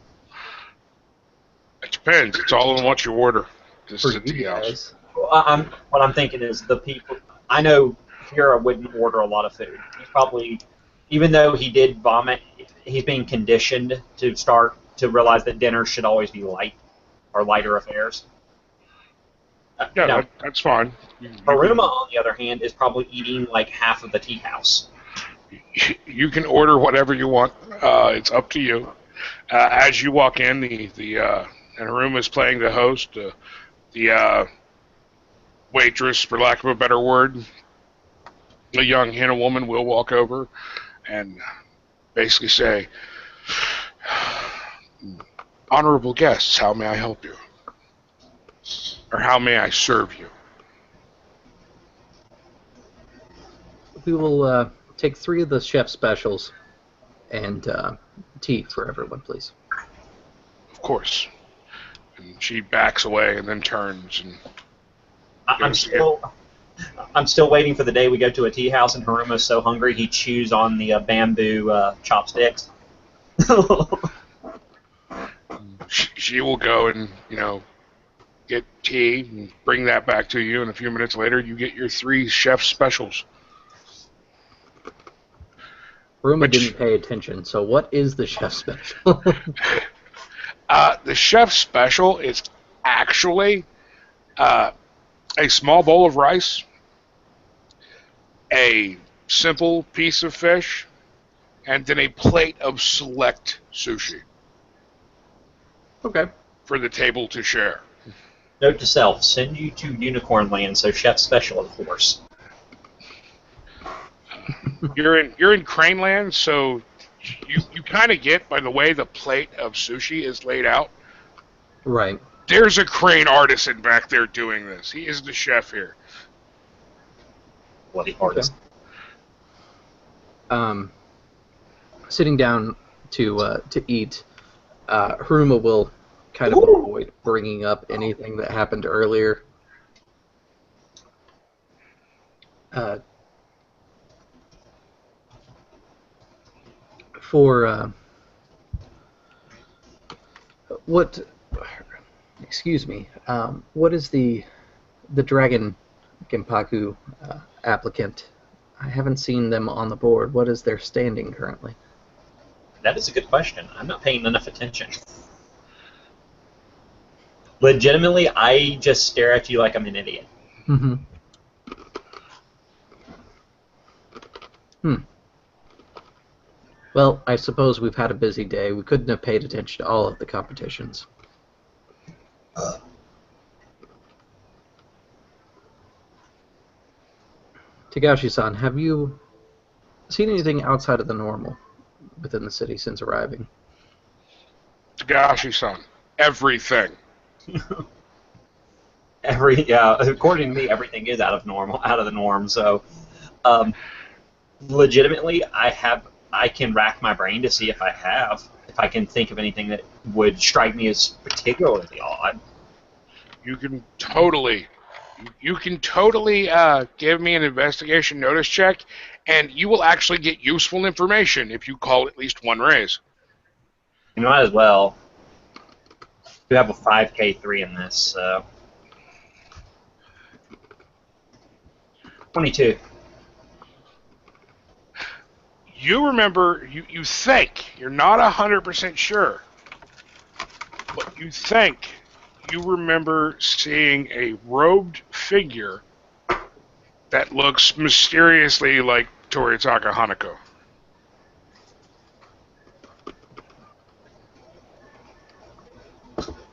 It depends. It's all on what you order. This is For a tea you house. guys. Well, what I'm thinking is the people. I know Kira wouldn't order a lot of food. He's probably, even though he did vomit, he's being conditioned to start to realize that dinner should always be light or lighter affairs. Yeah, Now, that's fine. Haruma, on the other hand, is probably eating like half of the tea house. You can order whatever you want. It's up to you. As you walk in, and Haruma is playing the host. The waitress, for lack of a better word, a young Hina woman will walk over and basically say, Honorable guests, how may I help you? Or how may I serve you? We will take 3 of the chef specials and tea for everyone, please. Of course. And she backs away and then turns and I'm still waiting for the day we go to a tea house and Haruma's so hungry he chews on the bamboo chopsticks. she will go and, get tea and bring that back to you, and a few minutes later you get your 3 chef specials. Haruma didn't pay attention, so what is the chef special? The chef special is actually a small bowl of rice, a simple piece of fish, and then a plate of select sushi. Okay. For the table to share. Note to self, send you to Unicorn Land, so chef special, of course. You're in Crane Land, so you kind of get by the way the plate of sushi is laid out. Right. There's a crane artisan back there doing this. He is the chef here. Bloody artist. Sitting down to eat, Haruma will kind of avoid bringing up anything that happened earlier. What is the dragon gempakku applicant? I haven't seen them on the board. What is their standing currently? That is a good question. I'm not paying enough attention. Legitimately, I just stare at you like I'm an idiot. Mm-hmm. Well, I suppose we've had a busy day. We couldn't have paid attention to all of the competitions. Tagashi-san, have you seen anything outside of the normal within the city since arriving? Tagashi-san, everything. According to me, everything is out of the norm. So, legitimately, I can rack my brain to see if I can think of anything that would strike me as particularly odd. You can totally give me an investigation notice check, and you will actually get useful information if you call at least 1 raise. You might as well. We have a 5K3 in this, so 22. You remember, you think, you're not 100% sure, but you think you remember seeing a robed figure that looks mysteriously like Toritaka Hanako.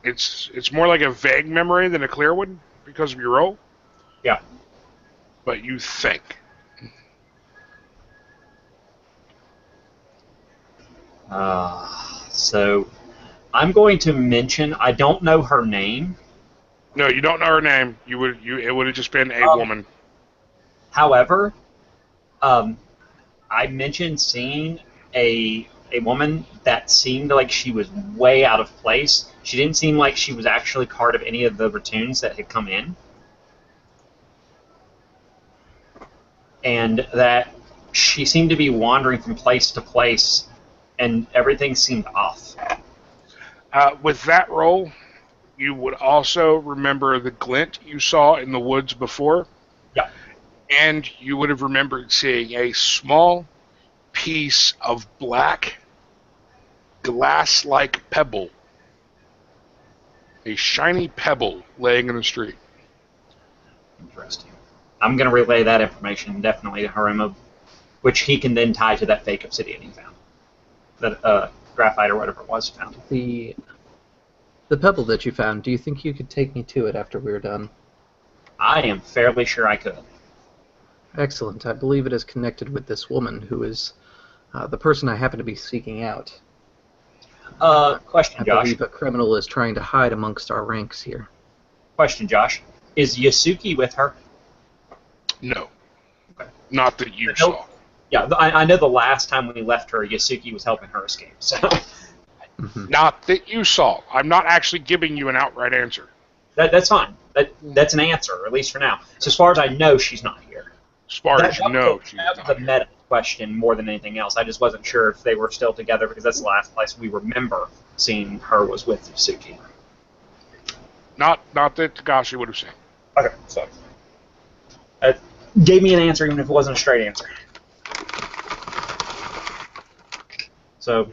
It's more like a vague memory than a clear one because of your role. Yeah. But you think. So I'm going to mention I don't know her name. No, you don't know her name. It would have just been a woman. However, I mentioned seeing a woman that seemed like she was way out of place. She didn't seem like she was actually part of any of the ratoons that had come in. And that she seemed to be wandering from place to place, and everything seemed off. With that roll, you would also remember the glint you saw in the woods before. Yeah. And you would have remembered seeing a small piece of black glass-like pebble. A shiny pebble laying in the street. Interesting. I'm going to relay that information definitely to Haruma, which he can then tie to that fake obsidian he found. That graphite or whatever it was found. The pebble that you found, do you think you could take me to it after we're done? I am fairly sure I could. Excellent. I believe it is connected with this woman who is the person I happen to be seeking out. Question, I Josh. believe a criminal is trying to hide amongst our ranks here. Question, Josh. Is Yasuki with her? No. Not that you Nope. saw. Yeah, I know the last time when we left her, Yasuki was helping her escape. So. Not that you saw. I'm not actually giving you an outright answer. That's fine. That's an answer, at least for now. So as far as I know, she's not here. As far as you know, she's that not was a here. meta question more than anything else. I just wasn't sure if they were still together because that's the last place we remember seeing her was with Yasuki. Not that Tagashi would have seen. Okay, so gave me an answer even if it wasn't a straight answer. So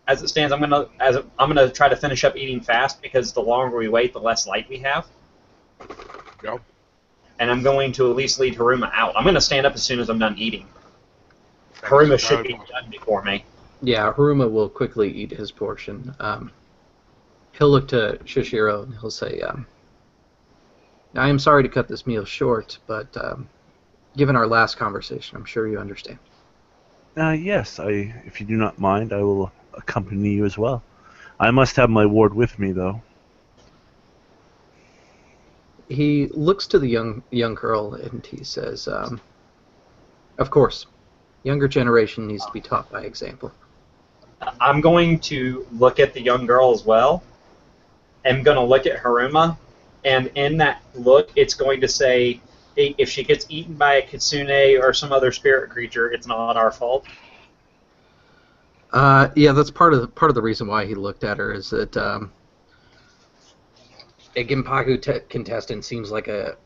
as it stands, I'm gonna try to finish up eating fast because the longer we wait, the less light we have. Yep. And I'm going to at least lead Haruma out. I'm going to stand up as soon as I'm done eating. Haruma should be done before me. Yeah, Haruma will quickly eat his portion. He'll look to Shishiro and he'll say, I am sorry to cut this meal short, but given our last conversation, I'm sure you understand. Yes, if you do not mind, I will accompany you as well. I must have my ward with me, though. He looks to the young girl and he says, of course, younger generation needs to be taught by example. I'm going to look at the young girl as well. I'm going to look at Haruma, and in that look, it's going to say, if she gets eaten by a kitsune or some other spirit creature, it's not our fault. Yeah, that's part of the reason why he looked at her is that a gempakku contestant seems like a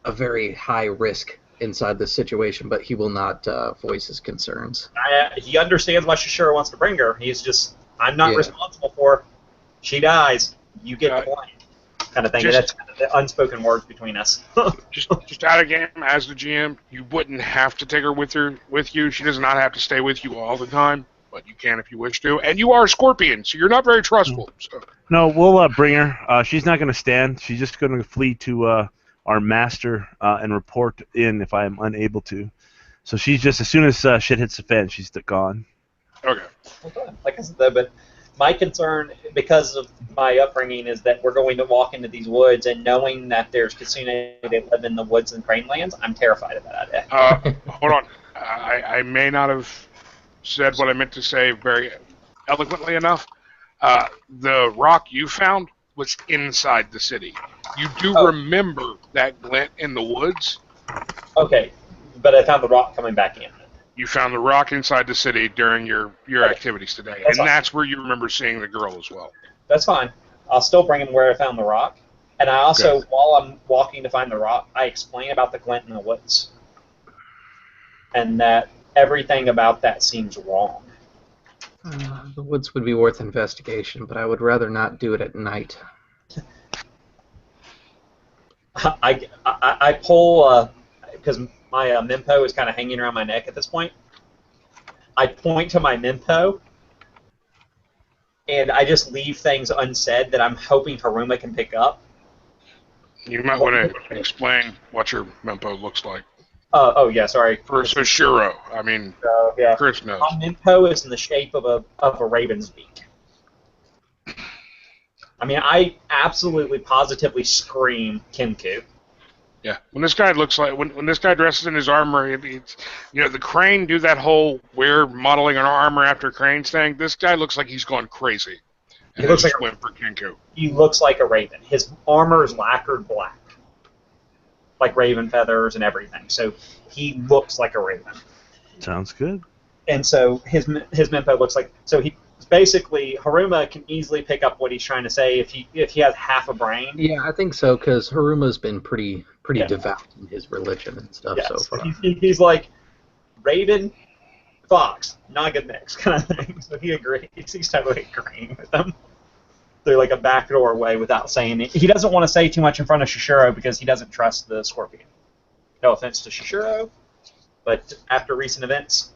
very high risk inside this situation, but he will not voice his concerns. He understands why Shishiro wants to bring her. He's just, I'm not responsible for her. She dies, you get the blame, kind of thing. That's kind of the unspoken words between us. just out of game, as the GM, you wouldn't have to take her with you. She does not have to stay with you all the time, but you can if you wish to. And you are a Scorpion, so you're not very trustful. So. No, we'll bring her. She's not going to stand. She's just going to flee to our master and report in if I am unable to. So she's just, as soon as shit hits the fan, she's gone. Okay. Like I said, but my concern, because of my upbringing, is that we're going to walk into these woods, and knowing that there's kitsune that live in the woods and crane lands, I'm terrified of that idea. Hold on. I may not have said what I meant to say very eloquently enough. The rock you found was inside the city. You do remember that glint in the woods. Okay, but I found the rock coming back in. You found the rock inside the city during your activities today, that's where you remember seeing the girl as well. That's fine. I'll still bring him where I found the rock. And I also, while I'm walking to find the rock, I explain about the glint in the woods. And that everything about that seems wrong. The woods would be worth investigation, but I would rather not do it at night. I pull, because my mempo is kind of hanging around my neck at this point. I point to my mempo, and I just leave things unsaid that I'm hoping Haruma can pick up. You might want to explain what your mempo looks like. Oh yeah, sorry. For Shishiro, I mean, Chris knows. My mempo is in the shape of a raven's beak. I mean, I absolutely, positively scream Kenku. Yeah, when this guy looks like when this guy dresses in his armor, it's, the Crane do that whole we're modeling our armor after Crane's thing. This guy looks like he's gone crazy. He looks like went for Kenku. He looks like a raven. His armor is lacquered black, like raven feathers and everything. So he looks like a raven. Sounds good. And so his mempo looks like he. Basically, Haruma can easily pick up what he's trying to say if he has half a brain. Yeah, I think so, because Haruma's been pretty devout in his religion and stuff so far. He's like, Raven, Fox, not a good mix kind of thing. So he agrees. He's totally agreeing with them. They're like a backdoor way without saying it. He doesn't want to say too much in front of Shishiro because he doesn't trust the Scorpion. No offense to Shishiro, but after recent events...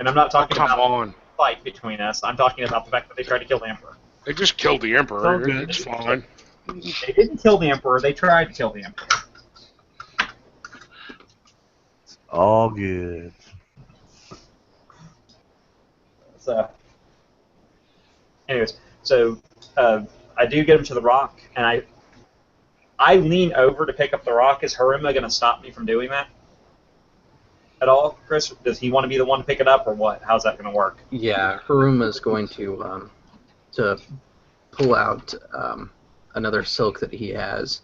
And I'm not talking about the fight between us. I'm talking about the fact that they tried to kill the Emperor. They just killed the Emperor. It's fine. They didn't kill the Emperor. They tried to kill the Emperor. It's all good. Anyways, so I do get him to the rock, and I lean over to pick up the rock. Is Haruma going to stop me from doing that at all, Chris? Does he want to be the one to pick it up, or what? How's that going to work? Yeah, Haruma's going to pull out another silk that he has,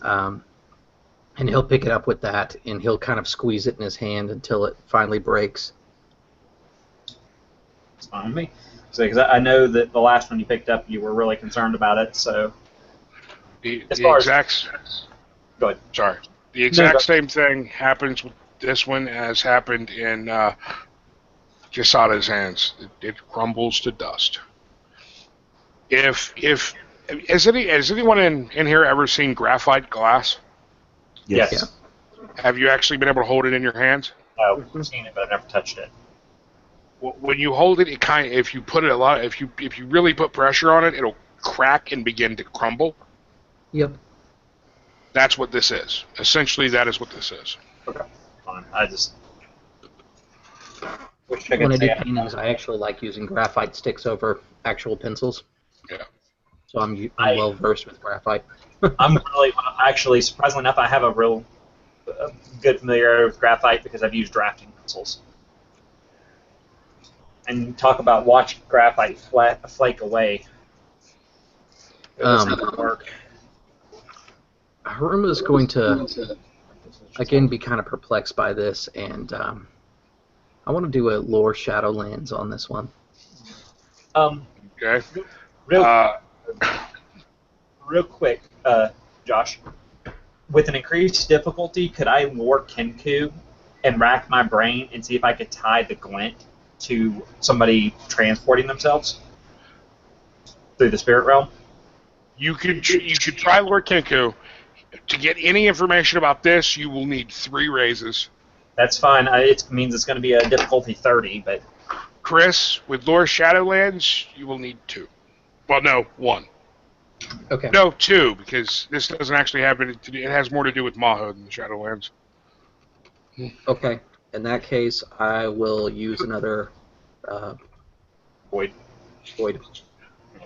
and he'll pick it up with that, and he'll kind of squeeze it in his hand until it finally breaks. It's fine with me. So, because I know that the last one you picked up, you were really concerned about it. So, The as far exact. go ahead. Sorry. The exact No. same thing happens with this one as happened in Jasada's hands. It crumbles to dust. If has anyone in here ever seen graphite glass? Yes. Yeah. Have you actually been able to hold it in your hands? I've seen it, but I've never touched it. When you hold it, if you put it if you really put pressure on it, it'll crack and begin to crumble. Yep. That's what this is. Essentially, that is what this is. Okay, fine. I just wish I When I could do say paintings, I actually like using graphite sticks over actual pencils. Yeah. So I'm well versed with graphite. I'm really actually surprisingly enough, I have a real good familiarity with graphite because I've used drafting pencils. And talk about watch graphite flake away. It doesn't even work. Haruma's going to, again, be kind of perplexed by this, and I want to do a lore Shadowlands on this one. Okay. Real quick, Josh. With an increased difficulty, could I lore Kenku and rack my brain and see if I could tie the glint to somebody transporting themselves through the spirit realm? You could try Lord Kenku. To get any information about this, you will need 3 raises. That's fine. It means it's going to be a difficulty 30, but... Chris, with Lore Shadowlands, you will need 2. Well, no, 1. Okay. No, 2, because this doesn't actually have it. It has more to do with Maho than the Shadowlands. Okay. In that case, I will use another Void. void.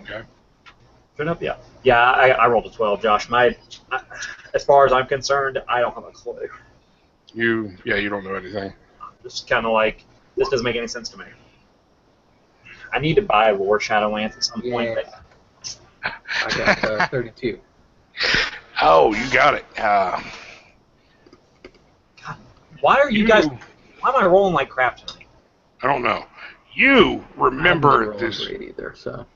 Okay. Turn up, yeah. Yeah, I rolled a 12, Josh. As far as I'm concerned, I don't have a clue. You don't know anything. Just kind of like, this doesn't make any sense to me. I need to buy Lore Shadowlands at some point. Yeah. I got 32. Oh, you got it. Why are you guys? Why am I rolling like crap tonight? I don't know. You remember I'm this? not great either, so.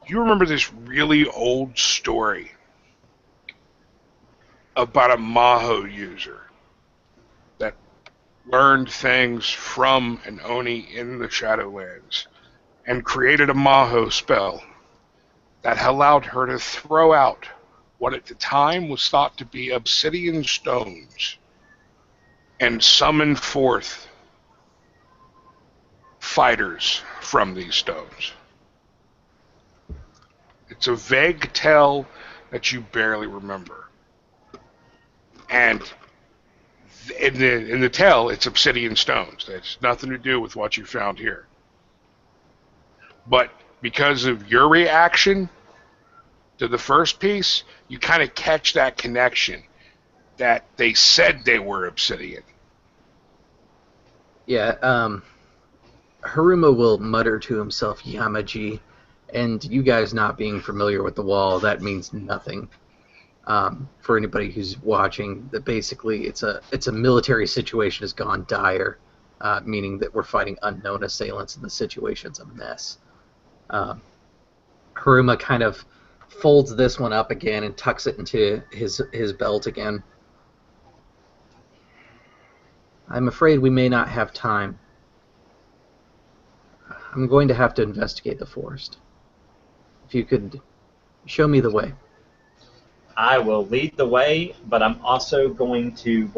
You remember this really old story about a Maho user that learned things from an Oni in the Shadowlands and created a Maho spell that allowed her to throw out what at the time was thought to be obsidian stones and summon forth fighters from these stones. It's a vague tale that you barely remember. And in the tale, it's obsidian stones. That's nothing to do with what you found here. But because of your reaction to the first piece, you kind of catch that connection that they said they were obsidian. Yeah, Haruma will mutter to himself, Yamaji, and you guys not being familiar with the wall, that means nothing. For anybody who's watching, that basically it's a military situation has gone dire, meaning that we're fighting unknown assailants and the situation's a mess. Haruma kind of folds this one up again and tucks it into his belt again. I'm afraid we may not have time. I'm going to have to investigate the forest. If you could show me the way. I will lead the way, but I'm also going to,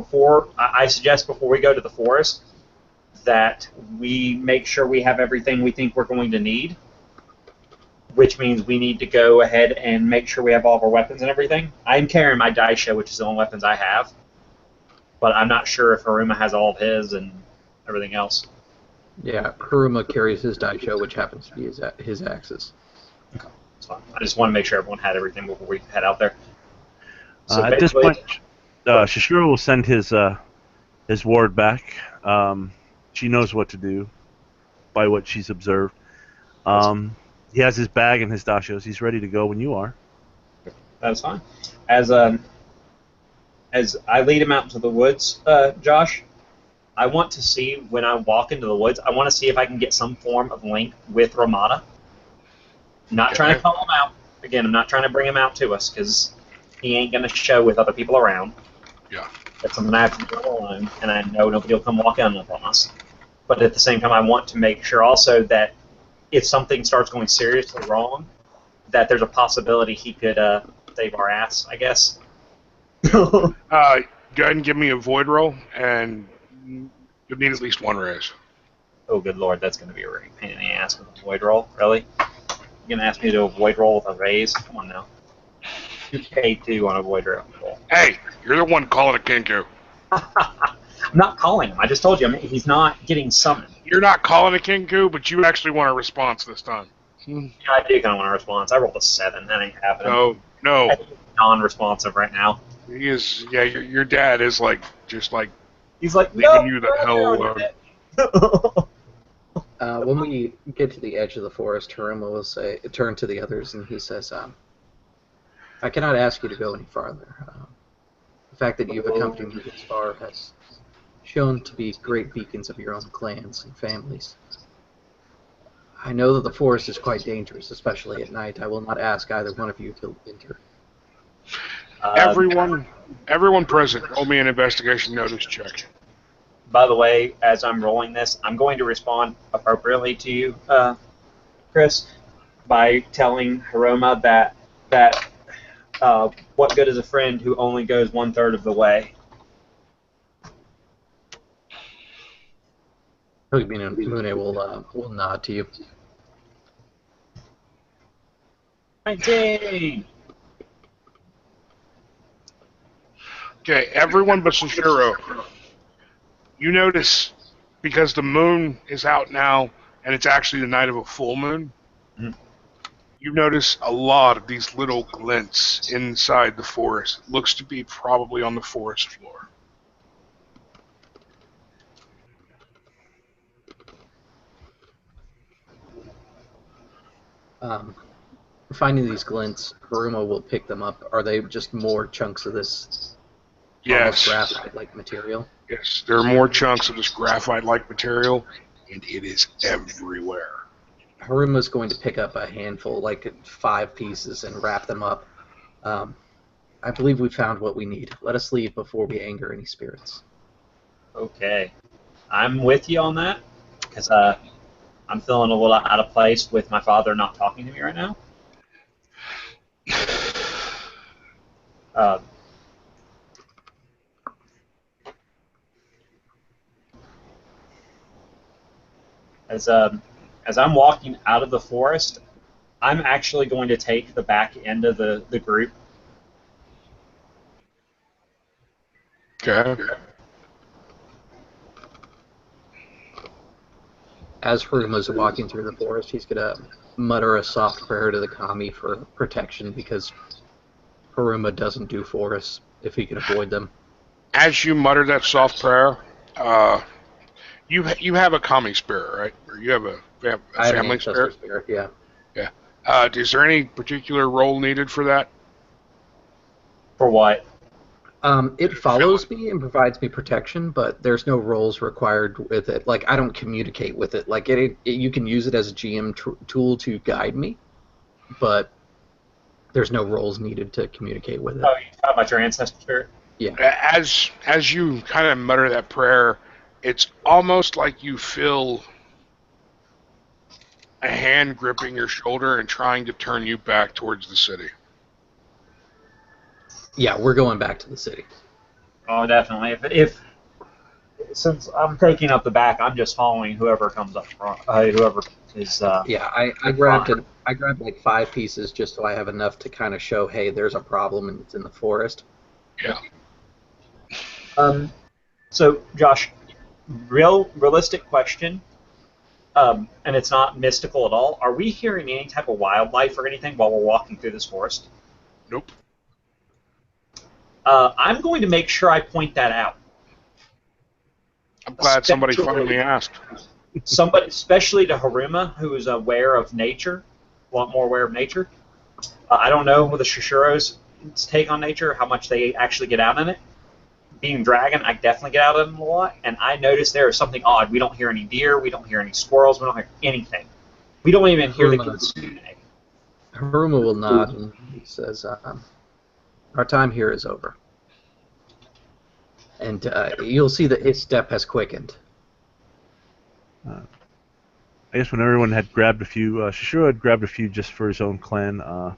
I suggest before we go to the forest, that we make sure we have everything we think we're going to need, which means we need to go ahead and make sure we have all of our weapons and everything. I'm carrying my Daisha, which is the only weapons I have, but I'm not sure if Haruma has all of his and everything else. Yeah, Haruma carries his daisho, which happens to be his axes. Okay, that's fine. I just want to make sure everyone had everything before we head out there. So At this basically, point, Shishiro will send his ward back. She knows what to do by what she's observed. He has his bag and his dashos. He's ready to go when you are. that's fine. As I lead him out into the woods, Josh, I want to see when I walk into the woods. I want to see if I can get some form of link with Ramada. I'm not trying to call him out. Again, I'm not trying to bring him out to us because he ain't going to show with other people around. Yeah. That's something I have to do alone, and I know nobody will come walk in upon us. But at the same time, I want to make sure also that if something starts going seriously wrong, that there's a possibility he could save our ass, I guess. Go ahead and give me a void roll, and you'll need at least one raise. Oh, good lord, that's going to be a really pain in the ass with a void roll. Really? You're going to ask me to do a void roll with a raise? Come on now. 2K2 on a void roll. Hey, you're the one calling it Kenku. I'm not calling him. I just told you, he's not getting summoned. You're not calling it Kenku, but you actually want a response this time. Yeah, I do kind of want a response. I rolled a 7. That ain't happening. No. I'm non-responsive right now. He is. Yeah, your dad is just like He's like, leaving no, you the hell alone. When we get to the edge of the forest, Haruma will turn to the others, and he says, I cannot ask you to go any farther. The fact that you've accompanied me this far has shown to be great beacons of your own clans and families. I know that the forest is quite dangerous, especially at night. I will not ask either one of you to enter. Everyone present, roll me an investigation notice check. By the way, as I'm rolling this, I'm going to respond appropriately to you, Chris, by telling Haruma that what good is a friend who only goes 1/3 of the way? Mune will nod to you. 19! Okay, everyone but Shishiro. You notice, because the moon is out now, and it's actually the night of a full moon, you notice a lot of these little glints inside the forest. It looks to be probably on the forest floor. Finding these glints, Haruma will pick them up. Are they just more chunks of this Yes. graphite-like material? Yes, there are more chunks of this graphite-like material, and it is everywhere. Haruma's going to pick up a handful, like 5 pieces, and wrap them up. I believe we found what we need. Let us leave before we anger any spirits. Okay. I'm with you on that, because I'm feeling a little out of place with my father not talking to me right now. As I'm walking out of the forest, I'm actually going to take the back end of the group. Okay. As Haruma's walking through the forest, he's going to mutter a soft prayer to the kami for protection, because Haruma doesn't do forests if he can avoid them. As you mutter that soft prayer, you have a kami spirit, right? Or you have a family spirit? Yeah. Yeah. Is there any particular role needed for that? For what? It follows me and provides me protection, but there's no roles required with it. Like, I don't communicate with it. Like, you can use it as a GM tool to guide me, but there's no roles needed to communicate with it. Oh, you talking about your ancestor spirit? Yeah. As you kind of mutter that prayer, it's almost like you feel a hand gripping your shoulder and trying to turn you back towards the city. Yeah, we're going back to the city. Oh, definitely. If since I'm taking up the back, I'm just following whoever comes up front. Whoever is. Yeah, I grabbed like 5 pieces just so I have enough to kind of show, hey, there's a problem and it's in the forest. Yeah. So, Josh, realistic question. and it's not mystical at all, are we hearing any type of wildlife or anything while we're walking through this forest? Nope. I'm going to make sure I point that out. I'm glad somebody finally asked. Somebody, especially to Haruma, who is aware of nature, a lot more aware of nature. I don't know the Shishiro's take on nature, how much they actually get out in it. Being dragon, I definitely get out of them a lot, and I noticed there is something odd. We don't hear any deer, we don't hear any squirrels, we don't hear anything. We don't even hear the kitsune. Haruma will nod and he says, our time here is over. And you'll see that his step has quickened. I guess when everyone had grabbed a few, Shishiro had grabbed a few just for his own clan to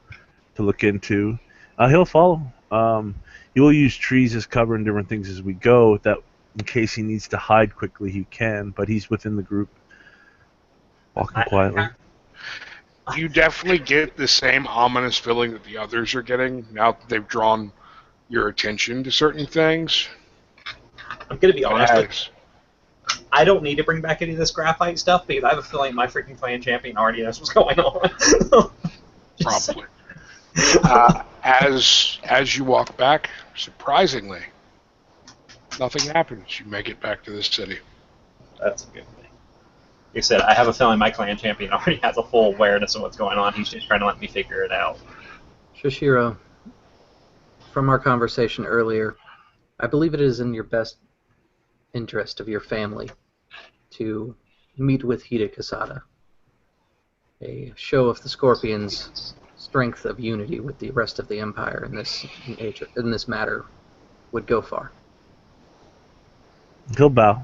look into. He'll follow. He will use trees as cover and different things as we go, that in case he needs to hide quickly, he can, but he's within the group, walking quietly. You definitely get the same ominous feeling that the others are getting now that they've drawn your attention to certain things. I'm going to be honest with you. I don't need to bring back any of this graphite stuff because I have a feeling my freaking clan champion already knows what's going on. Probably. As you walk back, surprisingly, nothing happens. You make it back to this city. That's a good thing. Like I said, I have a feeling my clan champion already has a full awareness of what's going on. He's just trying to let me figure it out. Shishiro, from our conversation earlier, I believe it is in your best interest of your family to meet with Hida Kasada. A show of the Scorpions' strength of unity with the rest of the Empire in this matter would go far. He'll bow.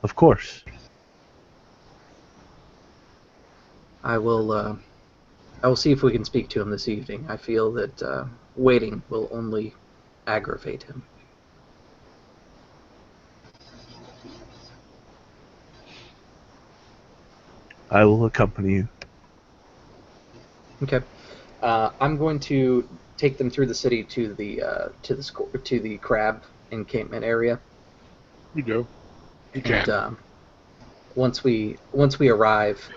Of course. I will see if we can speak to him this evening. I feel that waiting will only aggravate him. I will accompany you. Okay. I'm going to take them through the city to the crab encampment area. You do. You can. And once we arrive,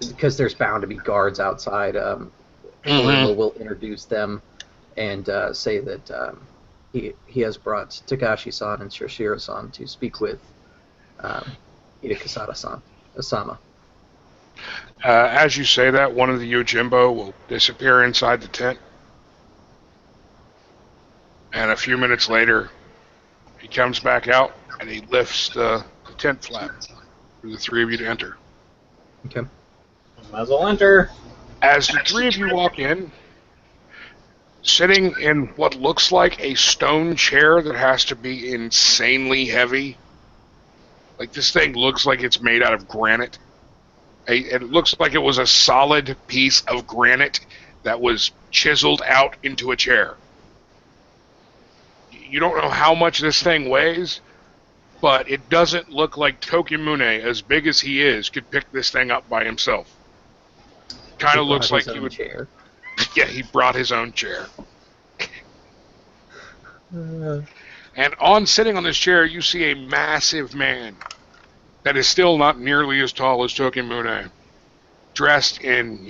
because there's bound to be guards outside, we'll introduce them and say that he has brought Takashi-san and Shishiro-san to speak with Hida Kasada-san, Osama. As you say that, one of the Yojimbo will disappear inside the tent. And a few minutes later, he comes back out and he lifts the tent flap for the three of you to enter. Okay. Might as well enter. As the three of you walk in, sitting in what looks like a stone chair that has to be insanely heavy, like this thing looks like it's made out of granite. It looks like it was a solid piece of granite that was chiseled out into a chair. You don't know how much this thing weighs, but it doesn't look like Tokimune, as big as he is, could pick this thing up by himself. Kind of looks like he would. Chair. Yeah, he brought his own chair. And sitting on this chair, you see a massive man that is still not nearly as tall as Tokimune, dressed in,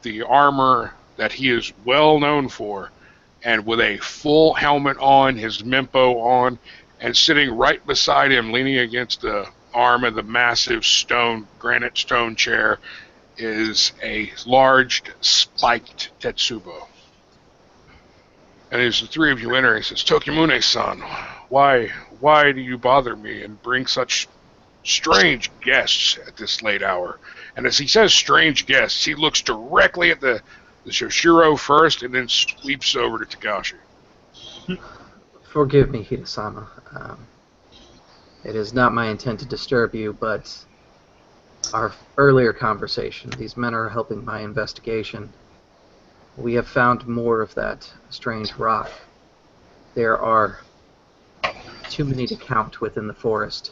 the armor that he is well known for, and with a full helmet on, his mempo on, and sitting right beside him, leaning against the arm of the massive granite stone chair, is a large, spiked Tetsubo. And as the three of you enter, he says, Tokimune-san, why do you bother me and bring such strange guests at this late hour? And as he says strange guests, he looks directly at the Shishiro first and then sweeps over to Takashi. Forgive me, Hidesama. It is not my intent to disturb you, but our earlier conversation, these men are helping my investigation. We have found more of that strange rock. There are too many to count within the forest.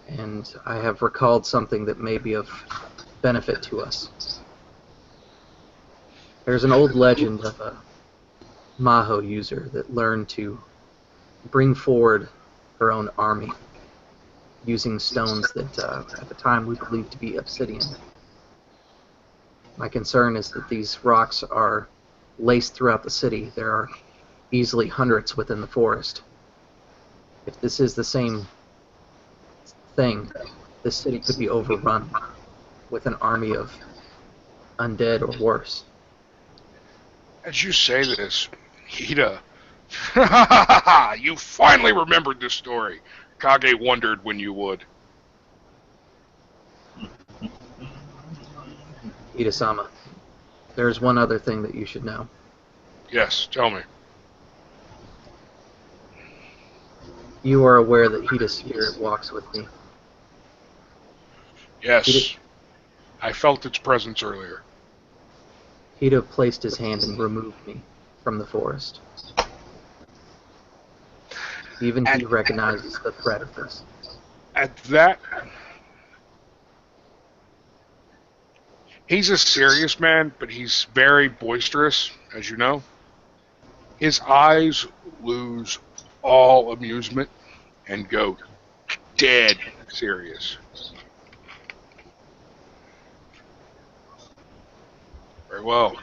And I have recalled something that may be of benefit to us. There's an old legend of a Maho user that learned to bring forward her own army. using stones that at the time we believed to be obsidian. My concern is that these rocks are laced throughout the city. There are easily hundreds within the forest. If this is the same thing, this city could be overrun with an army of undead or worse. As you say this, Hida, you finally remembered this story. Kage wondered when you would. Ida-sama, there's one other thing that you should know. Yes, tell me. You are aware that Hida's spirit walks with me. Yes, I felt its presence earlier. Hida placed his hand and removed me from the forest. Even he recognizes the threat of this. At that, he's a serious man, but he's very boisterous, as you know. His eyes lose all amusement and go dead serious. Very well.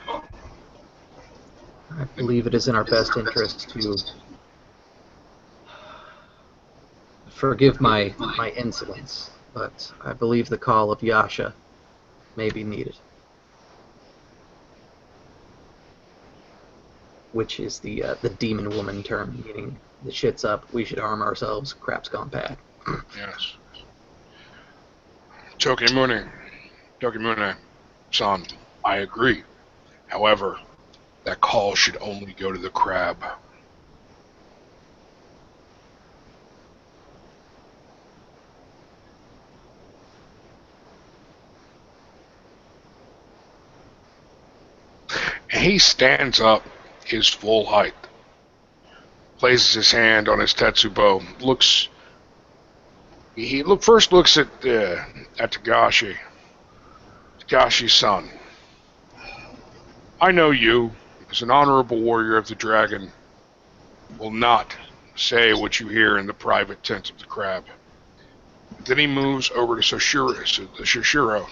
I believe it is in our best interest to forgive my insolence, but I believe the call of Yasha may be needed. Which is the demon woman term, meaning the shit's up, we should arm ourselves, crap's gone bad. Yes. Tokimune, son, I agree. However, that call should only go to the crab. He stands up his full height, places his hand on his tetsubo, first looks at Tagashi. Tagashi-san, I know you, as an honorable warrior of the dragon, will not say what you hear in the private tent of the crab. Then he moves over to Shoshiro.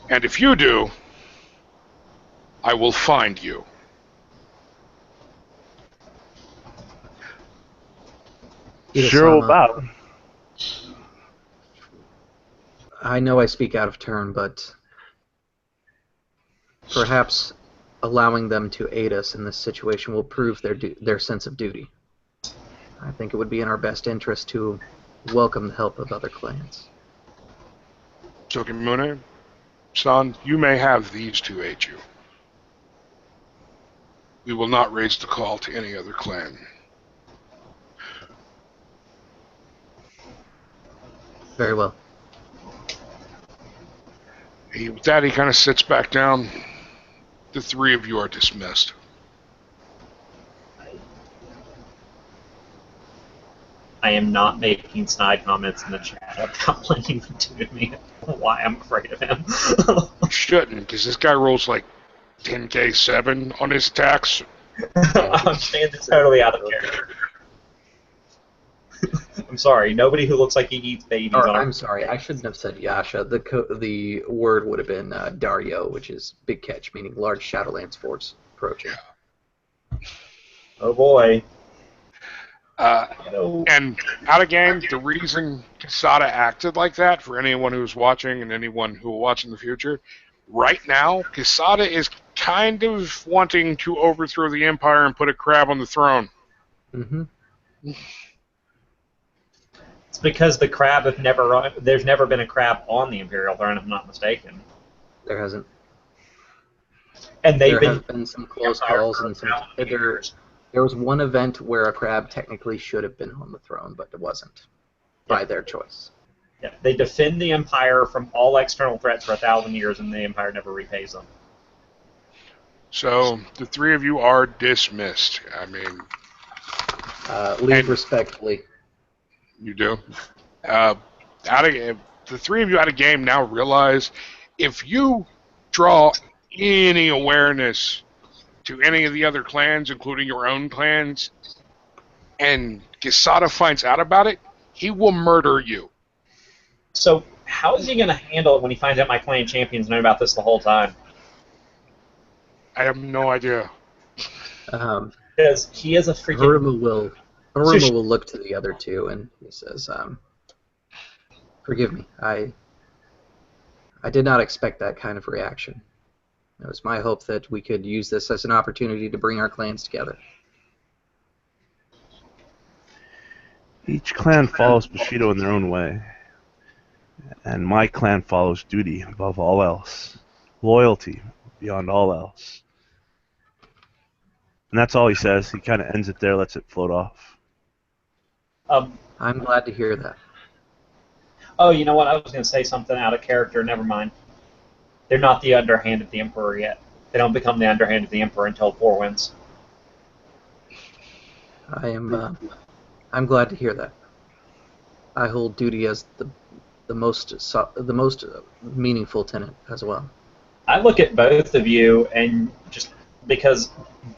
And if you do, I will find you. Sure about. I know I speak out of turn, but perhaps allowing them to aid us in this situation will prove their sense of duty. I think it would be in our best interest to welcome the help of other clans. Tokimune, son, you may have these to aid you. We will not raise the call to any other clan. Very well. With that, he kind of sits back down. The three of you are dismissed. I am not making snide comments in the chat about blaming the two of me. Why I'm afraid of him. You shouldn't, because this guy rolls like 10k7 on his attacks. I'm saying it's totally out of character. I'm sorry. Nobody who looks like he eats babies. I'm sorry. I shouldn't have said Yasha. The word would have been Dario, which is big catch, meaning large Shadowlands force approaching. Oh boy. And out of game, the reason Quesada acted like that, for anyone who's watching and anyone who will watch in the future, right now, Quesada is kind of wanting to overthrow the Empire and put a crab on the throne. Mm-hmm. It's because the crab there's never been a crab on the Imperial throne, if I'm not mistaken. There hasn't. And there have been some close calls and some. There was one event where a crab technically should have been on the throne, but it wasn't, by their choice. Yeah, they defend the Empire from all external threats for 1,000 years, and the Empire never repays them. So the three of you are dismissed. I mean, leave respectfully. You do. The three of you out of game now realize if you draw any awareness to any of the other clans, including your own clans, and Quesada finds out about it, he will murder you. So how is he going to handle it when he finds out my clan champion's known about this the whole time? I have no idea. Because he is a freaking... Haruma will look to the other two and he says, "Forgive me. I did not expect that kind of reaction. It was my hope that we could use this as an opportunity to bring our clans together." Each clan follows Bushido in their own way, and my clan follows duty above all else, loyalty beyond all else. And that's all he says. He kind of ends it there, lets it float off. I'm glad to hear that. Oh, you know what? I was going to say something out of character. Never mind. They're not the underhand of the Emperor yet. They don't become the underhand of the Emperor until 4 wins. I'm glad to hear that. I hold duty as the most meaningful tenet as well. I look at both of you, and just because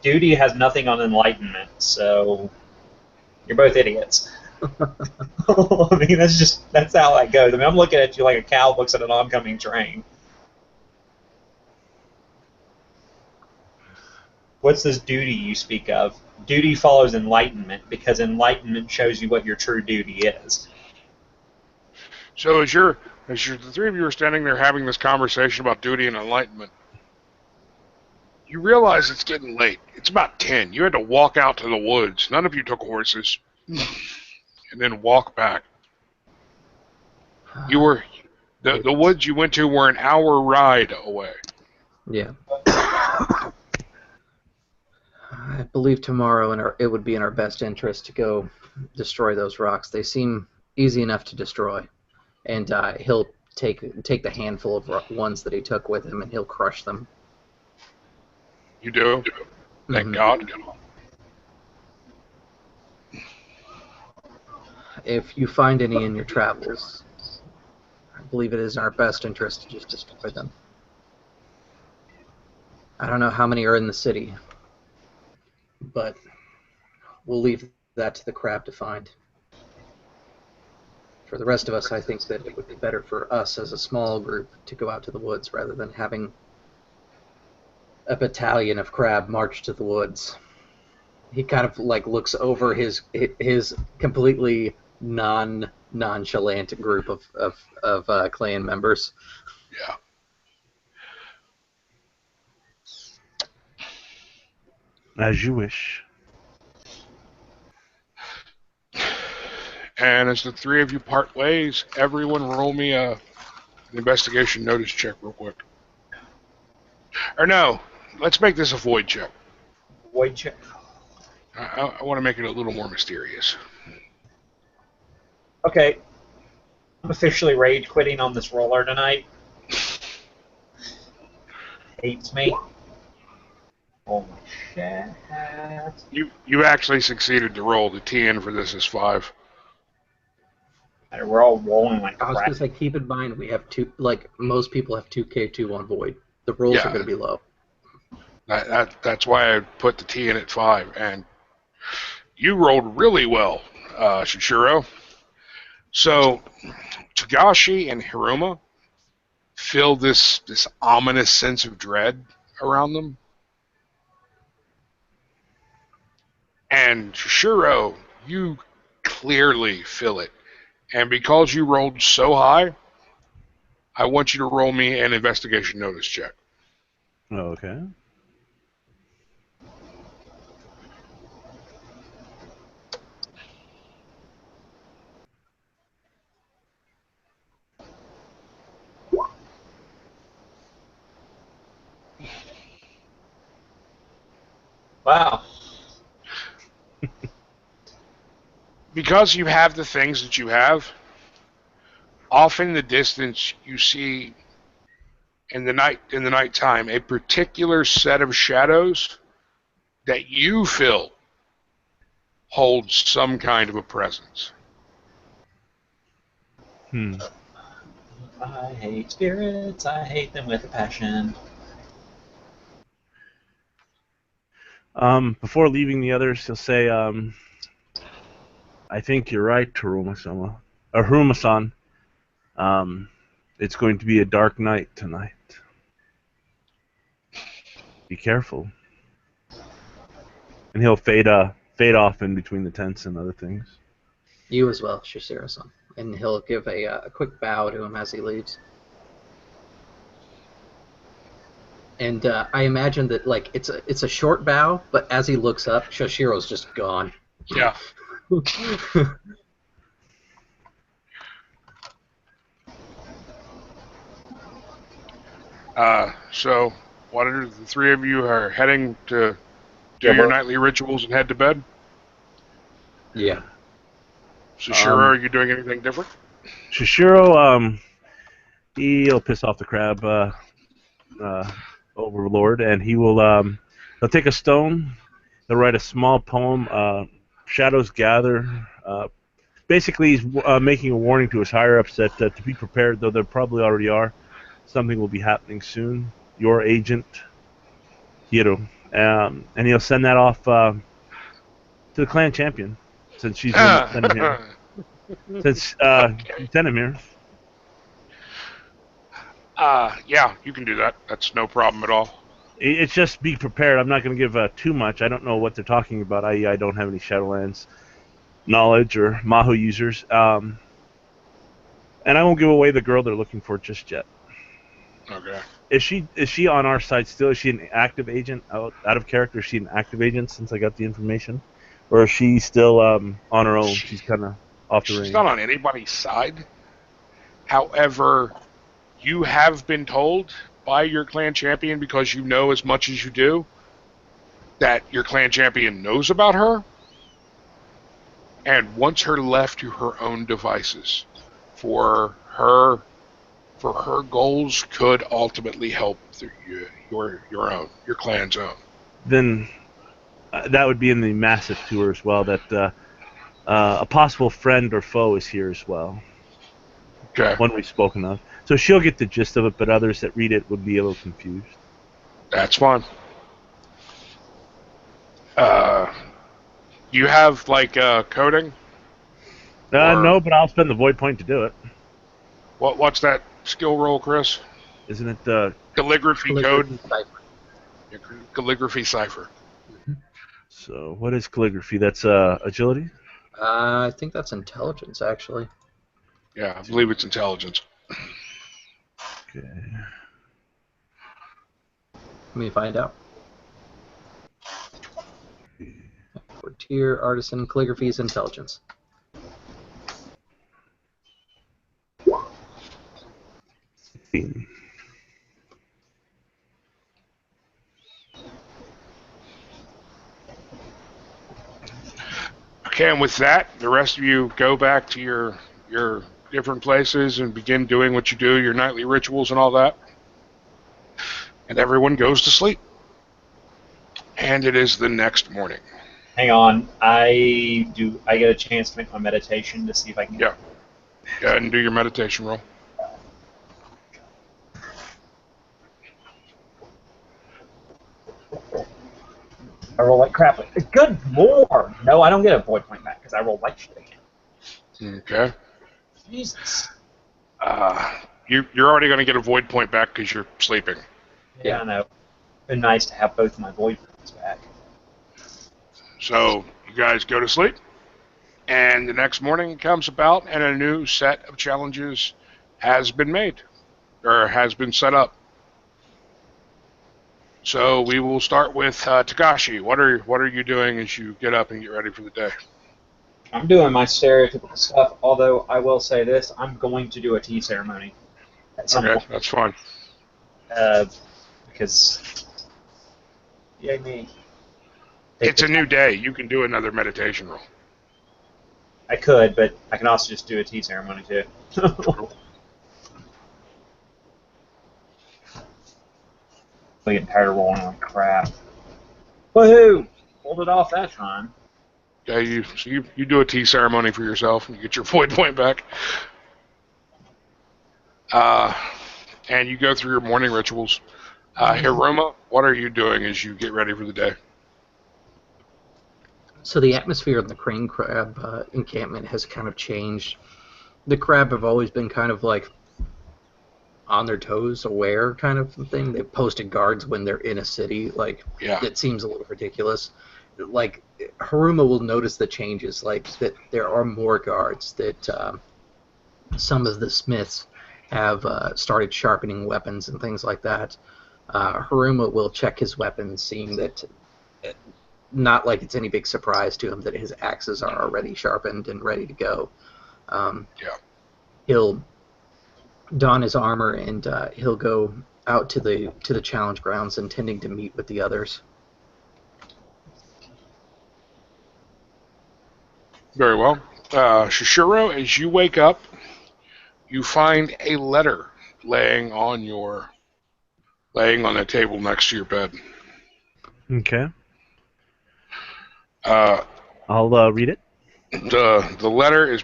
duty has nothing on enlightenment, so you're both idiots. I mean, that's how that goes. I mean, I'm looking at you like a cow looks at an oncoming train. What's this duty you speak of? Duty follows enlightenment, because enlightenment shows you what your true duty is. So as the three of you are standing there having this conversation about duty and enlightenment, you realize it's getting late. It's about 10. You had to walk out to the woods. None of you took horses. And then walk back. The woods you went to were an hour ride away. Yeah. I believe tomorrow it would be in our best interest to go destroy those rocks. They seem easy enough to destroy. And he'll take the handful of ones that he took with him and he'll crush them. You do? Thank God. If you find any in your travels, I believe it is in our best interest to just destroy them. I don't know how many are in the city, but we'll leave that to the crab to find. For the rest of us, I think that it would be better for us as a small group to go out to the woods rather than having a battalion of crab march to the woods. He kind of like looks over his completely nonchalant group of clan members. Yeah. As you wish. And as the three of you part ways, everyone roll me an investigation notice check real quick. Or no, let's make this a void check. Void check. I want to make it a little more mysterious. Okay. I'm officially rage quitting on this roller tonight. Hates me. Oh my shit. You actually succeeded to roll. The TN for this is 5. We're all rolling like I was crap. going to say, keep in mind we have most people have 2K2 on void. The rolls are going to be low. That's why I put the TN at 5. And you rolled really well, Shishiro. So, Togashi and Hiruma feel this ominous sense of dread around them. And Shishiro, you clearly feel it. And because you rolled so high, I want you to roll me an investigation notice check. Okay. Wow. Because you have the things that you have, off in the distance you see in the nighttime a particular set of shadows that you feel holds some kind of a presence. I hate spirits. I hate them with a passion. Before leaving the others, he'll say, I think you're right, Hiruma-sama. Or Hiruma-san. It's going to be a dark night tonight. Be careful. And he'll fade off in between the tents and other things. You as well, Shishiro-san. And he'll give a quick bow to him as he leaves. And I imagine that like it's a short bow, but as he looks up, Shoshiro's just gone. Yeah. So, what are the three of you are heading to do your nightly rituals and head to bed? Yeah. Shishiro, are you doing anything different? Shishiro, he'll piss off the crab overlord, and he'll take a stone. He'll write a small poem. Shadows gather. Basically, he's making a warning to his higher ups that to be prepared, though there probably already are. Something will be happening soon. Your agent, Hiro, and he'll send that off to the clan champion, since she's sent him here. Since you sent him here. Yeah, you can do that. That's no problem at all. It's just be prepared. I'm not going to give too much. I don't know what they're talking about. I don't have any Shadowlands knowledge or Maho users. And I won't give away the girl they're looking for just yet. Okay. Is she on our side still? Is she an active agent out of character? Is she an active agent since I got the information, or is she still on her own? She's kind of off the range. She's not on anybody's side. However, you have been told by your clan champion, because you know as much as you do, that your clan champion knows about her and wants her left to her own devices. For her goals could ultimately help through your clan's own. Then that would be in the massive tour as well. That a possible friend or foe is here as well. Okay. One we've spoken of. So she'll get the gist of it, but others that read it would be a little confused. That's fine. You have like coding? No, but I'll spend the void point to do it. What's that skill roll, Chris? Isn't it Calligraphy code? Cipher. Calligraphy cipher. So what is calligraphy? That's agility? I think that's intelligence, actually. Yeah, I believe it's intelligence. Okay. Let me find out. Tier, artisan, calligraphy is intelligence. Okay, and with that, the rest of you go back to your different places and begin doing what you do, your nightly rituals and all that. And everyone goes to sleep. And it is the next morning. Hang on, I get a chance to make my meditation to see if I can. Yeah. Go ahead and do your meditation roll. I roll like crap. Good lord! No, I don't get a void point back because I roll like shit again. Okay. Jesus. You're already going to get a void point back because you're sleeping. Yeah, I know. It'd been nice to have both of my void points back. So you guys go to sleep, and the next morning comes about, and a new set of challenges has been made, or has been set up. So we will start with Takashi. What are you doing as you get up and get ready for the day? I'm doing my stereotypical stuff, although I will say this, I'm going to do a tea ceremony at some Okay, point. that's fine. Because, yay me. It's a new day. You can do another meditation roll. I could, but I can also just do a tea ceremony too. I'm getting tired of rolling on crap. Woohoo! Pulled it off that time. Yeah, you do a tea ceremony for yourself and you get your void point back. And you go through your morning rituals. Hiroma, what are you doing as you get ready for the day? So the atmosphere in the crane crab encampment has kind of changed. the crab have always been kind of like on their toes, aware kind of thing. They've posted guards when they're in a city. Like, Yeah. it seems a little ridiculous. Like, Haruma will notice the changes, like that there are more guards, that some of the smiths have started sharpening weapons and things like that. Haruma will check his weapons, seeing that not like it's any big surprise to him that his axes are already sharpened and ready to go. Yeah. He'll don his armor and he'll go out to the challenge grounds, intending to meet with the others. Very well. Shishiro, as you wake up, you find a letter laying on the table next to your bed. Okay. Uh, I'll read it. the letter is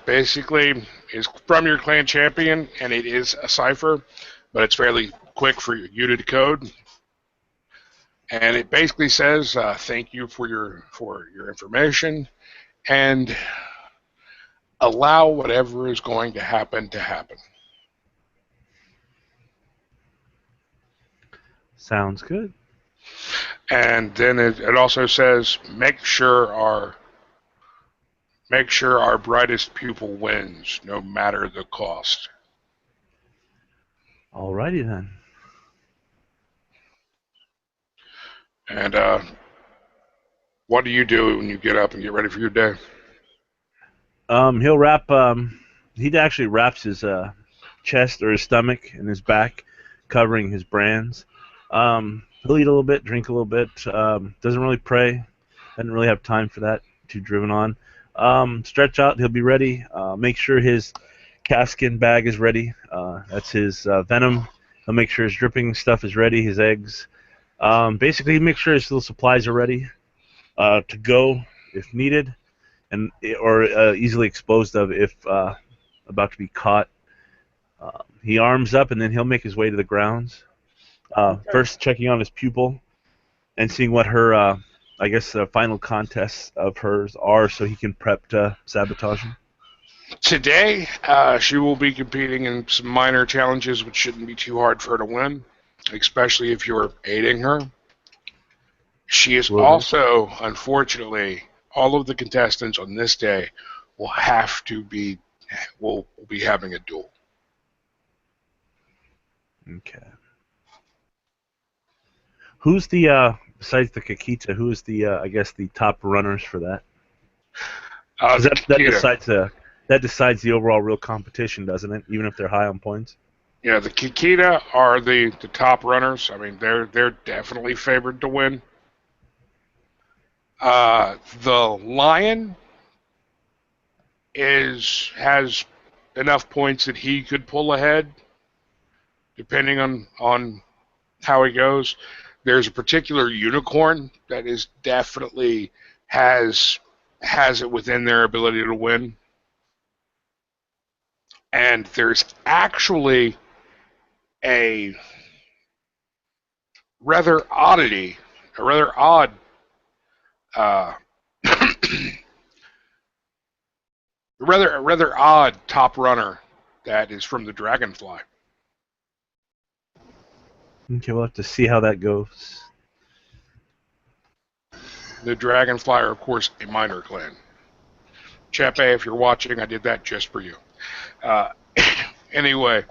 from your clan champion, and it is a cipher, but it's fairly quick for you to decode. And it basically says, "Thank you for your information, and allow whatever is going to happen to happen." Sounds good. And then it also says, make sure our brightest pupil wins, no matter the cost. Alrighty then. And what do you do when you get up and get ready for your day? He'll wrap. He actually wraps his chest or his stomach and his back, covering his brands. He'll eat a little bit, drink a little bit. Doesn't really pray. Doesn't really have time for that. Too driven on. Stretch out. He'll be ready. Make sure his calfskin bag is ready. That's his venom. He'll make sure his dripping stuff is ready. His eggs. Basically, make sure his little supplies are ready to go if needed, or easily exposed of if about to be caught. He arms up, and then he'll make his way to the grounds. First, checking on his pupil and seeing what her, I guess, the final contests of hers are, so he can prep to sabotage him. Today, she will be competing in some minor challenges, which shouldn't be too hard for her to win, especially if you're aiding her. She is also, unfortunately, all of the contestants on this day will be having a duel. Okay. Who's the besides the Kakita? Who is the I guess the top runners for that? That decides the overall real competition, doesn't it? Even if they're high on points. Yeah, the Kakita are the top runners. I mean, they're definitely favored to win. The Lion has enough points that he could pull ahead, depending on how he goes. There's a particular unicorn that is definitely has it within their ability to win. And there's actually a rather odd rather odd top runner that is from the Dragonfly. Okay, we'll have to see how that goes. The Dragonfly are, of course, a minor clan. Chepe, if you're watching, I did that just for you. Anyway,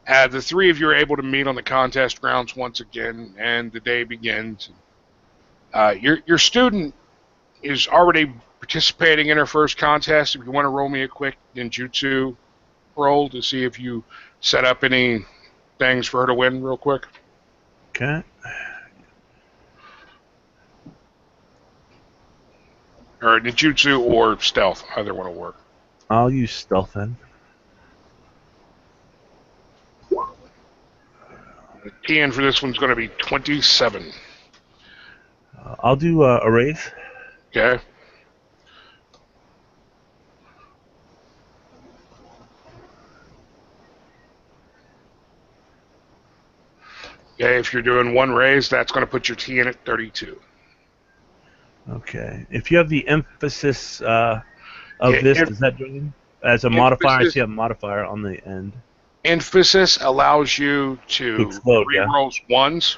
the three of you are able to meet on the contest grounds once again, and the day begins. Your student is already participating in her first contest. If you want to roll me a quick ninjutsu roll to see if you set up any things for her to win real quick. Okay. Or ninjutsu or stealth, either one will work. I'll use stealth then. The TN for this one's going to be 27. I'll do a raise. Okay. Okay, if you're doing one raise, that's going to put your TN at 32. Okay. If you have the emphasis of this, does that join in? As a modifier, I Emphasis, see a modifier on the end. emphasis allows you To to explode, yeah. reroll ones.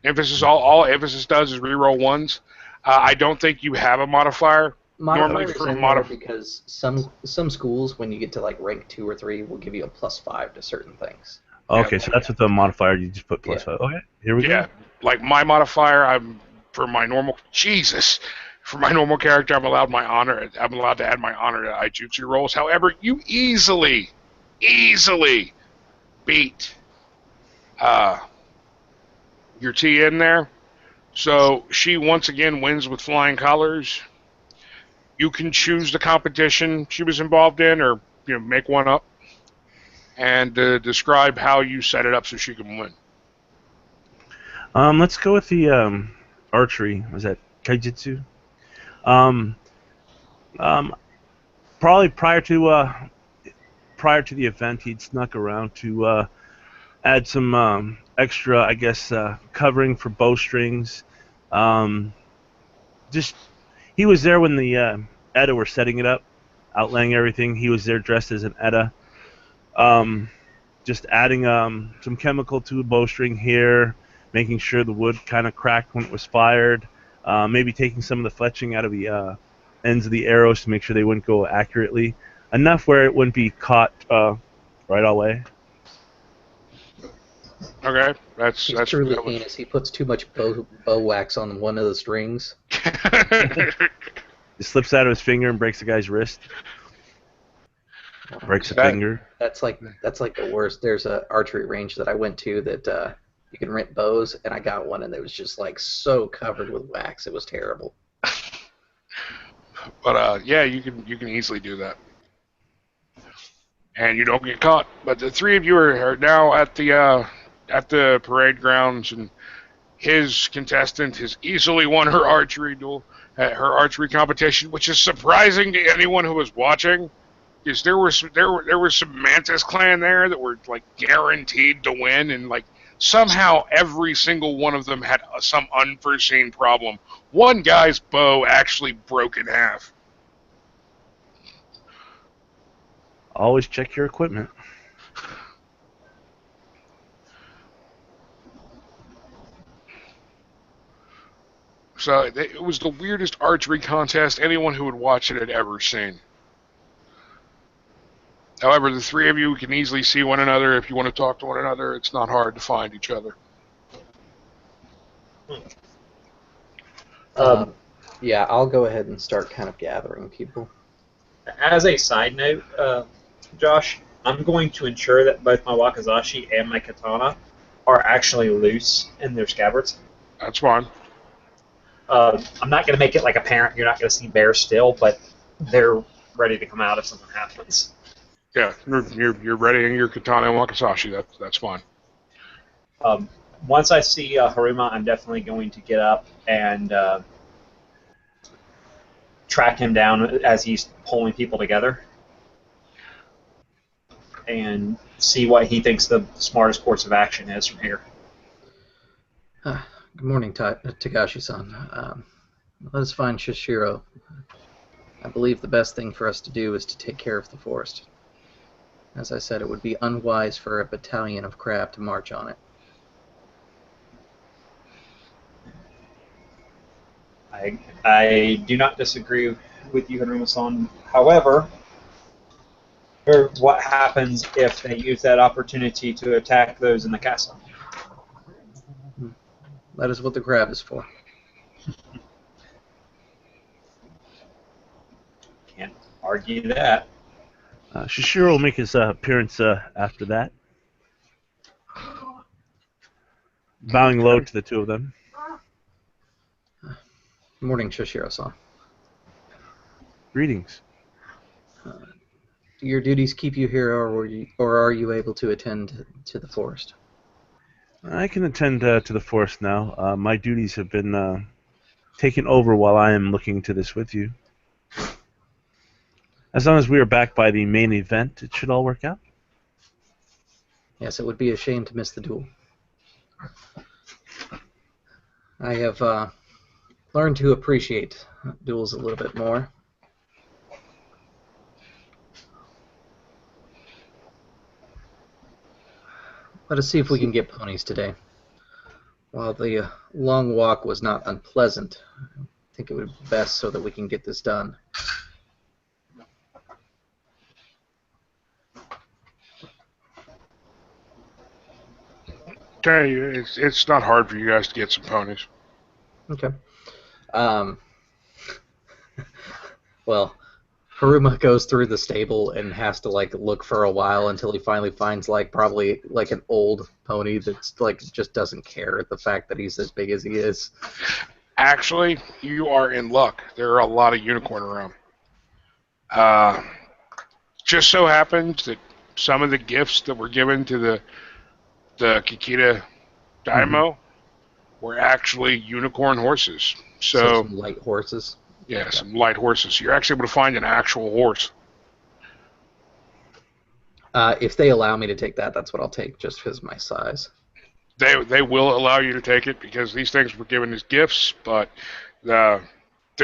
Emphasis, all emphasis does is reroll ones. I don't think you have a modifier. Normally Modifiers for in there because some schools, when you get to like rank 2 or 3, will give you a +5 to certain things. Okay, Yeah. so that's with the modifier. You just put +5. Okay, here we Yeah, go. like my modifier, for my normal character, I'm allowed to add my honor to Ijutsu rolls. However, you easily beat your T in there. So she once again wins with flying colors. You can choose the competition she was involved in, or make one up, and describe how you set it up so she can win. Let's go with the archery. Was that kaijutsu? Um, Probably prior to the event, he'd snuck around to add some extra, I guess, covering for bowstrings. Just he was there when the Edda were setting it up, outlaying everything. He was there dressed as an Edda. Just adding some chemical to a bowstring here, making sure the wood kind of cracked when it was fired. Maybe taking some of the fletching out of the ends of the arrows to make sure they wouldn't go accurately. Enough where it wouldn't be caught right away. Okay, He's truly heinous. He puts too much bow wax on one of the strings. It slips out of his finger and breaks the guy's wrist. Breaks a finger. That's like the worst. There's an archery range that I went to that you can rent bows, and I got one, and it was just like so covered with wax. It was terrible. But yeah, you can easily do that, and you don't get caught. But the three of you are now at the parade grounds, and his contestant has easily won her archery duel, her archery competition, which is surprising to anyone who was watching, because there were some Mantis clan there that were like guaranteed to win, and like somehow every single one of them had some unforeseen problem. One guy's bow actually broke in half. Always check your equipment. So it was the weirdest archery contest anyone who would watch it had ever seen. However, the three of you can easily see one another. If you want to talk to one another, it's not hard to find each other. Yeah, I'll go ahead and start kind of gathering people. As a side note, Josh, I'm going to ensure that both my wakizashi and my katana are actually loose in their scabbards. That's fine. I'm not going to make it like apparent you're not going to see bare still, but they're ready to come out if something happens. Yeah, you're readying your katana and wakizashi. That's fine. Once I see Haruma, I'm definitely going to get up and track him down as he's pulling people together and see what he thinks the smartest course of action is from here. Good morning, Tagashi-san. Let us find Shishiro. I believe the best thing for us to do is to take care of the forest. As I said, it would be unwise for a battalion of crab to march on it. I do not disagree with you, Haruma-san. However, what happens if they use that opportunity to attack those in the castle? That is what the crab is for. Can't argue that. Shishiro will make his appearance after that. Bowing low to the two of them. Good morning, Shishiro-san. Greetings. Do your duties keep you here, or are you able to attend to the forest? I can attend to the forest now. My duties have been taken over while I am looking into this with you. As long as we are back by the main event, it should all work out. Yes, it would be a shame to miss the duel. I have learned to appreciate duels a little bit more. Let us see if we can get ponies today. While the long walk was not unpleasant, I think it would be best so that we can get this done. Tell you, it's not hard for you guys to get some ponies. Okay. Well, Haruma goes through the stable and has to look for a while until he finally finds probably an old pony that's just doesn't care at the fact that he's as big as he is. Actually, you are in luck. There are a lot of unicorn around. Just so happens that some of the gifts that were given to the Kikita Daimo were actually unicorn horses. So some light horses. Yeah, okay. Some light horses. You're actually able to find an actual horse. If they allow me to take that, that's what I'll take, just because of my size. They will allow you to take it because these things were given as gifts, but they're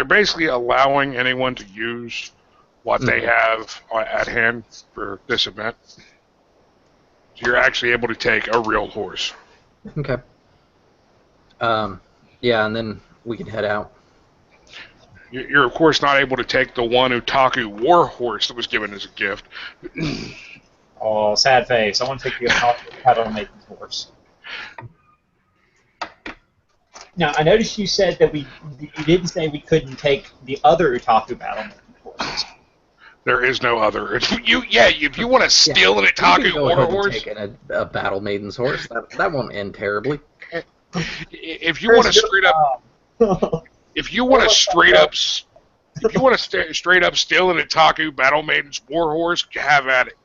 basically allowing anyone to use what they have at hand for this event. So you're actually able to take a real horse. Okay. Yeah, and then we can head out. You're, of course, not able to take the one Utaku war horse that was given as a gift. Oh, sad face. I want to take the Battle Maiden's horse. Now, I noticed you said that you didn't say we couldn't take the other Utaku Battle Maiden's horses. There is no other. If you want to steal an Itaku war horse, take a Battle Maiden's horse. That won't end terribly. If you want to straight up, if you want to straight up steal an Itaku Battle Maiden's war horse, have at it.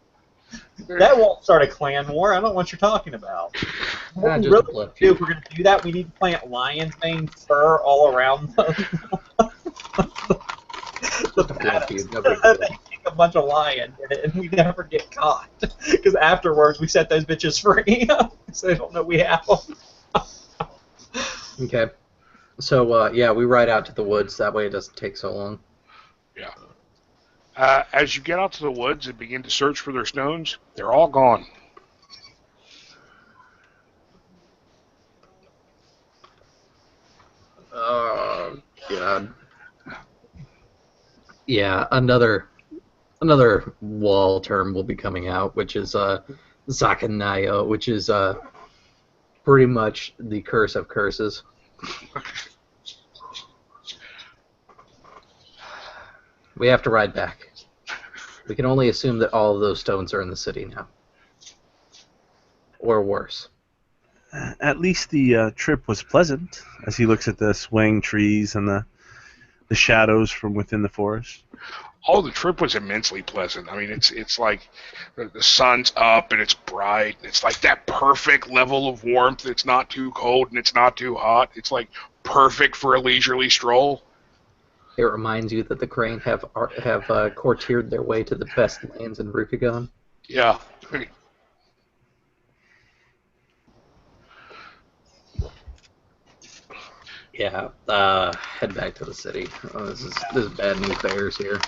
That won't start a clan war. I don't know what you're talking about. What we really need to do, if we're going to do that, we need to plant lion's mane fur all around them. They take a bunch of lion in it, and we never get caught. Because afterwards, we set those bitches free, so they don't know we have them. Okay. So, we ride out to the woods. That way it doesn't take so long. Yeah. As you get out to the woods and begin to search for their stones, they're all gone. Oh, God. Yeah, another wall term will be coming out, which is Zakanayo, which is pretty much the curse of curses. We have to ride back. We can only assume that all of those stones are in the city now. Or worse. At least the trip was pleasant, as he looks at the swaying trees and the shadows from within the forest. Oh, the trip was immensely pleasant. I mean, it's like the sun's up and it's bright. It's like that perfect level of warmth. It's not too cold and it's not too hot. It's like perfect for a leisurely stroll. It reminds you that the Crane have courtiered their way to the best lands in Rukagon. Yeah. Yeah. Head back to the city. Oh, this is bad news bears here.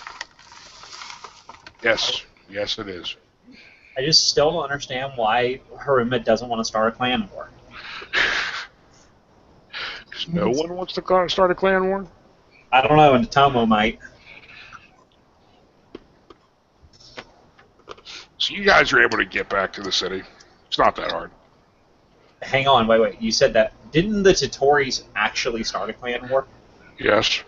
Yes, it is. I just still don't understand why Haruma doesn't want to start a clan war. Because no one wants to start a clan war? I don't know, and Tomo might. So you guys are able to get back to the city. It's not that hard. Hang on, wait. You said that. Didn't the Totoris actually start a clan war? Yes.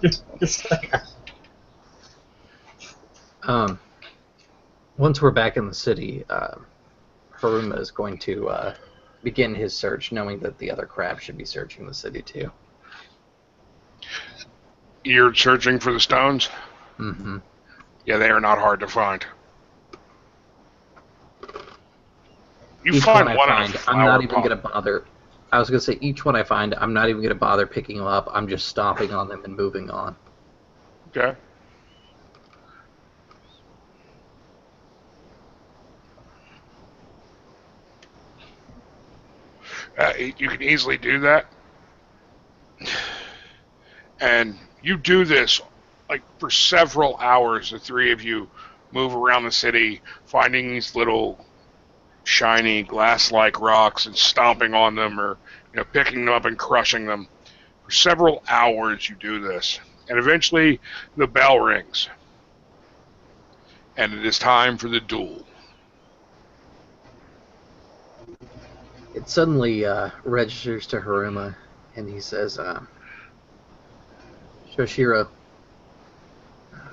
just saying. Once we're back in the city, Haruma is going to begin his search, knowing that the other crabs should be searching the city too. You're searching for the stones? Mm-hmm. Yeah, they are not hard to find. Each one I find, I'm not even going to bother. I was going to say, each one I find, I'm not even going to bother picking them up. I'm just stomping on them and moving on. Okay. You can easily do that. And you do this like for several hours. The three of you move around the city, finding these little shiny glass-like rocks and stomping on them, or picking them up and crushing them. For several hours you do this, and eventually the bell rings, and it is time for the duel. It suddenly registers to Haruma, and he says, Shoshiro,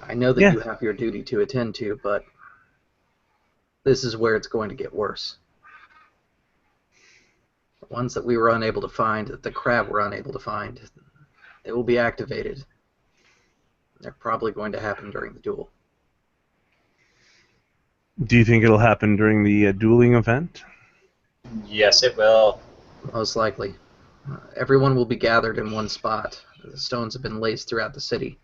I know that Yeah. you have your duty to attend to, but this is where it's going to get worse. The ones that we were unable to find, that the crab were unable to find, they will be activated. They're probably going to happen during the duel. Do you think it'll happen during the dueling event? Yes, it will. Most likely. Everyone will be gathered in one spot. The stones have been laced throughout the city.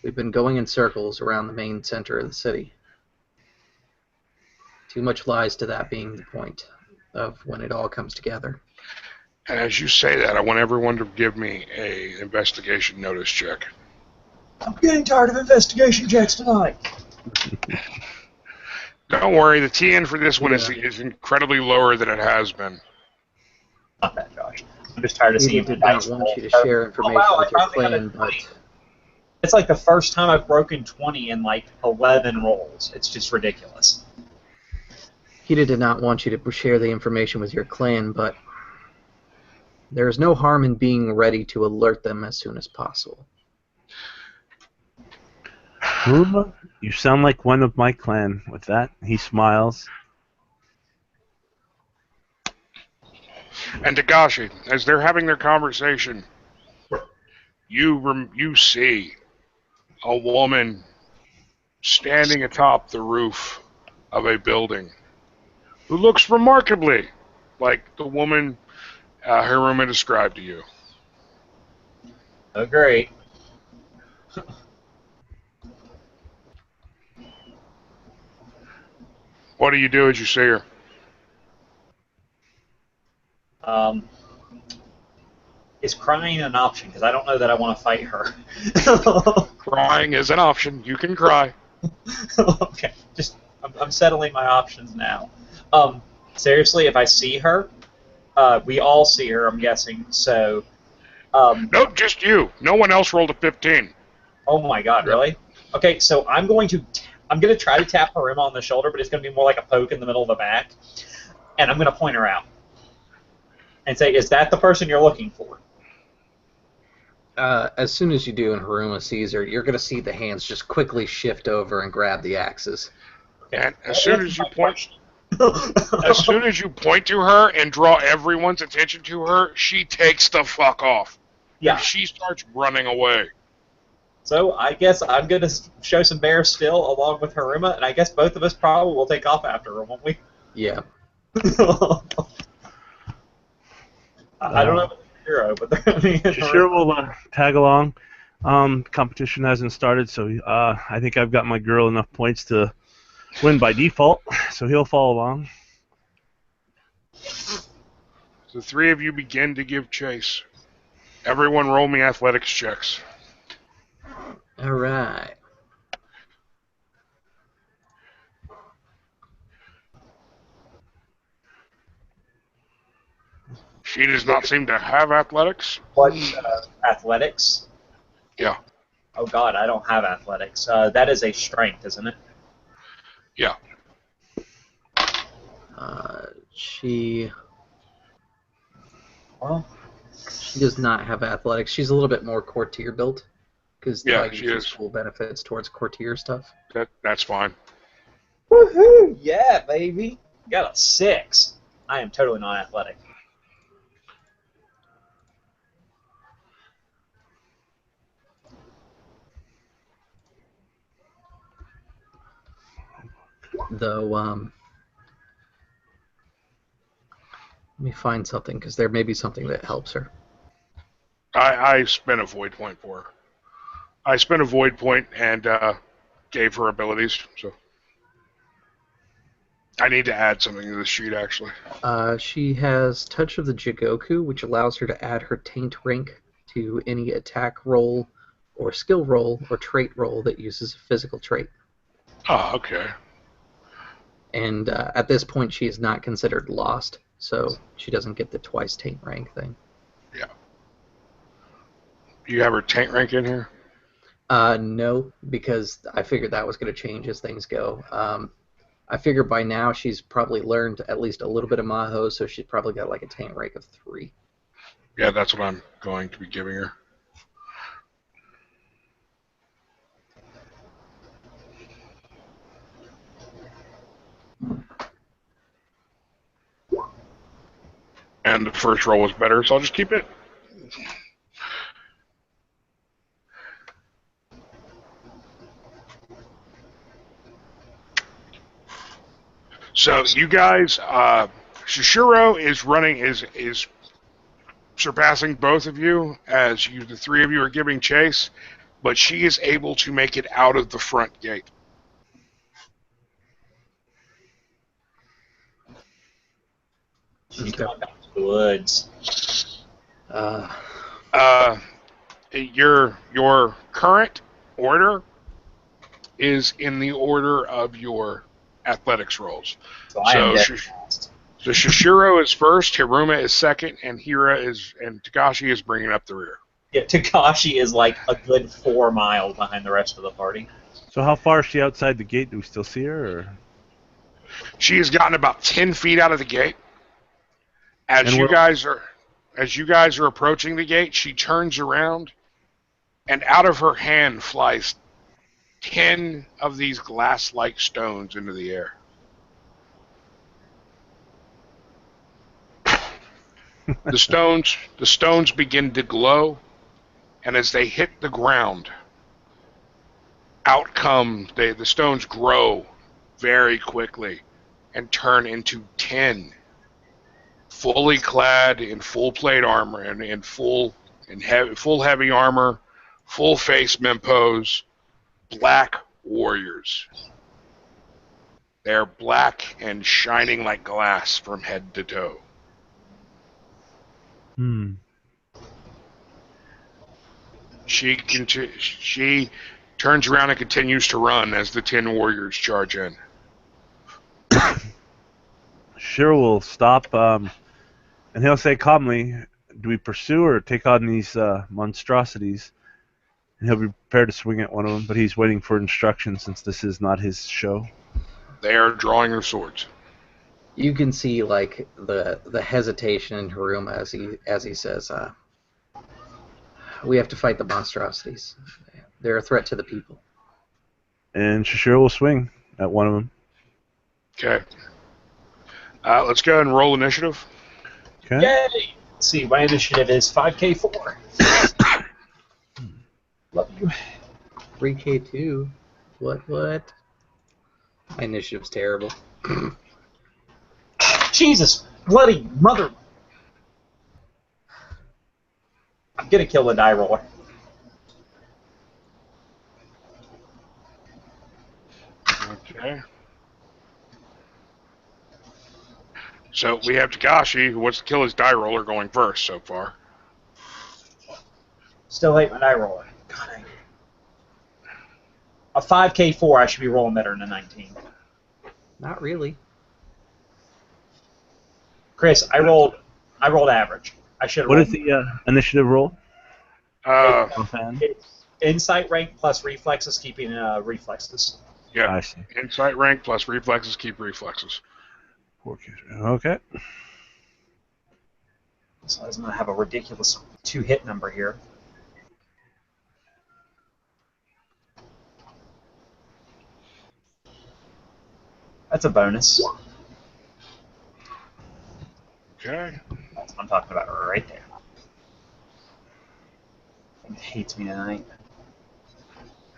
We've been going in circles around the main center of the city. Too much lies to that being the point of when it all comes together. And as you say that, I want everyone to give me a investigation notice check. I'm getting tired of investigation checks tonight. Don't worry, the TN for this one is incredibly lower than it has been. Not bad, Josh. I'm just tired of He seeing did the not dice want roll. you to share information with your I finally got clan, a but 20. It's like the first time I've broken 20 in like 11 rolls. It's just ridiculous. he did not want you to share the information with your clan, but there is no harm in being ready to alert them as soon as possible. Haruma, you sound like one of my clan. With that, he smiles. And Tagashi, as they're having their conversation, you see a woman standing atop the roof of a building who looks remarkably like the woman Haruma described to you. Oh, great. What do you do as you see her? Is crying an option? Because I don't know that I want to fight her. Crying is an option. You can cry. Okay, just I'm settling my options now. Seriously, if I see her, we all see her, I'm guessing. So, Nope, just you. No one else rolled a 15. oh my God, really? Okay, so I'm going to try to tap Harima on the shoulder, but it's going to be more like a poke in the middle of the back, and I'm going to point her out and say, "Is that the person you're looking for?" As soon as you do and Haruma sees her, you're going to see the hands just quickly shift over and grab the axes. Okay. And as soon as you point to her and draw everyone's attention to her, she takes the fuck off. Yeah. And she starts running away. So I guess I'm going to show some bear still along with Harima, and I guess both of us probably will take off after her, won't we? Yeah. I don't know about the hero, but Sure, we'll tag along. Competition hasn't started, so I think I've got my girl enough points to win by default, so he'll follow along. The three of you begin to give chase. Everyone roll me athletics checks. All right. She does not seem to have athletics. What, athletics? Yeah. Oh God, I don't have athletics. That is a strength, isn't it? Yeah. She Well, does not have athletics. She's a little bit more courtier built, because she is. school benefits towards courtier stuff. That's fine. woohoo! Yeah, baby. Got a 6. I am totally not athletic. Though, let me find something, because there may be something that helps her. I spent a void point for her. I spent a void point and gave her abilities, so I need to add something to the sheet, actually. She has Touch of the Jigoku, which allows her to add her Taint rank to any attack roll or skill roll or trait roll that uses a physical trait. Oh, okay. And at this point, she is not considered lost, so she doesn't get the twice taint rank thing. Yeah. Do you have her taint rank in here? No, because I figured that was going to change as things go. I figure by now she's probably learned at least a little bit of Maho, so she's probably got like a taint rank of 3. Yeah, that's what I'm going to be giving her. And the first roll was better, so I'll just keep it. So you guys, Shishiro is running, is surpassing both of you as the 3 of you are giving chase, but she is able to make it out of the front gate. She's going back to the woods. Your current order is in the order of your athletics rolls. So I am dead fast. So Shishiro is first, Hiruma is second, and Takashi is bringing up the rear. Yeah, Takashi is like a good 4 miles behind the rest of the party. So how far is she outside the gate? Do we still see her? Or? She has gotten about 10 feet out of the gate. As you guys are approaching the gate, she turns around, and out of her hand flies 10 of these glass-like stones into the air. The stones begin to glow, and as they hit the ground, the stones grow very quickly and turn into 10 fully clad in full plate armor and in full heavy armor, full face mempos, black warriors. They're black and shining like glass from head to toe. She turns around and continues to run as the 10 warriors charge in. Shiro will stop, and he'll say calmly, do we pursue or take on these monstrosities? And he'll be prepared to swing at one of them, but he's waiting for instructions since this is not his show. They are drawing their swords. You can see like the hesitation in Hiruma as he says, "We have to fight the monstrosities. They're a threat to the people." And Shishiro will swing at one of them. Okay. Let's go ahead and roll initiative. Okay. Yay! Let's see, my initiative is 5K4. Love you. 3K2. What? My initiative's terrible. Jesus, bloody mother! I'm gonna kill the die roller. Okay. So we have Takashi, who wants to kill his die roller, going first so far. Still hate my die roller. God, a 5K4, I should be rolling better than a 19. Not really. Chris, I rolled average. I should have What rolled. is the initiative roll? Offhand? It's insight rank plus reflexes, keeping reflexes. Yeah. I see. Insight rank plus reflexes keep reflexes. Okay. So I'm going to have a ridiculous 2-hit number here. That's a bonus. Okay. That's what I'm talking about right there. It hates me tonight.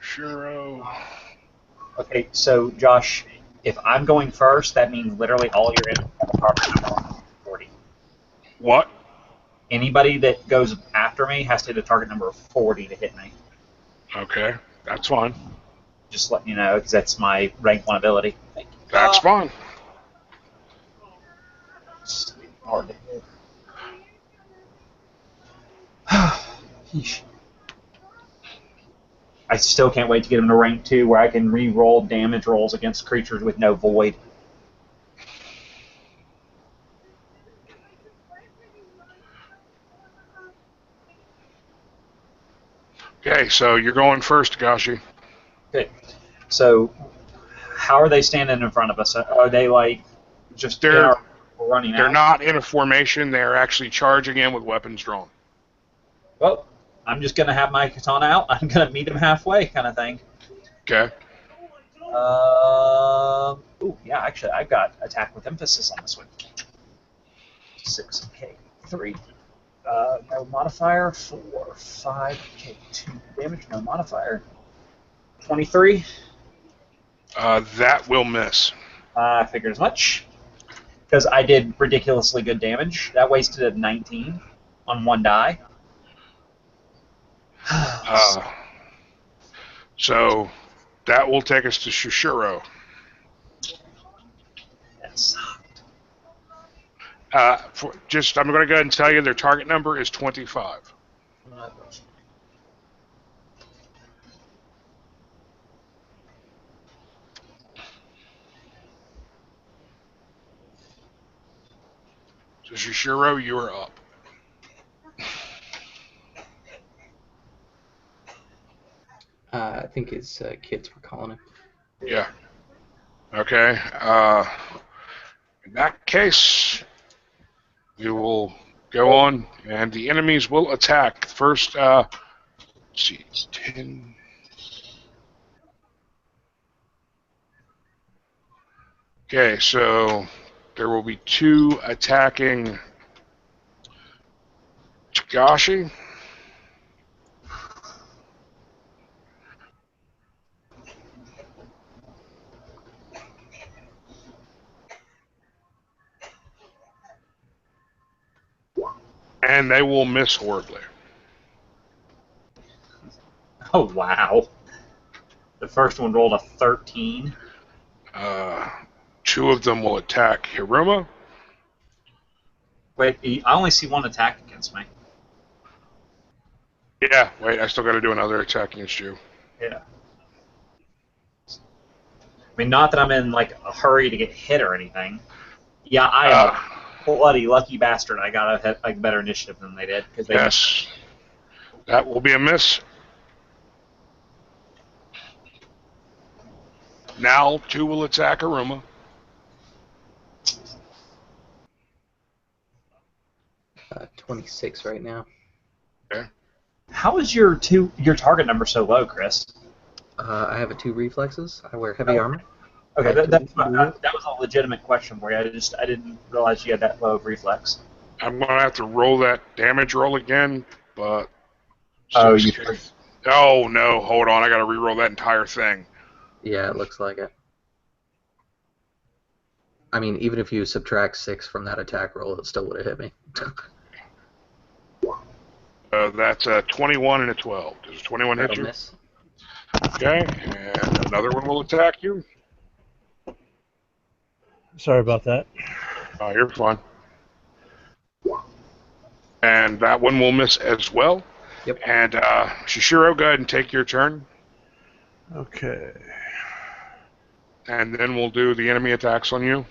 Shiro. Okay, so Josh, if I'm going first, that means literally all your enemies have a target number of 40. What? Anybody that goes after me has to hit a target number of 40 to hit me. Okay. That's fine. Just letting you know, because that's my rank 1 ability. That's fine. It's hard to hit. Yeesh. I still can't wait to get him to rank 2 where I can re-roll damage rolls against creatures with no void. Okay, so you're going first, Gashi. Okay. So, how are they standing in front of us? Are they like just in They're our running they're out? not in a formation. They're actually charging in with weapons drawn. Well, I'm just gonna have my katana out. I'm gonna meet them halfway, kind of thing. Okay. Ooh, yeah. Actually, I've got attack with emphasis on this one. 6. Okay. 3. No modifier. 4. 5. Okay. 2 damage. No modifier. 23. That will miss. I figured as much. Because I did ridiculously good damage. That wasted at 19 on 1 die. So that will take us to Shushiro. Yes. I'm going to go ahead and tell you their target number is 25. So Shushiro, you are up. I think his kids were calling him. Yeah. Okay. In that case, we will go on, and the enemies will attack. First, let's see, 10. Okay, so there will be 2 attacking Tagashi. And they will miss horribly. Oh, wow. The first one rolled a 13. 2 of them will attack Hiruma. Wait, I only see 1 attack against me. Yeah, wait, I still got to do another attack against you. Yeah. I mean, not that I'm in, like, a hurry to get hit or anything. Yeah, I am a bloody lucky bastard. I got a better initiative than they did. Cause they Yes. That will be a miss. Now 2 will attack Hiruma. 26 right now. Okay. How is your target number so low, Chris? I have 2 reflexes. I wear heavy armor. Okay, that was a legitimate question for you. I didn't realize you had that low of reflex. I'm going to have to roll that damage roll again, but... Oh, you... Oh, no, hold on. I got to re-roll that entire thing. Yeah, it looks like it. I mean, even if you subtract 6 from that attack roll, it still would have hit me. That's a 21 and a 12. Does a 21 hit That'll you? miss. Okay, and another one will attack you. Sorry about that. Oh, you're fine. And that one will miss as well. Yep. And Shishiro, go ahead and take your turn. Okay. And then we'll do the enemy attacks on you.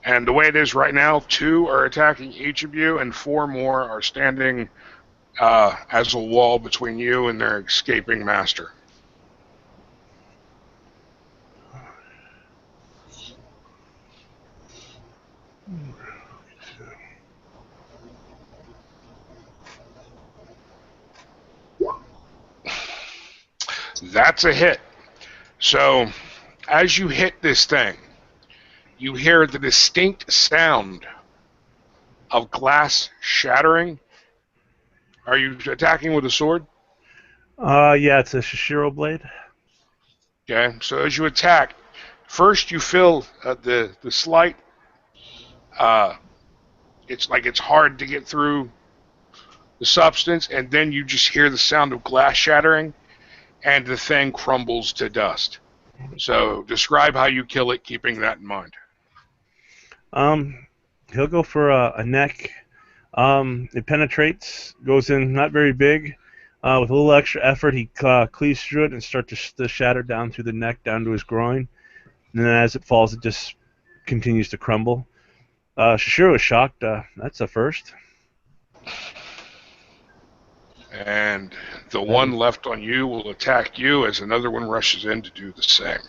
And the way it is right now, 2 are attacking each of you, and 4 more are standing as a wall between you and their escaping master. That's a hit. So, as you hit this thing, you hear the distinct sound of glass shattering. Are you attacking with a sword? Yeah, it's a Shishiro blade. Okay, so as you attack, first you feel the slight, it's like it's hard to get through the substance, and then you just hear the sound of glass shattering, and the thing crumbles to dust. So describe how you kill it, keeping that in mind. He'll go for a neck. It penetrates, goes in not very big. With a little extra effort, he cleaves through it and starts to shatter down through the neck, down to his groin. And then as it falls, it just continues to crumble. Shishiro is shocked. That's a first. And the one left on you will attack you as another one rushes in to do the same.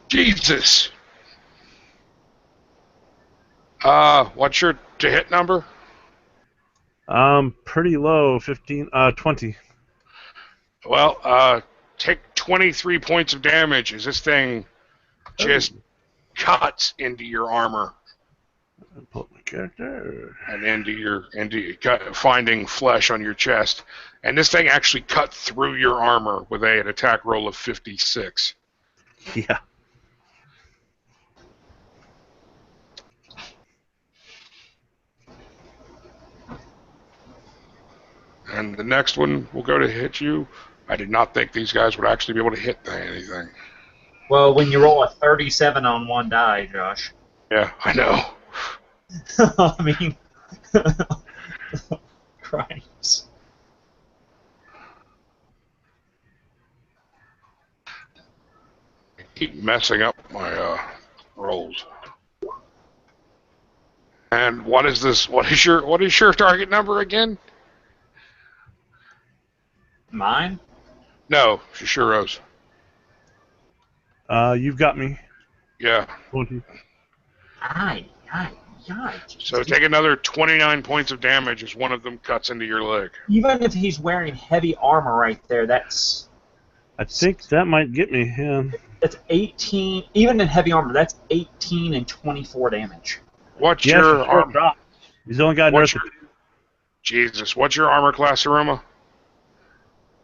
Jesus! What's your to-hit number? Pretty low, 20. Well, take 23 points of damage as this thing just cuts into your armor. Pull up my character. And finding flesh on your chest. And this thing actually cut through your armor with an attack roll of 56. Yeah. And the next one will go to hit you. I did not think these guys would actually be able to hit anything. Well, when you roll a 37 on one die, Josh. Yeah, I know. I mean, Christ. I keep messing up my rolls. And what is this? What is your target number again? Mine? No, Shishiro's. You've got me. Yeah. 20. Aye. So take another 29 points of damage as one of them cuts into your leg. Even if he's wearing heavy armor right there, that's... I think that might get me, yeah. That's 18... Even in heavy armor, that's 18 and 24 damage. What's your armor? Drop. He's only got Jesus, what's your armor class, Aruma?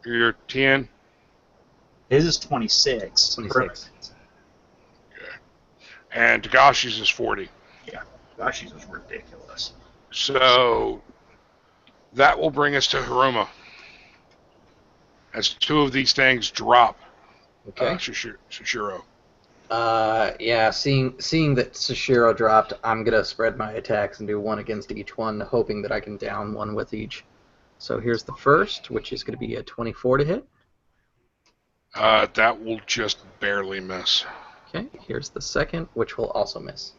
Your 10? His is 26. 26. Okay. And Tagashi's is 40. Yeah, Tagashi's is ridiculous. So that will bring us to Haruma. As two of these things drop, Okay. Shishiro. Yeah, seeing that Sashiro dropped, I'm going to spread my attacks and do one against each one, hoping that I can down one with each. So here's the first, which is going to be a 24 to hit. That will just barely miss. Okay, here's the second, which will also miss.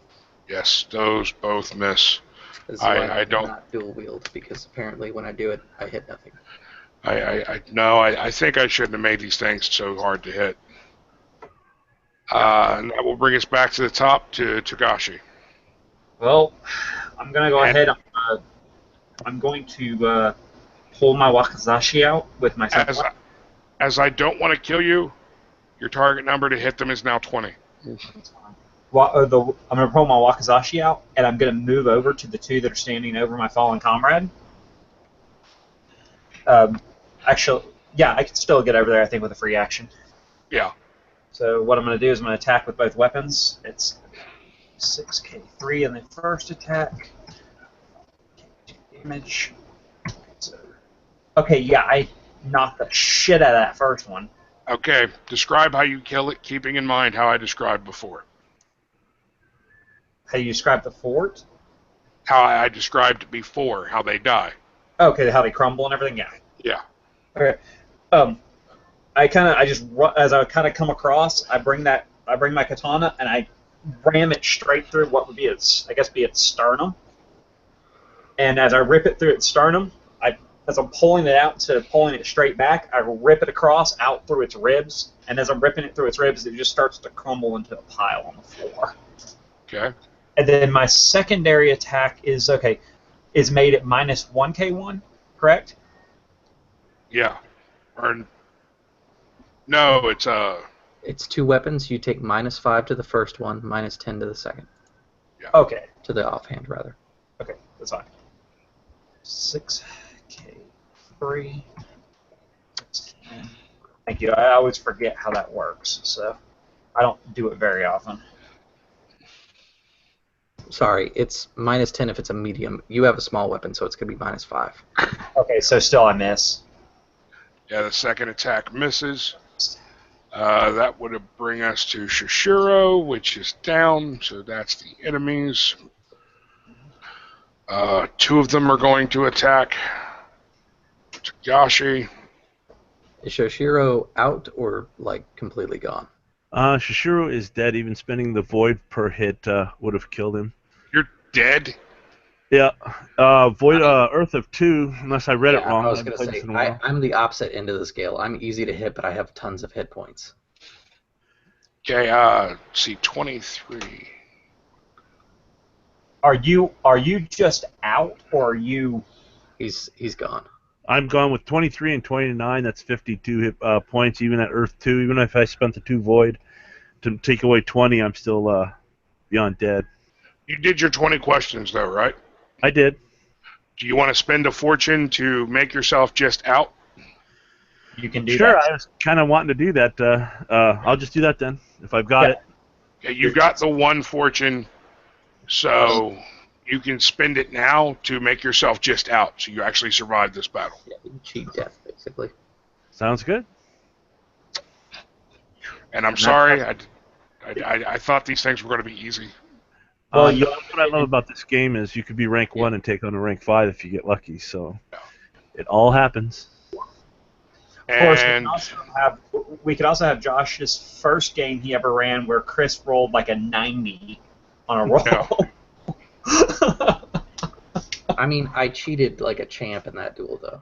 Yes, those both miss. This is why I don't not dual wield, because apparently when I do it, I hit nothing. I think I shouldn't have made these things so hard to hit. And that will bring us back to the top to Tagashi. Well, I'm going to go ahead. I'm going to pull my Wakizashi out with my second one. As I don't want to kill you, your target number to hit them is now 20. I'm going to pull my Wakizashi out, and I'm going to move over to the two that are standing over my fallen comrade. Actually, yeah, I can still get over there, I think, with a free action. Yeah. So what I'm going to do is I'm going to attack with both weapons. It's 6k3 in the first attack. Damage. So, okay, yeah, I knocked the shit out of that first one. Okay, describe how you kill it, keeping in mind how I described before. How you describe the fort? How I described before, how they die. Okay, how they crumble and everything. Yeah. Yeah. Okay. As I kind of come across, I bring my katana and I ram it straight through what would be its sternum. And as I rip it through its sternum, as I'm pulling it out to pulling it straight back, I rip it across out through its ribs. And as I'm ripping it through its ribs, it just starts to crumble into a pile on the floor. Okay. And then my secondary attack is made at minus 1k1, correct? Yeah. No, it's It's two weapons. You take -5 to the first one, -10 to the second. Yeah. Okay. To the offhand, rather. Okay, that's fine. 6k3. Thank you. I always forget how that works, so I don't do it very often. sorry, it's -10 if it's a medium. You have a small weapon, so it's going to be -5. Okay, so still I miss. Yeah, the second attack misses. That would bring us to Shishiro, which is down, so that's the enemies. 2 of them are going to attack Tagashi. Is Shoshiro out or, like, completely gone? Shishiro is dead. Even spending the void per hit would have killed him. You're dead? Yeah. Void Earth of 2, unless I read it wrong. I was going haven't to played this say, in a while. I'm the opposite end of the scale. I'm easy to hit, but I have tons of hit points. Okay, let's see, 23. Are you just out, or are you? He's gone. I'm gone with 23 and 29. That's 52 hit points, even at Earth 2. Even if I spent the 2 void to take away 20, I'm still beyond dead. You did your 20 questions, though, right? I did. Do you want to spend a fortune to make yourself just out? You can do Sure, that. I was kind of wanting to do that. I'll just do that then, if I've got it. Okay, you got the 1 fortune, so you can spend it now to make yourself just out, so you actually survive this battle. Yeah, you cheat death, basically. Sounds good. And I'm sorry, I thought these things were going to be easy. Well, What I love about this game is you could be rank 1 and take on a rank 5 if you get lucky, so it all happens. Of course, And we could also have Josh's first game he ever ran where Chris rolled like a 90 on a roll. Yeah. I mean, I cheated like a champ in that duel, though.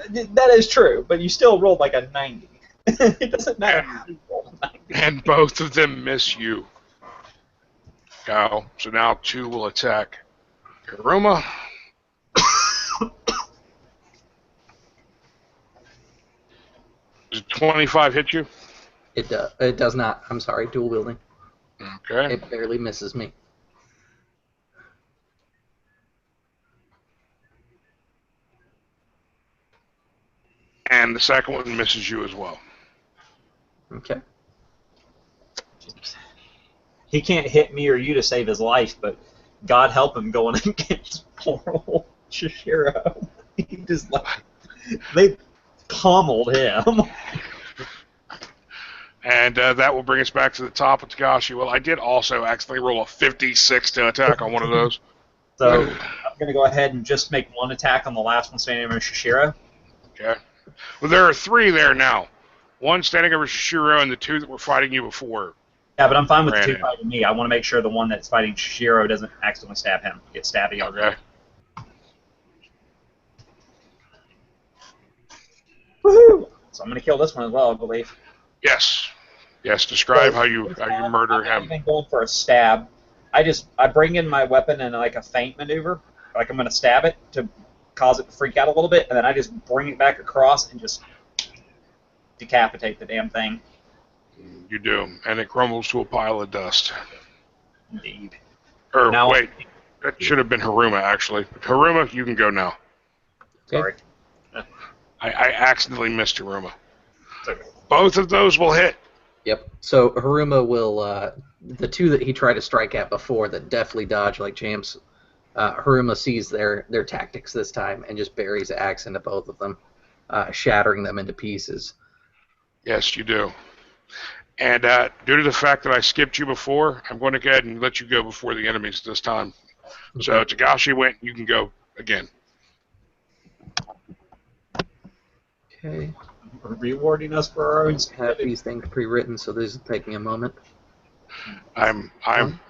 That is true, but you still rolled like a 90. It doesn't matter how you roll a 90. and both of them miss you. So now 2 will attack Hiruma. Does 25 hit you? It does not. I'm sorry, dual wielding. Okay. It barely misses me. And the second one misses you as well. Okay. He can't hit me or you to save his life, but God help him going against poor old Shishiro. He just like they pummeled him. And that will bring us back to the top of Tagashi. Well, I did also accidentally roll a 56 to attack on one of those. So I'm going to go ahead and just make 1 attack on the last one standing over Shishiro. Okay. Well, there are 3 there now. 1 standing over Shishiro and the 2 that were fighting you before. Yeah, but I'm fine with the 2 Brandon. fighting me. I want to make sure the one that's fighting Shishiro doesn't accidentally stab him. Get stabby. Okay. Woohoo! So I'm going to kill this one as well, I believe. Yes. Yes, describe how you murder I'm not him. even going for a stab. I bring in my weapon in like a feint maneuver. Like I'm going to stab it to cause it to freak out a little bit, and then I just bring it back across and just decapitate the damn thing. You do. And it crumbles to a pile of dust. Indeed. Or, Now- wait. That should have been Haruma, actually. Haruma, you can go now. Okay. Sorry. I accidentally missed Haruma. It's okay. Both of those will hit. Yep. So Haruma will, the 2 that he tried to strike at before that deftly dodge like champs, Haruma sees their tactics this time and just buries the axe into both of them, shattering them into pieces. Yes, you do. And due to the fact that I skipped you before, I'm going to go ahead and let you go before the enemies this time. So Tagashi went, you can go again. Okay. Rewarding us for our own Have these things pre-written, so this is taking a moment. I'm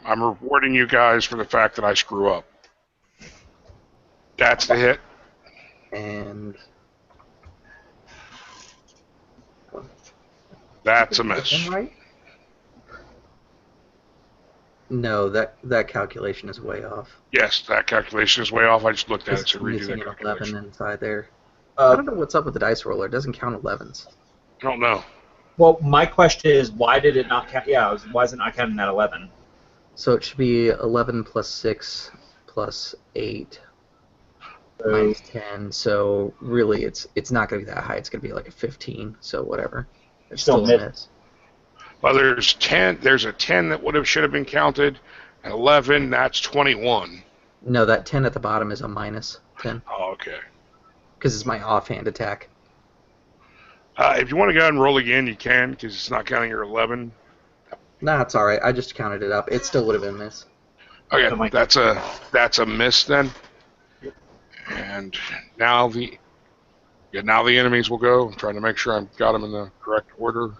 rewarding you guys for the fact that I screw up. That's the hit. And That's a miss. right? No, that calculation is way off. Yes, that calculation is way off. I just looked at it It's to redo missing that an calculation. 11 inside there. I don't know what's up with the dice roller. It doesn't count 11s. I don't know. Well, my question is, why did it not count? Yeah, why is it not counting at 11? So it should be 11 plus 6 plus 8 So, minus 10. So really, it's not going to be that high. It's going to be like a 15. So whatever. It's Still still a miss. miss. Well, there's a 10 that should have been counted, 11, that's 21. No, that 10 at the bottom is a minus 10 Oh, okay. because it's my offhand attack. If you want to go ahead and roll again, you can, because it's not counting your 11. Nah, it's alright. I just counted it up. It still would have been miss. Okay, that's a miss then. And now the enemies will go. I'm trying to make sure I've got them in the correct order.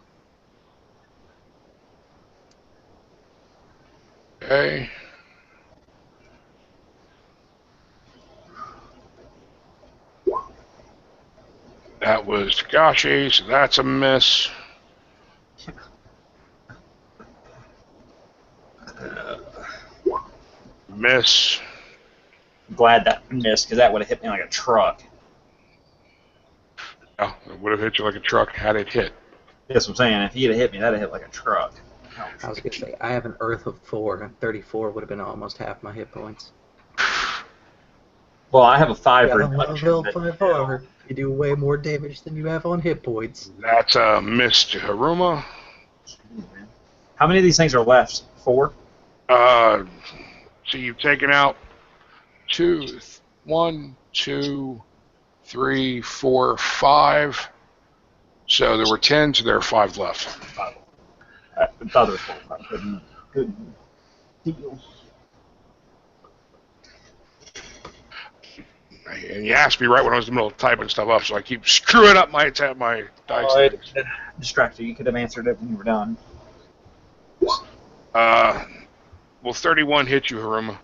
Okay. That was Tagashi, so that's a miss. Miss. I'm glad that missed because that would have hit me like a truck. Oh, it would have hit you like a truck had it hit. That's what I'm saying. If he'd have hit me, that'd have hit like a truck. I was going to say, I have an Earth of 4, and 34 would have been almost half my hit points. Well, I have a 5 Yeah, reduction. L5R. You do way more damage than you have on hit points. That's a miss to Haruma. How many of these things are left? 4? So you've taken out 1, 2, 3, 4, 5. So there were 10, so there are 5 left. I thought there was 4. Good deal. And you asked me right when I was in the middle of typing stuff up, so I keep screwing up my dice. It distracted you. You could have answered it when you were done. Will 31 hit you, Haruma?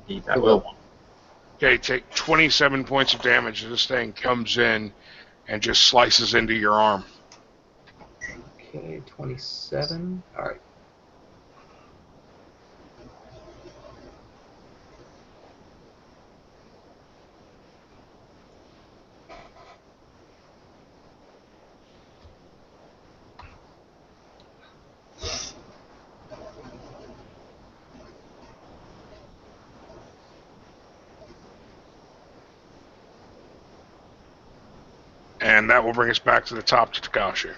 Indeed, that will. Okay, take 27 points of damage as this thing comes in and just slices into your arm. Okay, 27. Alright. And that will bring us back to the top to Takashi.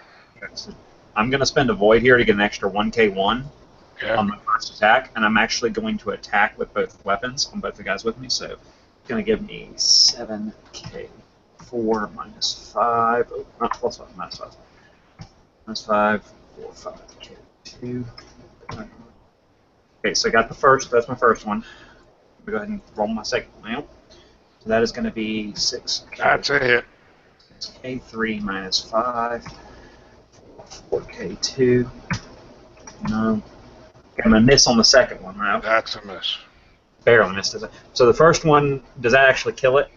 I'm going to spend a void here to get an extra 1k1 Okay. on my first attack, and I'm actually going to attack with both weapons on both the guys with me, so it's going to give me 7k4 minus 5. Oh, not plus 5, minus 5. Minus 5, 4, 5, k2. Okay, so I got the first, that's my first one. Let me go ahead and roll my second one out. So that is going to be 6k. That's a hit. K3 minus 5, 4K2. No. I'm going to miss on the second one, right? That's a miss. Barely missed it. So the first one, does that actually kill it?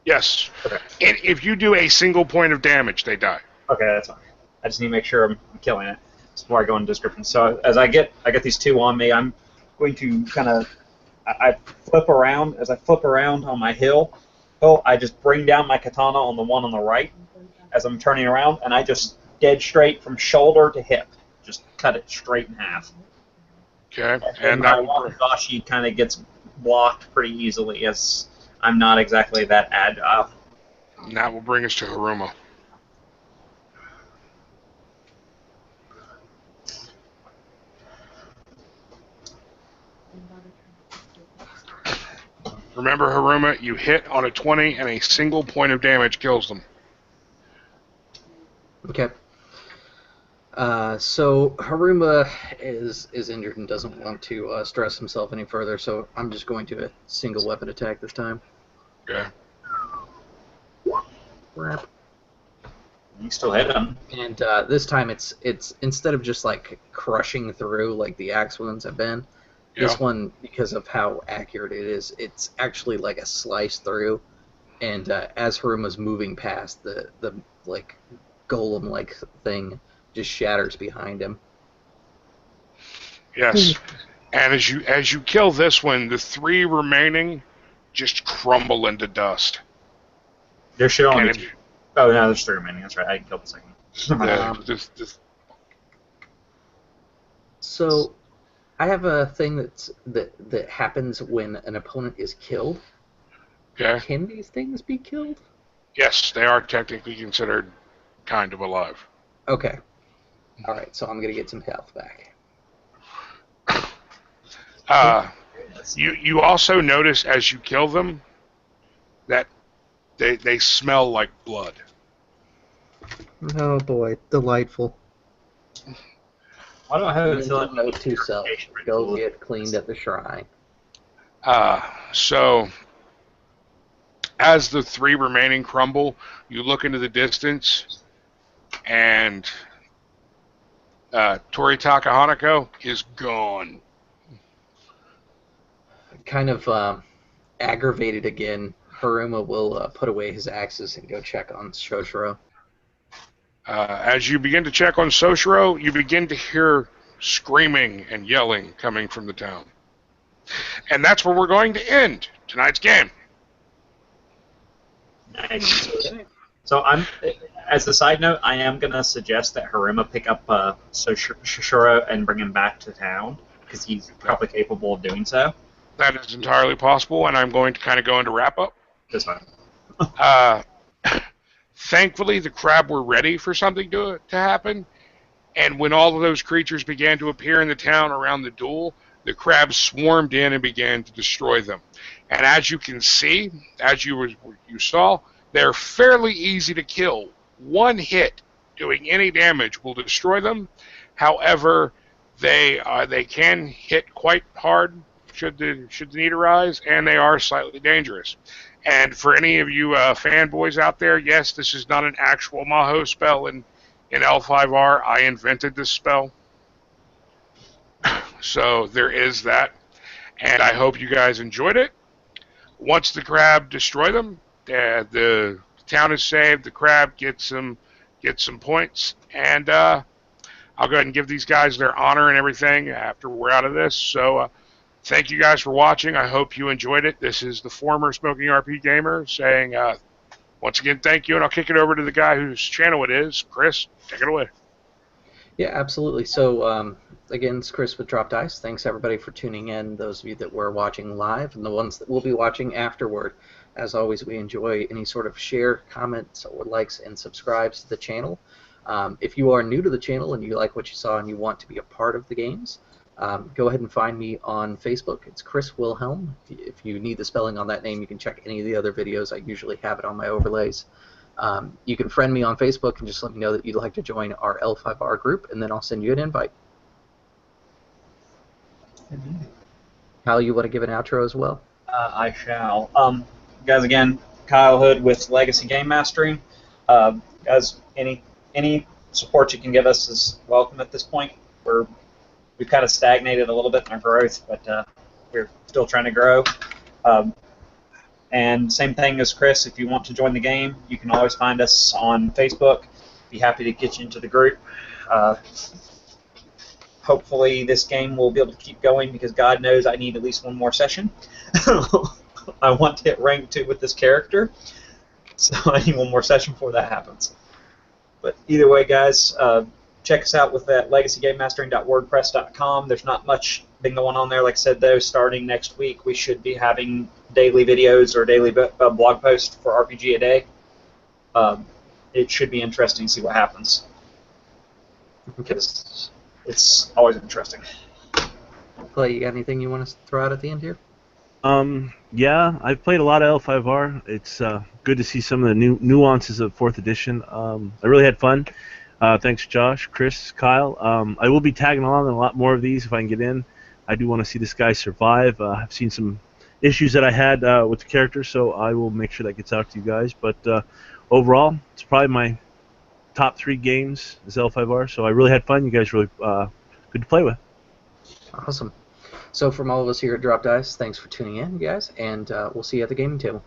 Yes. Okay. And if you do a single point of damage, they die. Okay, that's fine. I just need to make sure I'm killing it before I go into description. So as I get these two on me, I'm going to kind of I flip around. As I flip around on my hill, I just bring down my katana on the one on the right as I'm turning around, and I just dead straight from shoulder to hip. Just cut it straight in half. Okay. And my wakizashi kind of gets blocked pretty easily, as I'm not exactly that agile. And that will bring us to Haruma. Remember, Haruma, you hit on a 20 and a single point of damage kills them. Okay. So Haruma is injured and doesn't want to stress himself any further, so I'm just going to a single weapon attack this time. Okay. Crap. You still hit him. And this time it's instead of just like crushing through like the axe wounds have been, this one, because of how accurate it is, it's actually like a slice through. And as Haruma's moving past, the like golem like thing just shatters behind him. Yes. And as you kill this one, the 3 remaining just crumble into dust. There should only be 2. Oh, no, there's 3 remaining. That's right. I killed the second one. So I have a thing that happens when an opponent is killed. Okay. Can these things be killed? Yes, they are technically considered kind of alive. Okay. Alright, so I'm going to get some health back. You also notice as you kill them that they smell like blood. Oh boy, delightful. Why do I have a Mental feeling note to self: go get cleaned at the shrine. So as the 3 remaining crumble, you look into the distance, and Toritaka Hanako is gone. Kind of aggravated again, Haruma will put away his axes and go check on Shoshiro. As you begin to check on Soshiro, you begin to hear screaming and yelling coming from the town. And that's where we're going to end tonight's game. Nice. So as a side note, I am gonna suggest that Haruma pick up Shoshiro and bring him back to town because he's probably capable of doing so. That is entirely possible, and I'm going to kind of go into wrap up. That's fine. Thankfully, the crab were ready for something to happen, and when all of those creatures began to appear in the town around the duel, the crabs swarmed in and began to destroy them. And as you can see, as you saw, they're fairly easy to kill. One hit doing any damage will destroy them. However, they can hit quite hard should the need arise, and they are slightly dangerous. And for any of you fanboys out there, yes, this is not an actual Maho spell in L5R. I invented this spell. So there is that. And I hope you guys enjoyed it. Once the crab destroy them, the town is saved. The crab gets some points. And I'll go ahead and give these guys their honor and everything after we're out of this. So thank you guys for watching. I hope you enjoyed it. This is the former Smoking RP Gamer saying, once again, thank you, and I'll kick it over to the guy whose channel it is. Chris, take it away. Yeah, absolutely. So, again, it's Chris with Drop Dice. Thanks, everybody, for tuning in, those of you that were watching live and the ones that will be watching afterward. As always, we enjoy any sort of share, comments, or likes and subscribes to the channel. If you are new to the channel and you like what you saw and you want to be a part of the games, go ahead and find me on Facebook. It's Chris Wilhelm. If you need the spelling on that name, you can check any of the other videos. I usually have it on my overlays. You can friend me on Facebook and just let me know that you'd like to join our L5R group, and then I'll send you an invite. Kyle, you want to give an outro as well? I shall. Guys, again, Kyle Hood with Legacy Game Mastering. Guys, any support you can give us is welcome at this point. We've kind of stagnated a little bit in our growth, but we're still trying to grow. And same thing as Chris, if you want to join the game, you can always find us on Facebook. Be happy to get you into the group. Hopefully this game will be able to keep going because God knows I need at least one more session. I want to hit rank 2 with this character, so I need one more session before that happens. But either way, guys, check us out with that legacygamemastering.wordpress.com. There's not much been going on there. Like I said, though, starting next week, we should be having daily videos or daily blog posts for RPG a day. It should be interesting to see what happens, because it's always interesting. Clay, you got anything you want to throw out at the end here? Yeah, I've played a lot of L5R. It's good to see some of the new nuances of 4th edition. I really had fun. Thanks, Josh, Chris, Kyle. I will be tagging along on a lot more of these if I can get in. I do want to see this guy survive. I've seen some issues that I had with the character, so I will make sure that gets out to you guys. But overall, it's probably my top 3 games is L5R, so I really had fun. You guys really good to play with. Awesome. So from all of us here at Drop Dice, thanks for tuning in, guys, and we'll see you at the gaming table.